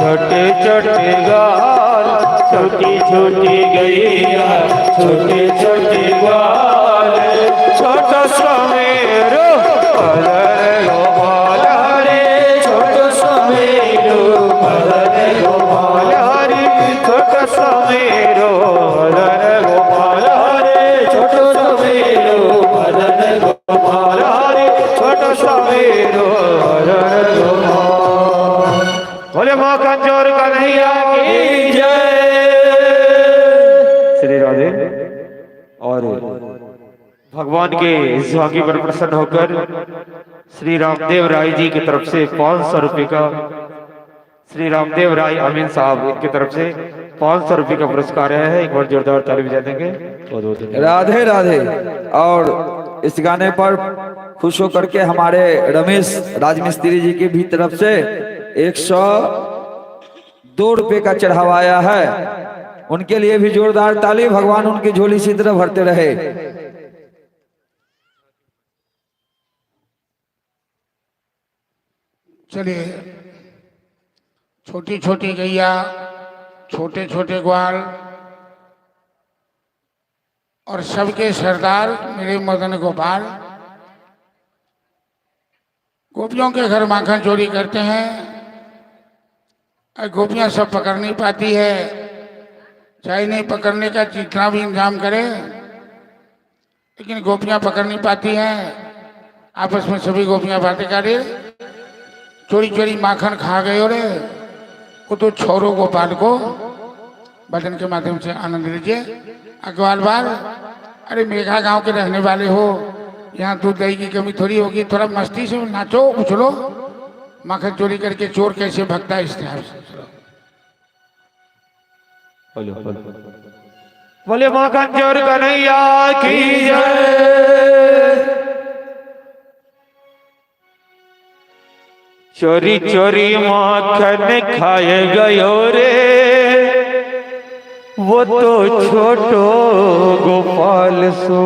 B: छोटे छोटे गाल, छोटी छोटी गैया, छोटे छोटे ग्वाल। छोटा सा मेरो मदन गोपाल हरे, छोटा सा मेरो मदन गोपाल हरे, छोटा सा मेरो मदन गोपाल हरे, छोटा सा मेरो मदन गोपाल हरे, छोटा सा मेरो मदन गोपाल। बोले माँ कंजोर कन्हैया की जय। श्री राधे। और भगवान के इस झांकी पर प्रसन्न होकर श्री रामदेव राय जी की तरफ से 500 रुपये का, श्री रामदेव राय अमीन साहब इनकी तरफ से 500 रुपये का पुरस्कार है। एक बार जोरदार ताली बजा देंगे।
C: राधे राधे। और इस गाने पर खुश होकर के हमारे रमेश राजमिस्त्री जी की भी तरफ से 102 रुपये का चढ़ावाया है। उनके लिए भी जोरदार ताली। भगवान उनकी झोली इसी तरह भरते रहे।
A: चलिए, छोटी छोटी गैया, छोटे छोटे ग्वाल और सबके सरदार मेरे मदन गोपाल। गोपियों के घर माखन चोरी करते हैं, गोपियां सब पकड़ नहीं पाती है। चाहे नहीं पकड़ने का जितना भी इंतजाम करे, लेकिन गोपियां पकड़ नहीं पाती हैं। आपस में सभी गोपियां बातें करे, चोरी चोरी माखन खा गए रे। वो तो छोरो गोपाल को भजन के माध्यम से आनंद लीजिए। अग्रवाल बाल, अरे मेघा गांव के रहने वाले हो, यहाँ दूध दही की कमी थोड़ी होगी। थोड़ा मस्ती से नाचो, उछलो। माखन चोरी करके चोर कैसे भगता है, इस तरह से
B: बोले माँ कंजोर कन्हैया की जय। चोरी चोरी माखन खाए गयो रे, वो तो छोटो गोपाल सो।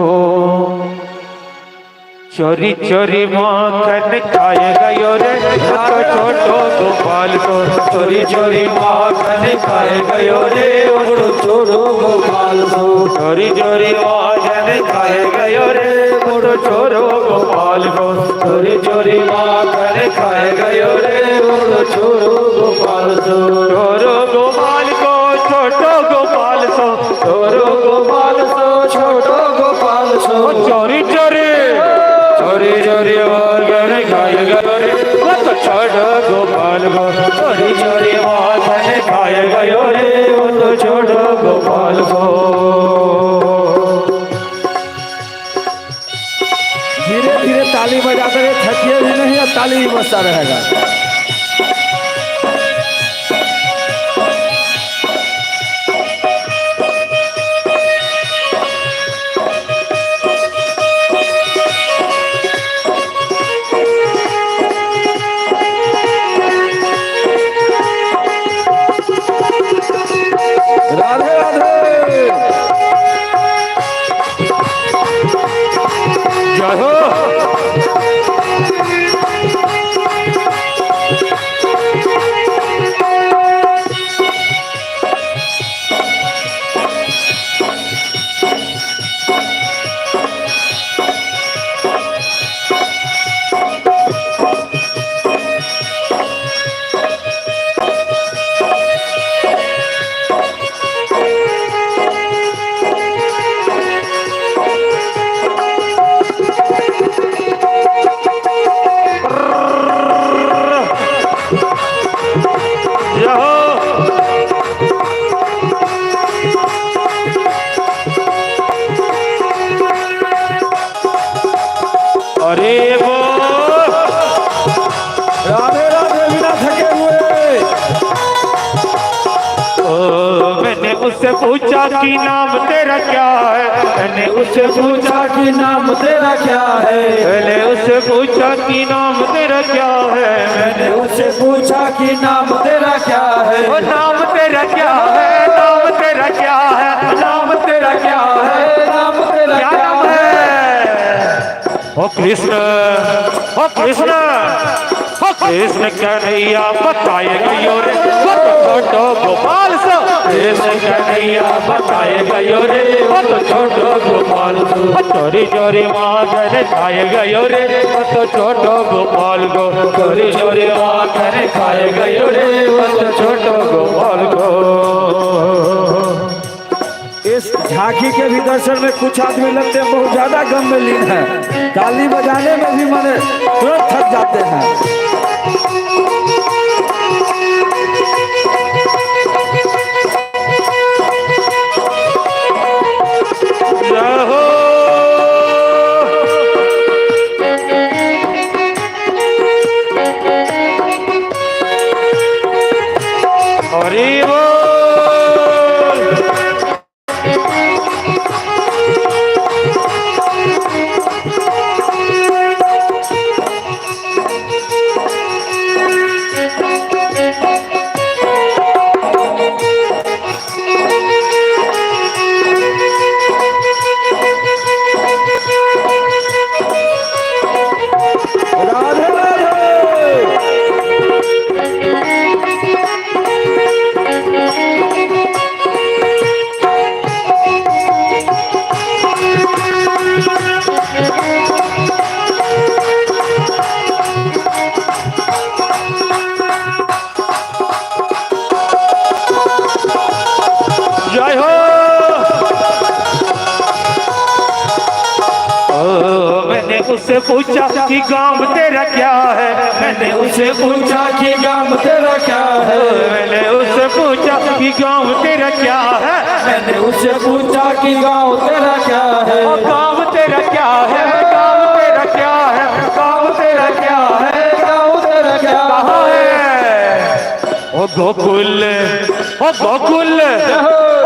B: चोरी चोरी माखन खाए गयो रे, वो तो छोटो गोपाल सो। चोरी चोरी माखन खाए गयो रे, वो तो छोटो गोपाल सो। चोरी चोरी माखन खाए गयो रे, वो तो छोटो गोपाल सो। चोरी चोरी माखन खाए गयो रे, वो तो छोटो गोपाल सो। छोरो गोपाल को छोटो गोपाल सो, छोरो गोपाल सो छोटो गोपाल सो। चोरी चोरी चोरी चोरी माखन खाए गयो रे, वो तो छोटो गोपाल को। चोरी चोरी माखन खाए गयो रे, वो तो छोटो गोपाल को।
C: धीरे धीरे ताली बजा कर थकिए भी नहीं और ताली भी बजता रहेगा।
B: हो अरे वो
C: राधे राधे बिना थके हुए।
B: मैंने उससे पूछा कि नाम तेरा क्या है, मैंने उससे पूछा
C: कि नाम तेरा क्या है,
B: मैंने उससे पूछा कि नाम तेरा क्या है,
C: मैंने उससे पूछा कि नाम तेरा क्या है,
B: ओ नाम तेरा क्या है, नाम तेरा क्या है, नाम तेरा क्या है,
C: नाम तेरा
B: क्या
C: क्या
B: नाम
C: है।
B: है? ओ कृष्ण, ओ कृष्ण, ओ कृष्ण कन्हैया बताएगा योरे छोटो गोपाल सो, कृष्ण कन्हैया बताएगा योरे छोटो गोपाल सो, चोरी चोरी माधर खाएगा योरे छोटो गोपाल को, चोरी चोरी माधर खाएगा योरे छोटो गोपाल को।
C: इस झांकी के भी दर्शन में कुछ आदमी लगते हैं बहुत ज्यादा गम में लीन है, ताली बजाने में भी माने तुरंत थक जाते हैं।
B: रहो हरि बोल।
C: राधे
B: जय हो। मैंने उससे पूछा कि गांव तेरा क्या है, मैंने उससे पूछा कि
C: गाँव तेरा क्या है,
B: मैंने उससे पूछा कि गांव तेरा क्या है,
C: मैंने उससे पूछा कि गाँव तेरा क्या है,
B: ओ गांव तेरा क्या है, गांव तेरा क्या है, गांव तेरा क्या है,
C: गाँव तेरा क्या
B: कहाँ है? ओ गोकुल, ओ गोकुल,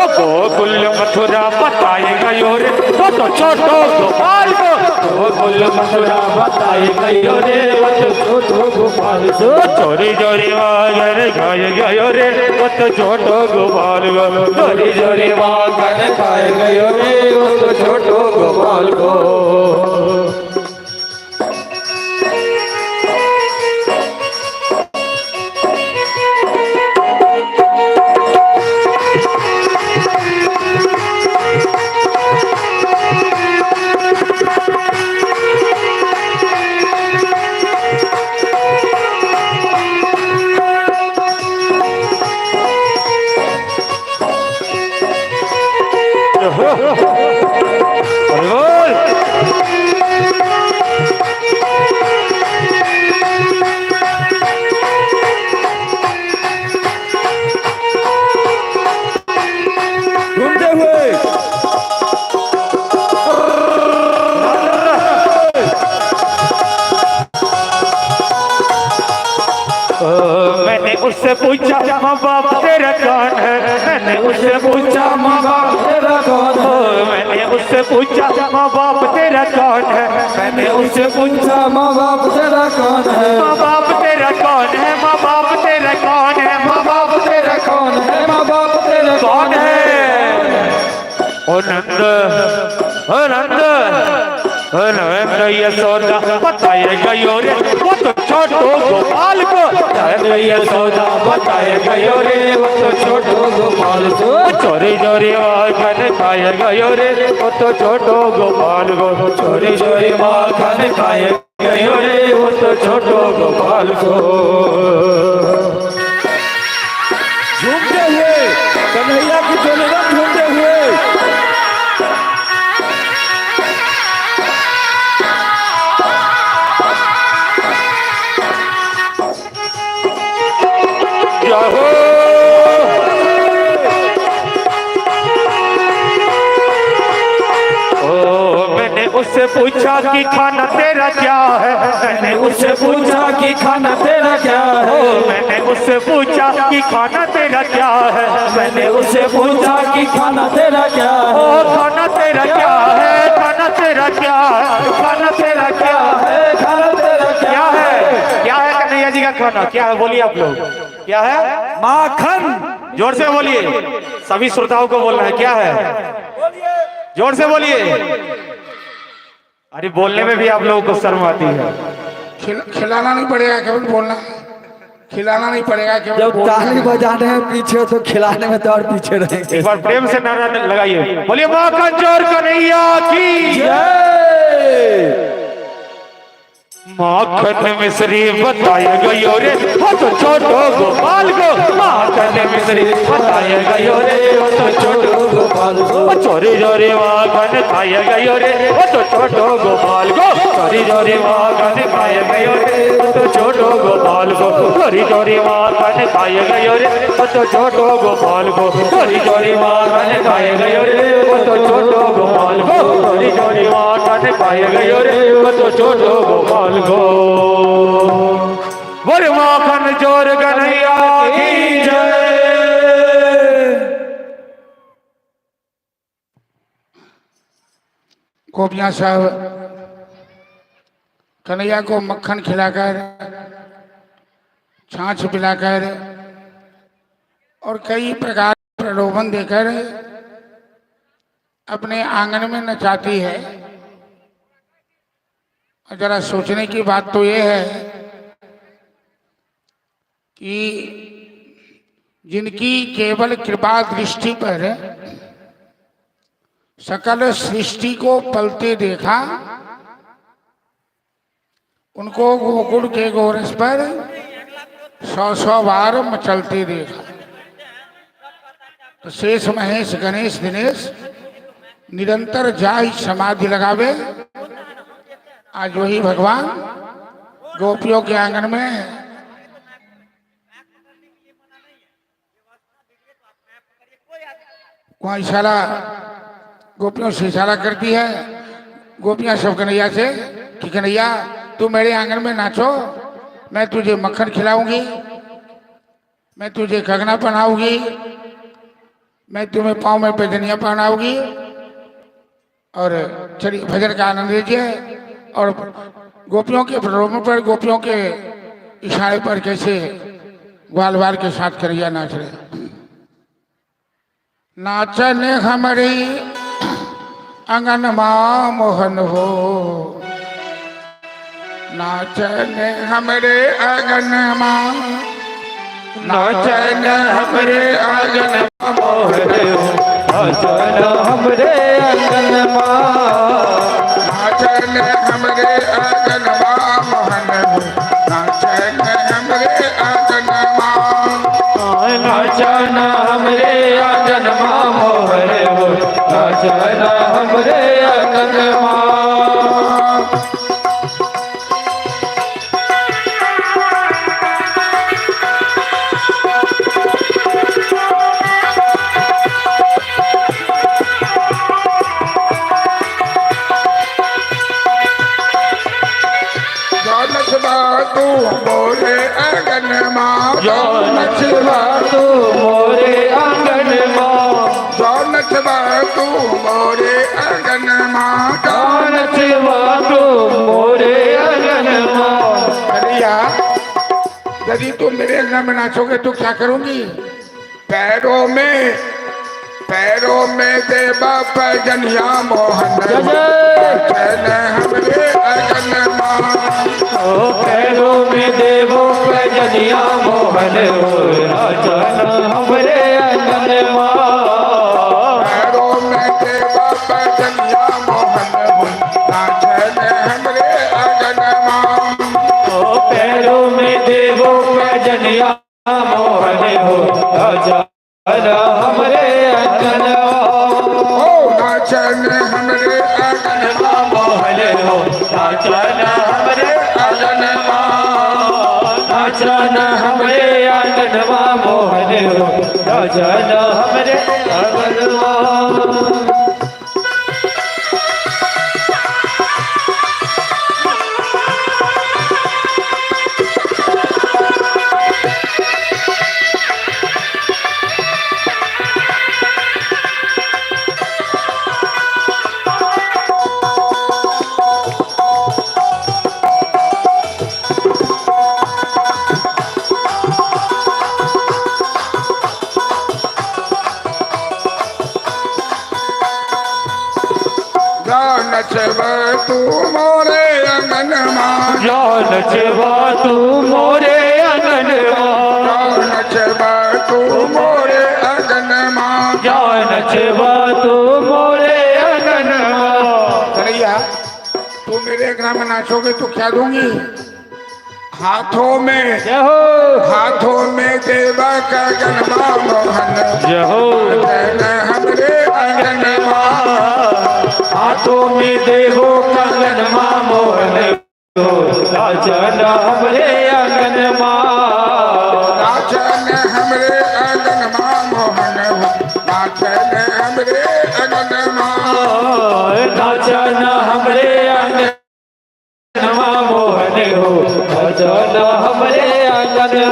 B: ओ गोकुल मथुरा बताएगा योरे वो तो छोटो गोपाल को, गोकुल मथुरा बताएगा योरे वो तो छोटो गोपाल को, चोरी चोरी मांगन खाएगा योरे वो तो छोटो गोपाल को, चोरी चोरी मांगन खाएगा योरे वो तो छोटो गोपाल को।
C: ढूंढते हुए
B: मैंने उससे पूछा माँ बाप तेरा कौन है, मैंने उससे पूछा माँ बाप
C: तेरा कौन है,
B: मैंने उससे पूछा माँ बाप तेरा कौन है, मैंने उससे पूछा
C: माँ बाप तेरा कौन है,
B: माँ बाप तेरा कौन है, माँ बाप तेरा कौन है, माँ बाप तेरा
C: कौन है, माँ बाप तेरा
B: कौन है? ओ नंद, ओ नंद, यशोदा बताए गयो रे वो तो छोटो गोपाल को, यशोदा बताए गयो रे वो तो छोटो गोपाल को, चोरी चोरी माखन खाए गयो रे वो तो छोटो गोपाल को, चोरी चोरी माखन खाए गयो रे वो तो छोटो गोपाल को।
C: झूमते हुए कन्हैया की चोलेगा झूमते हुए
B: उससे पूछा कि खाना तेरा क्या है, मैंने उससे पूछा कि खाना तेरा क्या है, मैंने उससे पूछा कि खाना तेरा क्या है, मैंने उससे पूछा कि खाना तेरा क्या है, ओ खाना तेरा क्या है, खाना तेरा क्या है, खाना तेरा क्या है, खाना तेरा क्या है, क्या है कन्हैया जी का खाना क्या है, बोलिए आप लोग क्या है?
C: माखन।
B: जोर से बोलिए, सभी श्रोताओं को बोलना है क्या है, जोर से बोलिए। अरे बोलने में भी आप लोगों को शर्म आती है।
A: खिलाना नहीं पड़ेगा, केवल बोलना, खिलाना नहीं पड़ेगा केवल
C: जब
A: बोलना
C: ताली
A: है।
C: बजाने हैं पीछे तो खिलाने में तो और पीछे रहेंगे।
B: एक बार प्रेम से नारा लगाइए, बोलिए माखन चोर कन्हैया की
C: जय।
B: माखन मिश्री बताए गयो रे वो तो छोटो गोपाल को, माखन मिश्री बताए गयो रे वो तो छोटो गोपाल को, चोरी चोरी माखन खाए गयो रे वो तो छोटो गोपाल को, चोरी चोरी माखन खाए गयो रे वो तो छोटो गोपाल को, चोरी चोरी माखन खाए गयो रे वो तो छोटो गोपाल को, चोरी चोरी माखन खाए गयो रे वो तो छोटो गोपाल को, चोरी चोरी माखन खाए गयो रे वो तो छोटो गोपाल को। बोले माखन चोर कन्हैया की जय।
A: गोपियां साहब कन्हैया को मक्खन खिलाकर, छाछ पिलाकर और कई प्रकार के प्रलोभन देकर अपने आंगन में नचाती है। जरा सोचने की बात तो यह है कि जिनकी केवल कृपा दृष्टि पर सकल सृष्टि को पलते देखा, उनको गोकुल के गोरस पर 100 बार मचलते देखा। तो शेष महेश गणेश दिनेश निरंतर जाहि समाधि लगावे, आज वही भगवान गोपियों के आंगन में वहाँ इशारा, गोपियों से इशारा करती है। गोपियां सब कन्हैया से कि कन्हैया तू मेरे आंगन में नाचो, मैं तुझे मक्खन खिलाऊंगी, मैं तुझे कंगना पहनाऊंगी, मैं तुम्हें पाँव में पैजनियाँ पहनाऊंगी, और चलिए भजन का आनंद लीजिए। और गोपियों के प्रलोभन पर, गोपियों के इशारे पर कैसे ग्वाल बाल के साथ कन्हैया नाच रहे। नाचन हमारी अंगन माँ मोहन हो, नाचन हमरे आंगन माँ, नाचन हमरे आंगन माँ मोहन हो,
B: नाचन हमरे आंगन माँ,
A: नाचन हमरे आंगन माँ मोहन हो, नाचन हमरे आंगन माँ,
B: नाचन हमरे आंगन माँ मोहन हो, नाचन हमरे आंगन माँ।
A: तू मोरे आंगन माँ,
B: जो नचवा तू मोरे आंगन माँ,
A: जो नचवा तू मोरे आंगन माँ,
B: जो नचवा तू मोरे आंगन माँ।
A: कन्हैया यदि तुम मेरे आंगन में नाचोगे तो क्या करूंगी? पैरों में देवा पैजनिया मोहन
B: जय जय
A: चैन हमरे अगन मां
B: ओ पैरों में देवो पैजनिया मोहन हो नाचन हमरे अंगन मां
A: पैरों में देवा पैजनिया मोहन हो नाचन हमरे अगन मां
B: ओ पैरों में देवो पैजनिया मोहन हो नाचन हमरे अंगन
A: ओ नाचन हमरे अगन मां
B: मोहन हो नाचन हमरे
A: अगन मां
B: नाचन हमरे आंगन मोहन हो नाचन हमरे आंगन
A: नचब तू मोरे अगन मां
B: जो नचवा तू मोरे आंगन
A: नचब तू मोरे अगन मां
B: जो नचवा तू मोरे आंगन
A: कन्हैया तू मेरे ग्राम में नाचोगे तो क्या दूंगी हाथों में देवा का गनमा मोहन
B: जहो
A: चैन हमरे अगन
B: हाथों में देवो कंगन मोहन हो नाचन हमरे आंगन
A: नाचन हमरे अगन मोहन नाचन हमरे अगन
B: नाचन हमरे आंगन मोहन हो नाचन हमरे आंगन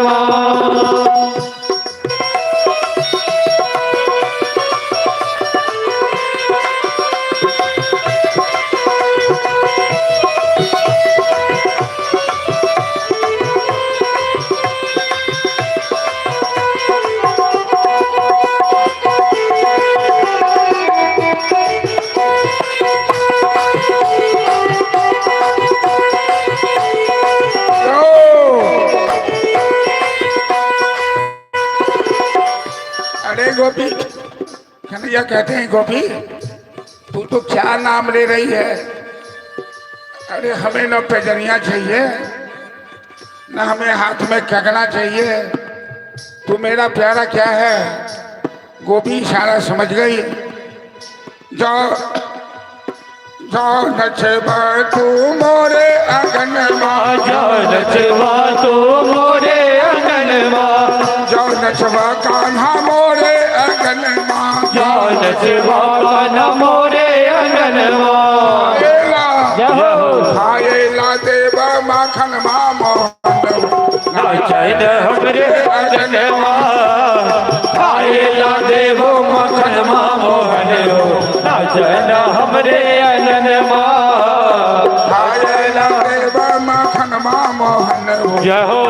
A: अरे गोपी कन्हैया कहते हैं गोपी तू तो क्या नाम ले रही है अरे हमें न पैजनिया चाहिए न हमें हाथ में कंगना चाहिए तू मेरा प्यारा क्या है गोपी इशारा समझ गई जो जो नचबा तू मोरे अगन मां
B: जो नचवा तू मोरे आंगन
A: जो नचबा कान्हा मोरे अगन मां
B: जो नचवा कान्हा मोरे आंगन
A: खाएला देवा माखन मां मोहन
B: नाचन हमरे अगन खाएला देवो मखन मोहन हो नाचन हमरे अगन
A: खाएला देवा माखन मां मोहन
B: जहो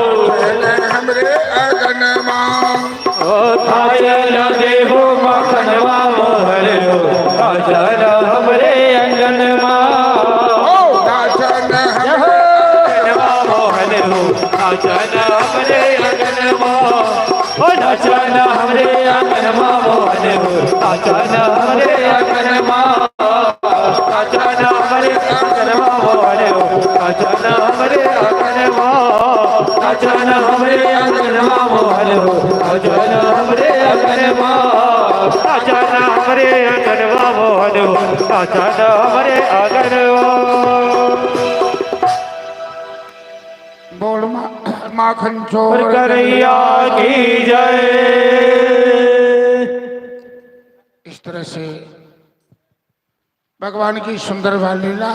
A: हमरे अगन
B: खाएला देवो मखन मोहन हो नाचन हमरे अंगन
A: नाचन
B: मोहन हो नाचन हमरे अंगन नाचन हमरे अंगन मोहन हो नाचन हमरे अंगन नाचन हमरे अंगन मोहन हो नाचन हमरे अंगन नाचन हमरे अंगन मोहन हो नाचन हमरे अंगन नाचन हमरे अंगन मोहन हो नाचन हमरे अंगन
A: बोल माखन चोर
B: करैया की जय।
A: इस तरह से भगवान की सुंदर लीला